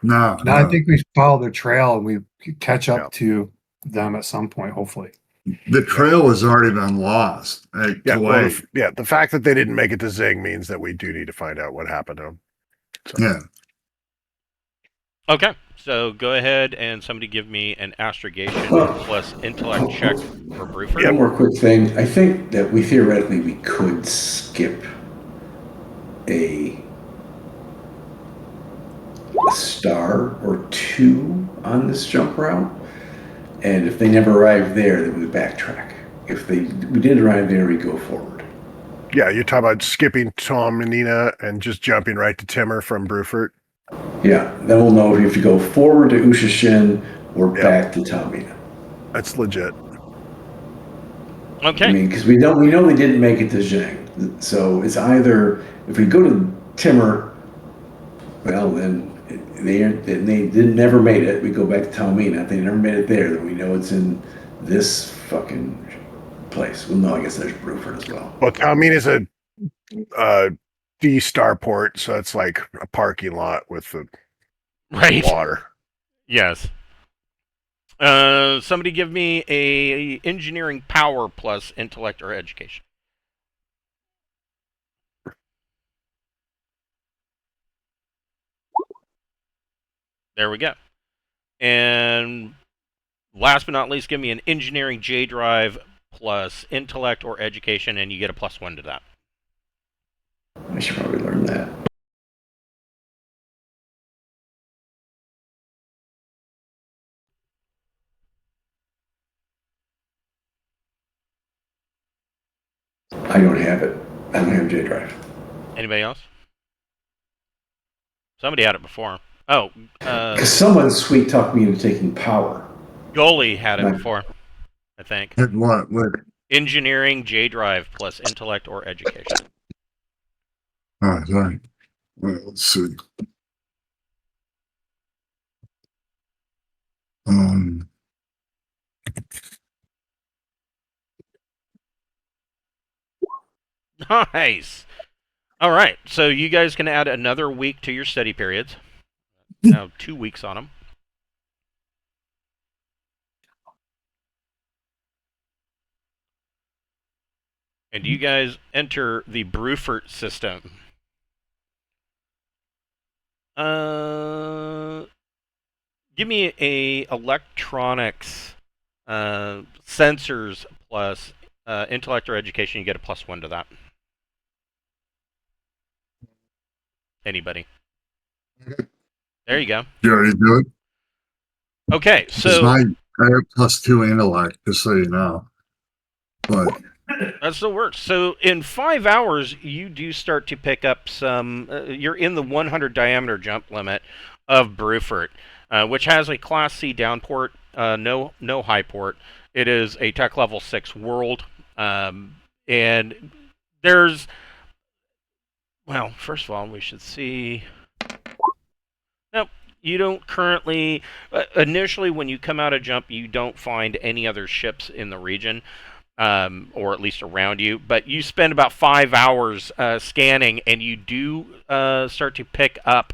No, No, I think we follow their trail and we catch up Yeah. to them at some point, hopefully. the trail has already been lost. Yeah. Well, Wait. the fact that they didn't make it to Zing means that we do need to find out what happened to them. So. Yeah. okay. So go ahead and somebody give me an astrogation plus intellect check for Bruford. One more quick thing. I think that we could skip a star or 2 on this jump route, and if they never arrive there, then we backtrack. If we did arrive there, we go forward. Yeah, you're talking about skipping Tom and Nina and just jumping right to Timmer from Bruford. Yeah, then we'll know if you go forward to Ushashin or back to Talmina. That's legit. Okay. I mean, because we know they didn't make it to Zhang, so it's either if we go to Timur, well then they never made it. We go back to Talmina. If they never made it there, then we know it's in this fucking place. Well, no, I guess there's Bruford as well. Well, Talmina is a D starport, so it's like a parking lot with the Right. water. Yes. Somebody give me a engineering power plus intellect or education. There we go. And last but not least, give me an engineering J drive plus intellect or education, and you get a +1 to that. I should probably learn that. I don't have it. I don't have J drive. Anybody else? Somebody had it before. Oh, Because someone sweet talked me into taking power. Goalie had it before, I think. Hit what? What? Engineering J drive plus intellect or education. Oh, sorry. Well, let's see. Nice. All right, so you guys can add another week to your study periods. Now 2 weeks on them. And you guys enter the Bruford system. Give me a electronics sensors plus intellect or education. You get a +1 to that. Anybody? There you go. You already do it? Okay, so I have +2 intellect, just so you know. But that still works. So in 5 hours, you do start to pick up some. You're in the 100 diameter jump limit of Bruford, which has a Class C downport, no high port. It is a Tech Level 6 world, and there's. Well, first of all, we should see. Nope, you don't currently. Initially, when you come out of jump, you don't find any other ships in the region. Or at least around you, but you spend about 5 hours scanning, and you do start to pick up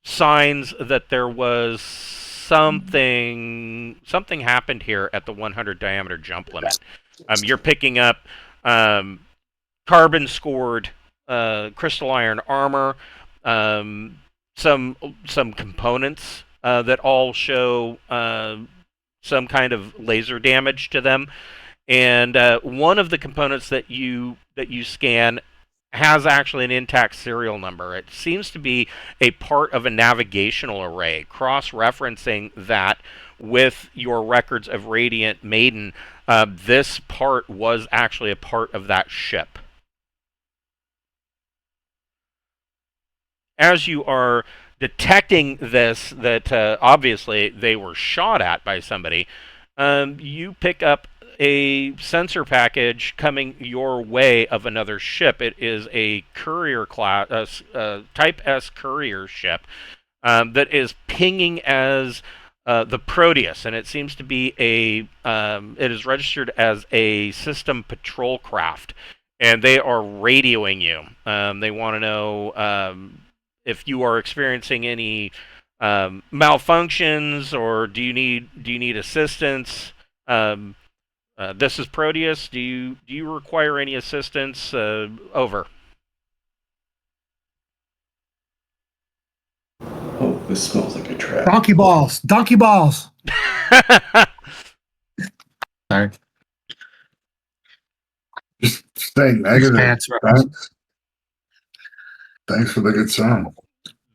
signs that there was something happened here at the 100 diameter jump limit. You're picking up carbon scored crystal iron armor, some components that all show some kind of laser damage to them, and one of the components that you scan has actually an intact serial number. It seems to be a part of a navigational array. Cross-referencing that with your records of Radiant Maiden, this part was actually a part of that ship. As you are detecting this, that obviously they were shot at by somebody, you pick up a sensor package coming your way of another ship. It is a courier class, Type S courier ship that is pinging as the Proteus, and it seems to be it is registered as a system patrol craft, and they are radioing you. They want to know if you are experiencing any malfunctions, or do you need assistance. This is Proteus. Do you require any assistance? Over. Oh, this smells like a trap. Donkey balls. Donkey balls. Sorry. just stay negative. Pants reference. Thanks for the good song.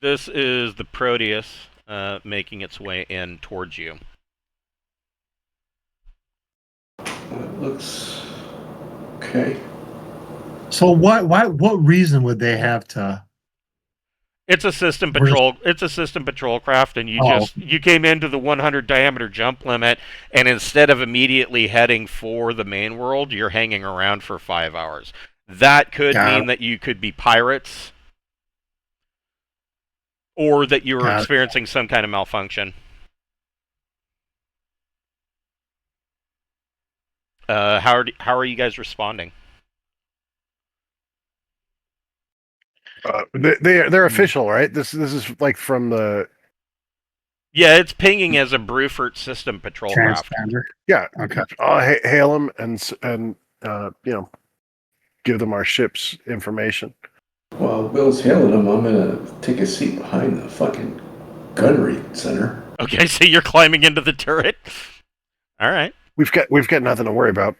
This is the Proteus making its way in towards you. It looks okay. So what reason would they have to? It's a system patrol. It's a system patrol craft, and you came into the 100 diameter jump limit, and instead of immediately heading for the main world, you're hanging around for 5 hours. That could mean that you could be pirates, or that you were experiencing some kind of malfunction. How are you guys responding? They're official, right? This is like from the. Yeah, it's pinging as a Bruford system patrol craft. Yeah, okay. I'll hail them and give them our ship's information. While Bill's hailing them, I'm gonna take a seat behind the fucking gunnery center. Okay, so you're climbing into the turret. All right. We've got nothing to worry about.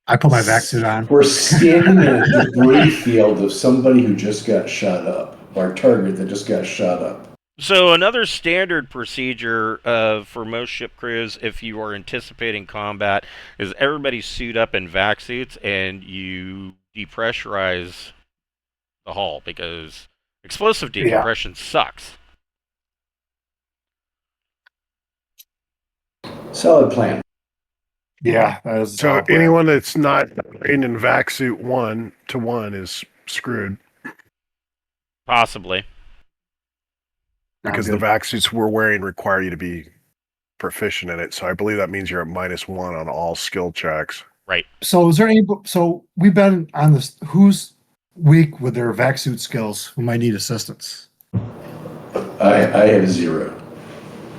I put my vac suit on. We're standing in a debris field of somebody who just got shot up. Our target that just got shot up. So another standard procedure for most ship crews, if you are anticipating combat, is everybody suit up in vac suits and you depressurize the hull, because explosive decompression sucks. Solid plan. Yeah. That is so anyone that's not in vac suit 1-to-1 is screwed. Possibly. Because the vac suits we're wearing require you to be proficient in it. So I believe that means you're at -1 on all skill checks. Right. So is there any? So we've been on this. Who's weak with their vac suit skills? Who might need assistance? I have 0.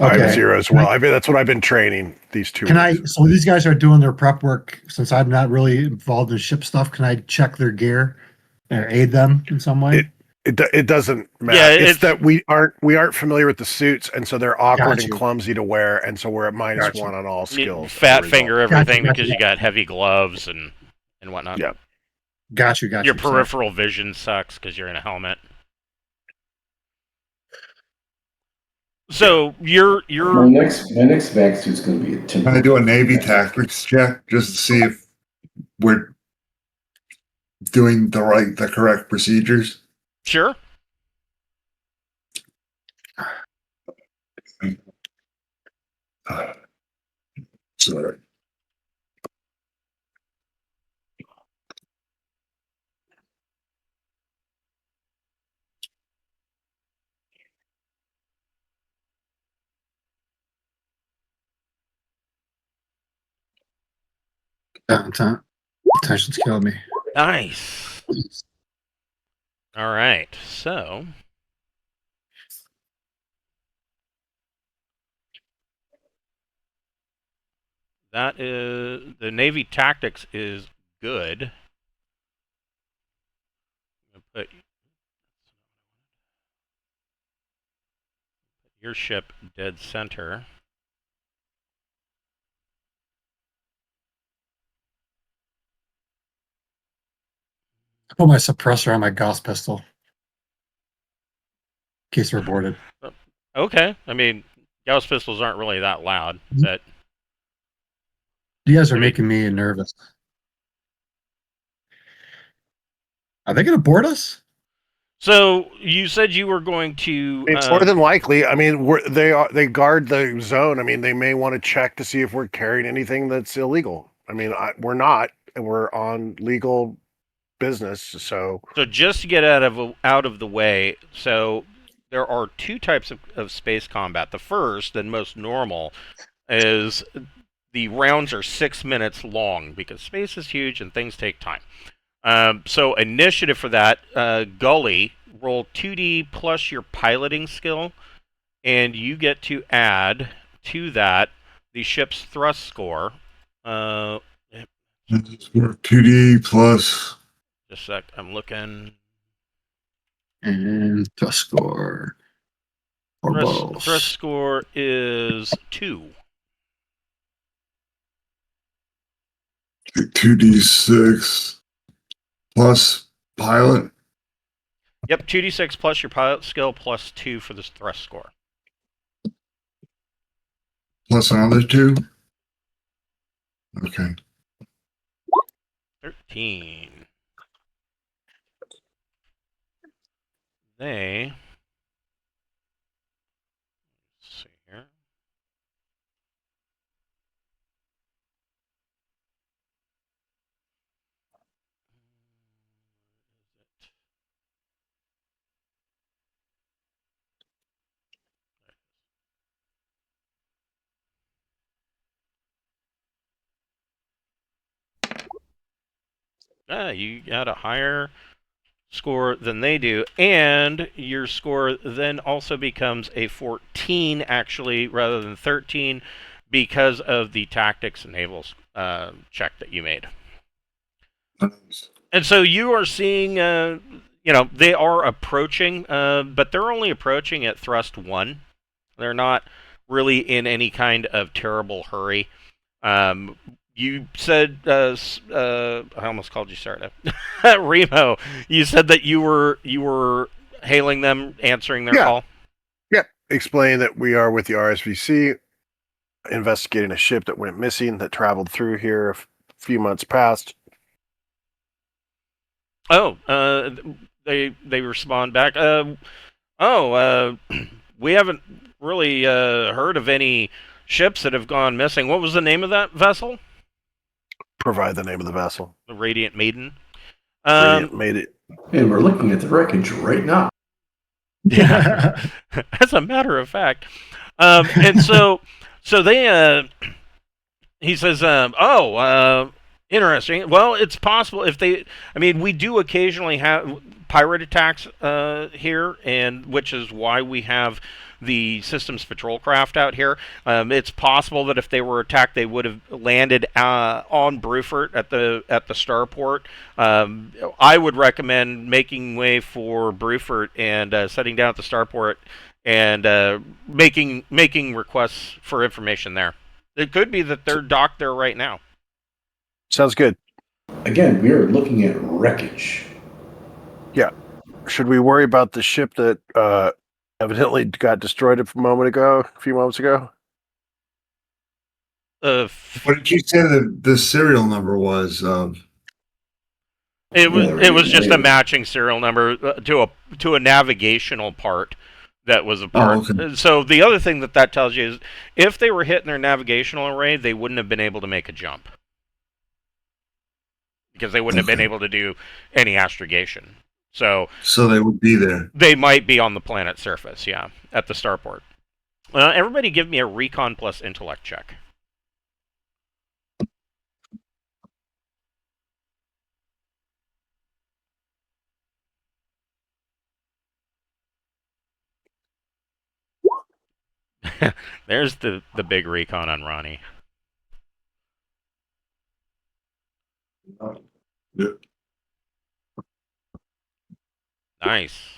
Okay. I have 0 as well. That's what I've been training these 2 weeks. So these guys are doing their prep work. Since I'm not really involved in ship stuff, can I check their gear or aid them in some way? It doesn't matter. Yeah, it's that we aren't familiar with the suits, and so they're awkward and clumsy to wear, and so we're at -1 on all skills. Fat finger everything because you got heavy gloves and whatnot. Yeah. Got you. Your peripheral vision sucks because you're in a helmet. So my next vac suit's going to be a Can I do a Navy tactics check just to see if we're doing the correct procedures? Sure. Sorry. Tension's killing me. Nice. All right, so that is the Navy tactics is good. Put your ship dead center. I put my suppressor on my Gauss pistol in case we're boarded. Okay, I mean, Gauss pistols aren't really that loud. But you guys are making me nervous. Are they going to board us? So you said you were going to. It's more than likely. I mean, they guard the zone. I mean, they may want to check to see if we're carrying anything that's illegal. I mean, we're not, and we're on legal business. So just to get out of the way, so there are 2 types of space combat. The first and most normal is the rounds are 6 minutes long because space is huge and things take time. So initiative for that, Gully, roll 2d plus your piloting skill, and you get to add to that the ship's thrust score. 2d plus. Just a sec, I'm looking. And thrust score. Thrust score is 2. 2d6 plus pilot. Yep, 2d6 plus your pilot skill plus 2 for this thrust score. Plus another 2? Okay. 13. they... Let's see here. You got a higher score than they do, and your score then also becomes a 14, actually, rather than 13, because of the tactics and navals check that you made. And so you are seeing, they are approaching, but they're only approaching at thrust 1. They're not really in any kind of terrible hurry. You said, I almost called you Sarda. Remo, you said that you were hailing them, answering their call? Yep. Explain that we are with the RSVC, investigating a ship that went missing that traveled through here a few months past. Oh, they respond back. We haven't really heard of any ships that have gone missing. What was the name of that vessel? Provide the name of the vessel. The Radiant Maiden. Radiant made it. And we're looking at the wreckage right now. Yeah, as a matter of fact. And so they, he says, interesting. Well, it's possible if they, we do occasionally have pirate attacks here, and which is why we have the systems patrol craft out here. It's possible that if they were attacked, they would have landed on Bruford at the starport. I would recommend making way for Bruford and setting down at the starport and making requests for information there. It could be that they're docked there right now. Sounds good. Again, we are looking at wreckage. Yeah. Should we worry about the ship that evidently got destroyed a few moments ago? What did you say the serial number was? It was just a matching serial number to a navigational part that was a part. Oh, okay. So the other thing that tells you is if they were hitting their navigational array, they wouldn't have been able to make a jump because they wouldn't have been able to do any astrogation. So they would be there. They might be on the planet's surface, yeah, at the starport. Everybody give me a recon plus intellect check. There's the big recon on Ronnie. Yeah. Nice.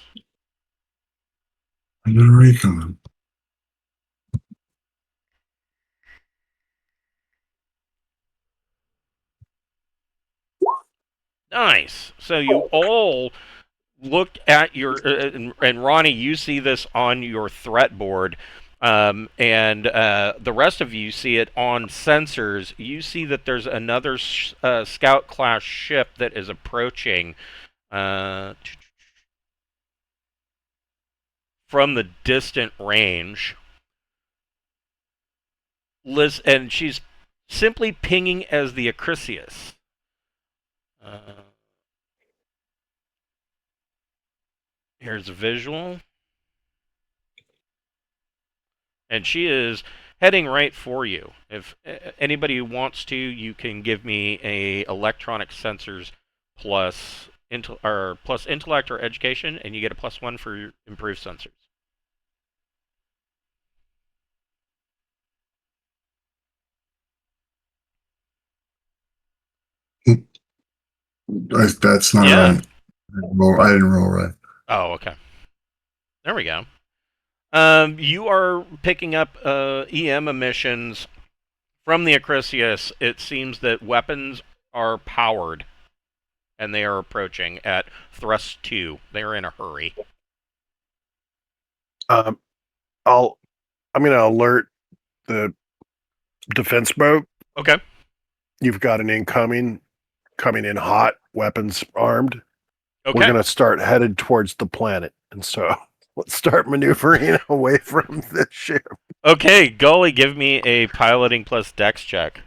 I'm gonna recon. Nice. So you all look at your and Ronnie, you see this on your threat board, and the rest of you see it on sensors. You see that there's another scout class ship that is approaching from the distant range. And she's simply pinging as the Acrisius. Here's a visual. And she is heading right for you. If anybody wants to, you can give me a electronic sensors plus intellect or education, and you get a +1 for your improved sensors. That's not right. I didn't roll right. Oh, okay. There we go. You are picking up EM emissions from the Acrisius. It seems that weapons are powered, and they are approaching at thrust 2. They are in a hurry. I'm going to alert the defense boat. Okay. You've got an incoming, coming in hot, weapons armed. Okay. We're going to start headed towards the planet. And so let's start maneuvering away from this ship. Okay, Gully, give me a piloting plus dex check.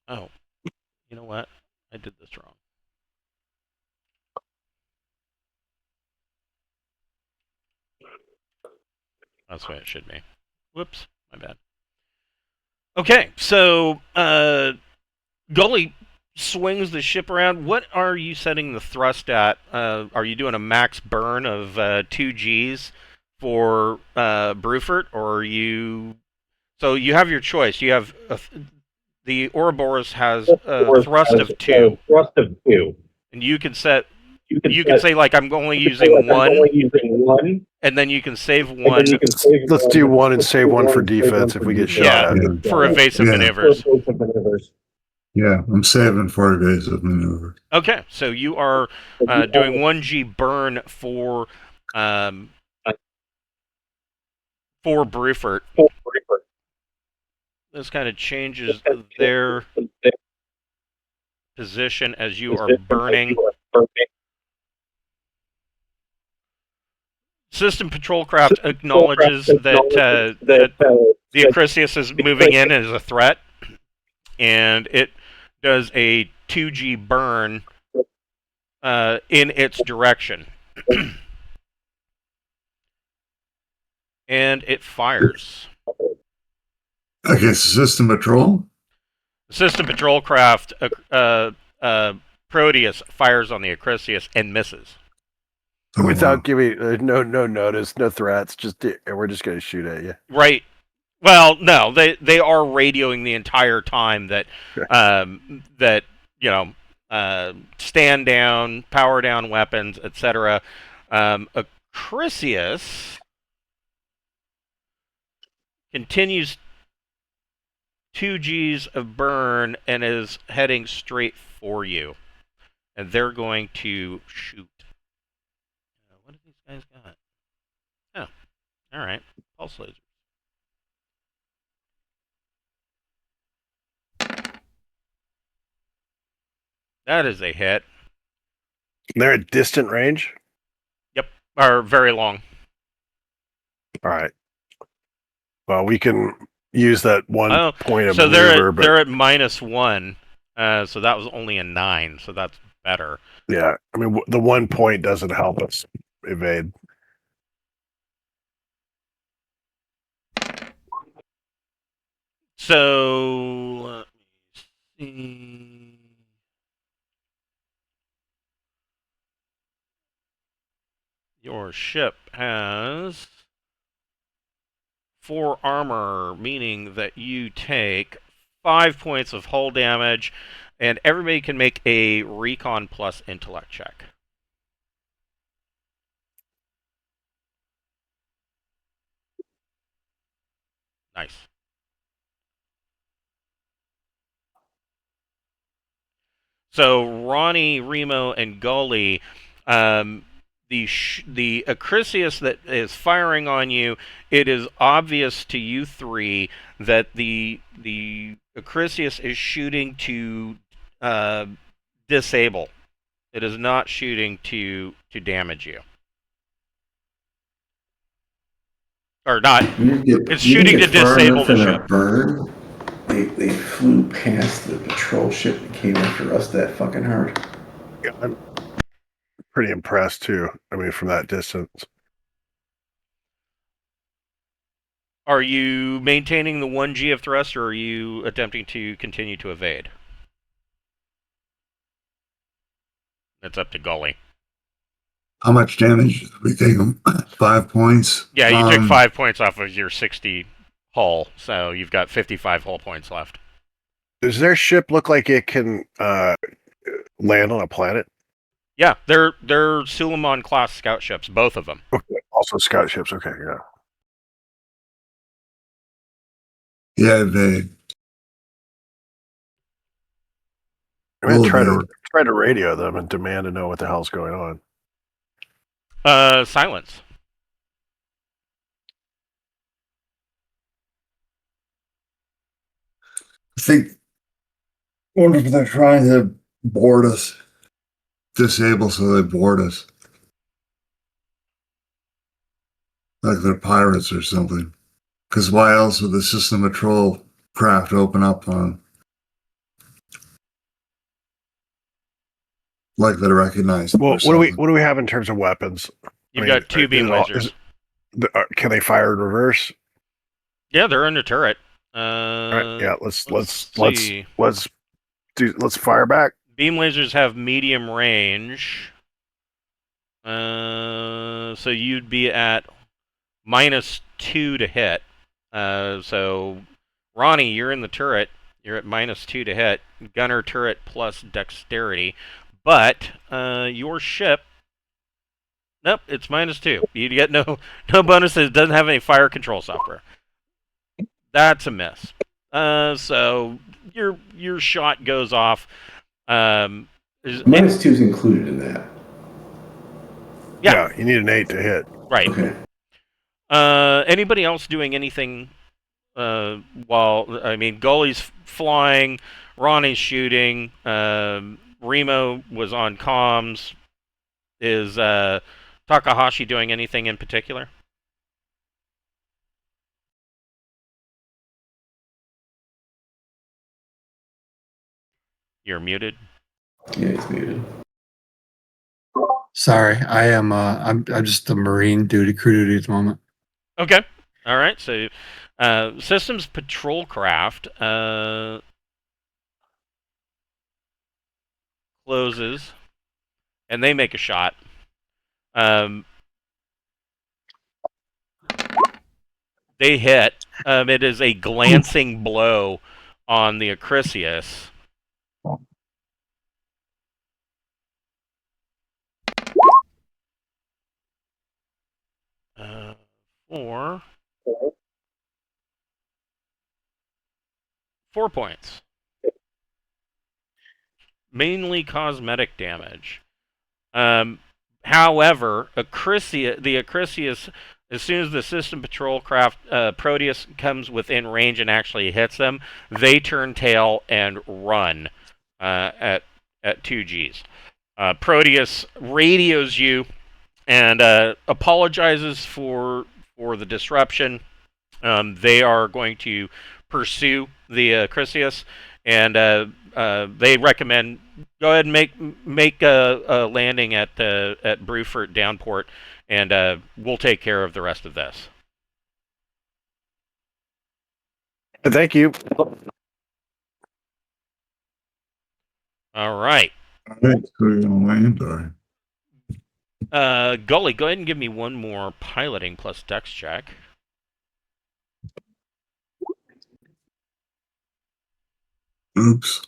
Oh, you know what? I did this wrong. That's what it should be. Whoops, my bad. Okay, so Gully swings the ship around. What are you setting the thrust at? Are you doing a max burn of 2 Gs for Bruford, or are you... So you have your choice. You have the Ouroboros has a thrust of 2. And you can set... You can say, like, I'm only using 1, and then you can save 1. Let's do 1 and save 1 for defense if we get shot at. For evasive maneuvers. Yeah, I'm saving for evasive maneuver. Okay, so you are doing 1G burn for Bruford. This kind of changes their position as you are burning. System patrol craft acknowledges that the Acrisius is moving in as a threat, and it does a 2G burn in its direction. And it fires. Against the system patrol? System patrol craft Proteus fires on the Acrisius and misses. Oh, Without wow. giving no notice, no threats, we're just going to shoot at you. Right. Well, no, they are radioing the entire time that stand down, power down weapons, etc. Acrisius continues 2 Gs of burn and is heading straight for you, and they're going to shoot. What have these guys got? Oh, all right, pulse lasers. That is a hit. They're at distant range? Yep, or very long. All right. Well, we can use that one point of so maneuver. they're at -1, so that was only a 9, so that's better. Yeah, I mean, the 1 point doesn't help us evade. So, let me see. Your ship has 4 armor, meaning that you take 5 points of hull damage, and everybody can make a recon plus intellect check. Nice. So Ronnie, Remo, and Gully, the Acrisius that is firing on you, it is obvious to you 3 that the Acrisius is shooting to disable. It is not shooting to damage you. Or not. It's shooting to disable the ship. Burn. They flew past the patrol ship and came after us that fucking hard. Yeah, I'm pretty impressed too. I mean, from that distance. Are you maintaining the 1G of thrust, or are you attempting to continue to evade? That's up to Gully. How much damage did we take them? 5 points? Yeah, you took 5 points off of your 60 hull, so you've got 55 hull points left. Does their ship look like it can land on a planet? Yeah, they're Suleiman class scout ships, both of them. Okay. Also scout ships. Okay, yeah. Yeah, they. I'm gonna try Well, to radio them and demand to know what the hell's going on. Silence. I think, wonder if they're trying to board us, disable so they board us, like they're pirates or something. Because why else would the system patrol craft open up on? Like they recognize them. Well, or something. what do we have in terms of weapons? You've got 2 beam lasers. Can they fire in reverse? Yeah, they're in the turret. All right, yeah, let's see. let's fire back. Beam lasers have medium range. So you'd be at -2 to hit. So Ronnie, you're in the turret. You're at -2 to hit. Gunner turret plus dexterity. But your ship, nope, it's -2. You get no bonuses. It doesn't have any fire control software. That's a miss. So your shot goes off. -2 is included in that. Yeah, you need an 8 to hit. Right. Okay. Anybody else doing anything? Gully's flying, Ronnie's shooting. Remo was on comms. Is Takahashi doing anything in particular? You're muted. Yeah, he's muted. Sorry, I am. I'm just a Marine crew duty at the moment. Okay. All right. So, systems patrol craft closes, and they make a shot. They hit. It is a glancing blow on the Acrisius. Four points. Mainly cosmetic damage. However, the Acrisius, as soon as the system patrol craft Proteus comes within range and actually hits them, they turn tail and run at 2Gs. Proteus radios you and apologizes for the disruption. They are going to pursue the Acrisius, and they recommend go ahead and make a landing at Bruford Downport, and we'll take care of the rest of this. Thank you. All right. All right, so you're gonna land, or Gully, go ahead and give me one more piloting plus dex check. oops.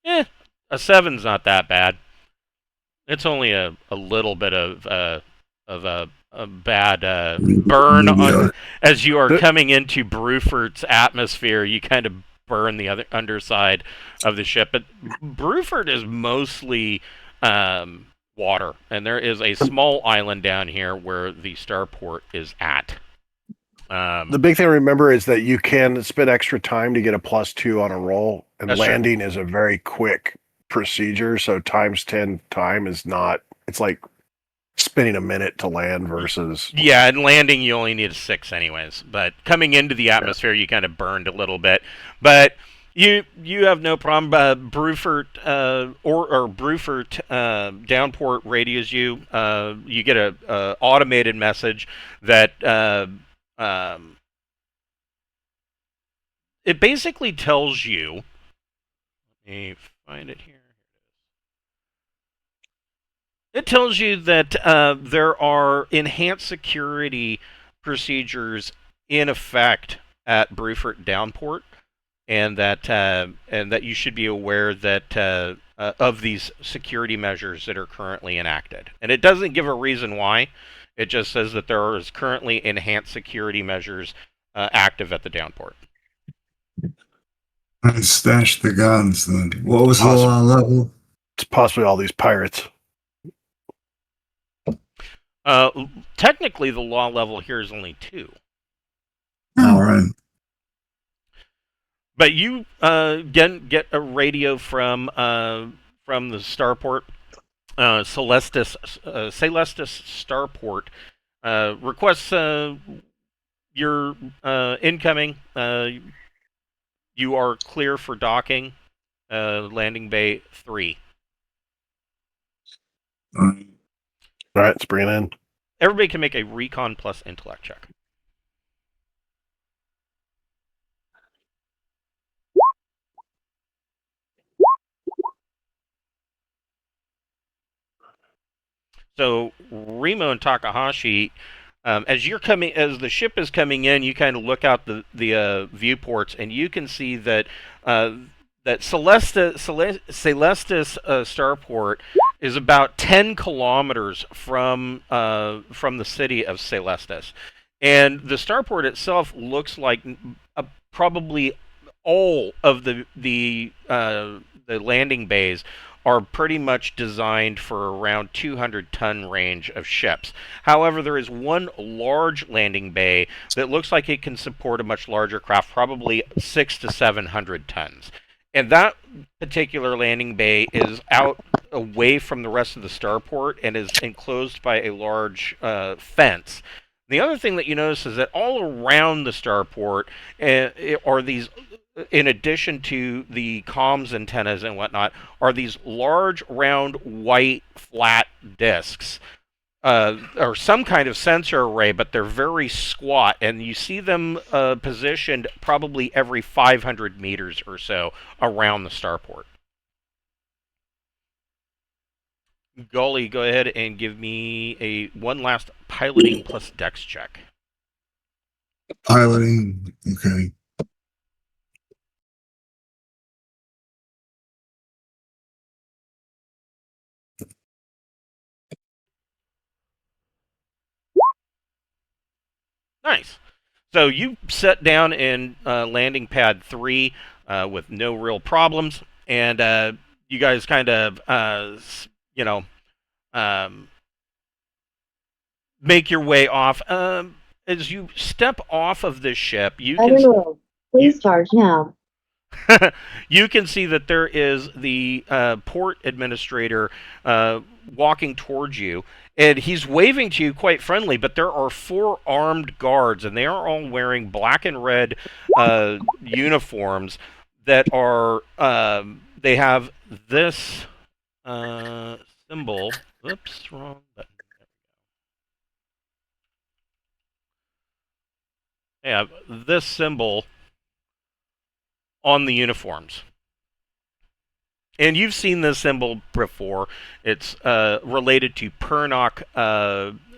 A 7's not that bad. It's only a little bit of a bad burn on, as you are coming into Bruford's atmosphere. You kind of burn the other underside of the ship, but Bruford is mostly water, and there is a small island down here where the starport is at. The big thing to remember is that you can spend extra time to get a +2 on a roll, and landing is a very quick procedure. So ×10 time is not. It's like spending a minute to land versus. Yeah, and landing you only need a 6 anyways. But coming into the atmosphere, you kind of burned a little bit. But you have no problem. Bruford or Bruford Downport radios you. You get a automated message that. It basically tells you. Let me find it here. It tells you that there are enhanced security procedures in effect at Bruford Downport, and that you should be aware that of these security measures that are currently enacted. And it doesn't give a reason why. It just says that there is currently enhanced security measures active at the Downport. I stashed the guns then. What was the Awesome. law level? It's possibly all these pirates. Technically, the law level here is only 2. All right. But you get a radio from the starport, Celestis Starport, requests your incoming. You are clear for docking, landing bay 3. All right. All right, let's bring it in. Everybody can make a recon plus intellect check. So Remo and Takahashi, as the ship is coming in, you kind of look out the viewports, and you can see that Celestis Starport is about 10 kilometers from the city of Celestis, and the starport itself looks like probably all of the landing bays are pretty much designed for around 200-ton range of ships. However, there is one large landing bay that looks like it can support a much larger craft, probably 600 to 700 tons. And that particular landing bay is out away from the rest of the starport and is enclosed by a large fence. The other thing that you notice is that all around the starport are these, in addition to the comms antennas and whatnot, are these large, round, white, flat discs, or some kind of sensor array, but they're very squat, and you see them positioned probably every 500 meters or so around the starport. Golly, go ahead and give me one last piloting plus dex check. Piloting. Okay. Nice. So you set down in landing pad 3 with no real problems, and you guys kind of, make your way off. As you step off of this ship, Please charge now. you can see that there is the port administrator walking towards you, and he's waving to you quite friendly, but there are 4 armed guards, and they are all wearing black and red uniforms that are, they have this symbol. Oops, wrong button. They have this symbol on the uniforms. And you've seen this symbol before. It's related to Pernok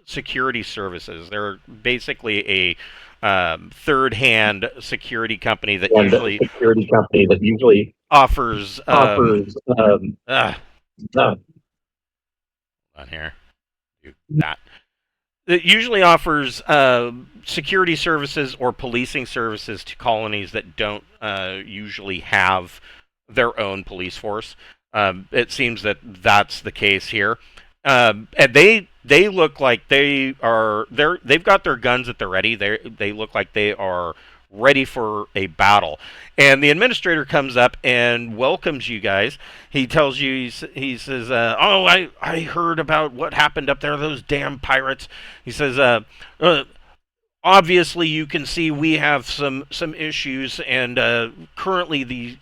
Security Services. They're basically a third-hand security company that usually offers on here. Do that. It usually offers security services or policing services to colonies that don't usually have their own police force. It seems that that's the case here, and they look like they've got their guns at the ready. They look like they are ready for a battle. And the administrator comes up and welcomes you guys. He tells you, he says, "Oh, I heard about what happened up there, those damn pirates." He says, "Obviously, you can see we have some issues, and currently the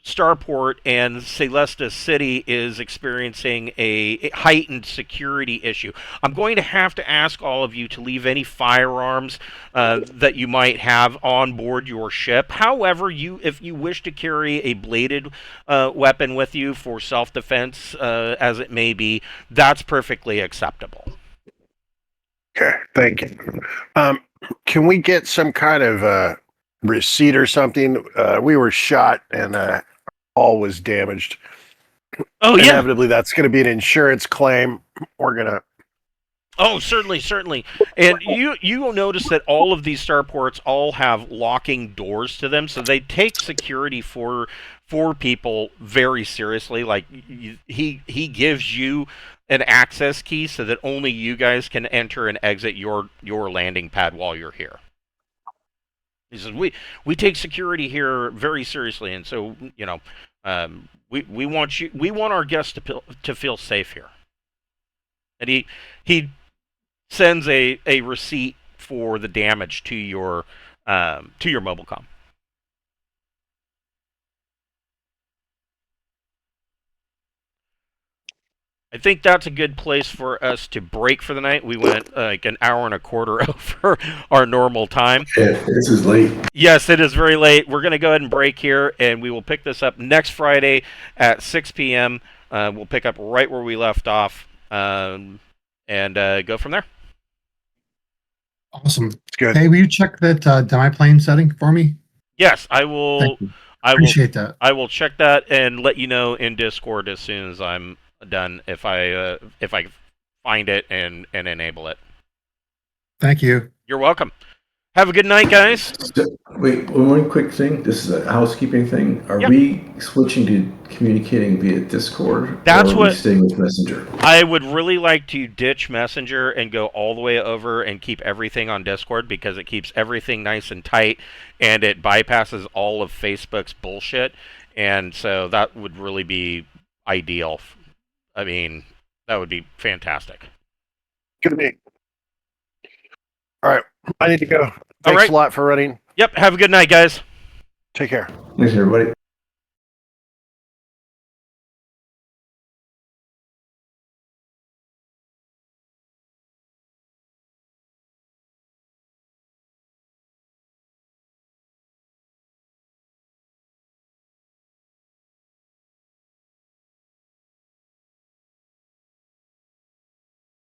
starport and Celestis City is experiencing a heightened security issue. I'm going to have to ask all of you to leave any firearms that you might have on board your ship. However, if you wish to carry a bladed weapon with you for self-defense, as it may be, that's perfectly acceptable." Okay, thank you. Can we get some kind of receipt or something? We were shot and all was damaged. Oh, yeah. Inevitably, that's going to be an insurance claim. We're going to Oh, certainly, certainly. And you will notice that all of these starports all have locking doors to them, so they take security for people very seriously. Like he gives you an access key so that only you guys can enter and exit your landing pad while you're here. He says we take security here very seriously, and so we want our guests to feel safe here. And he sends a receipt for the damage to your mobile comm. I think that's a good place for us to break for the night. We went like an hour and a quarter over our normal time. Yeah, this is late. Yes, it is very late. We're going to go ahead and break here, and we will pick this up next Friday at 6 p.m. We'll pick up right where we left off and go from there. Awesome. It's good. Hey, will you check that demi plane setting for me? Yes, I will. Thank you. I will. Appreciate that. I will check that and let you know in Discord as soon as I'm done if I find it and enable it. Thank you. You're welcome. Have a good night, guys. So, wait, one quick thing. This is a housekeeping thing. Are we switching to communicating via Discord? That's or are we staying with Messenger? I would really like to ditch Messenger and go all the way over and keep everything on Discord because it keeps everything nice and tight and it bypasses all of Facebook's bullshit. And so that would really be ideal. I mean, that would be fantastic. Good to me. All right. I need to go. Thanks a lot for running. Yep. Have a good night, guys. Take care. Thanks, everybody.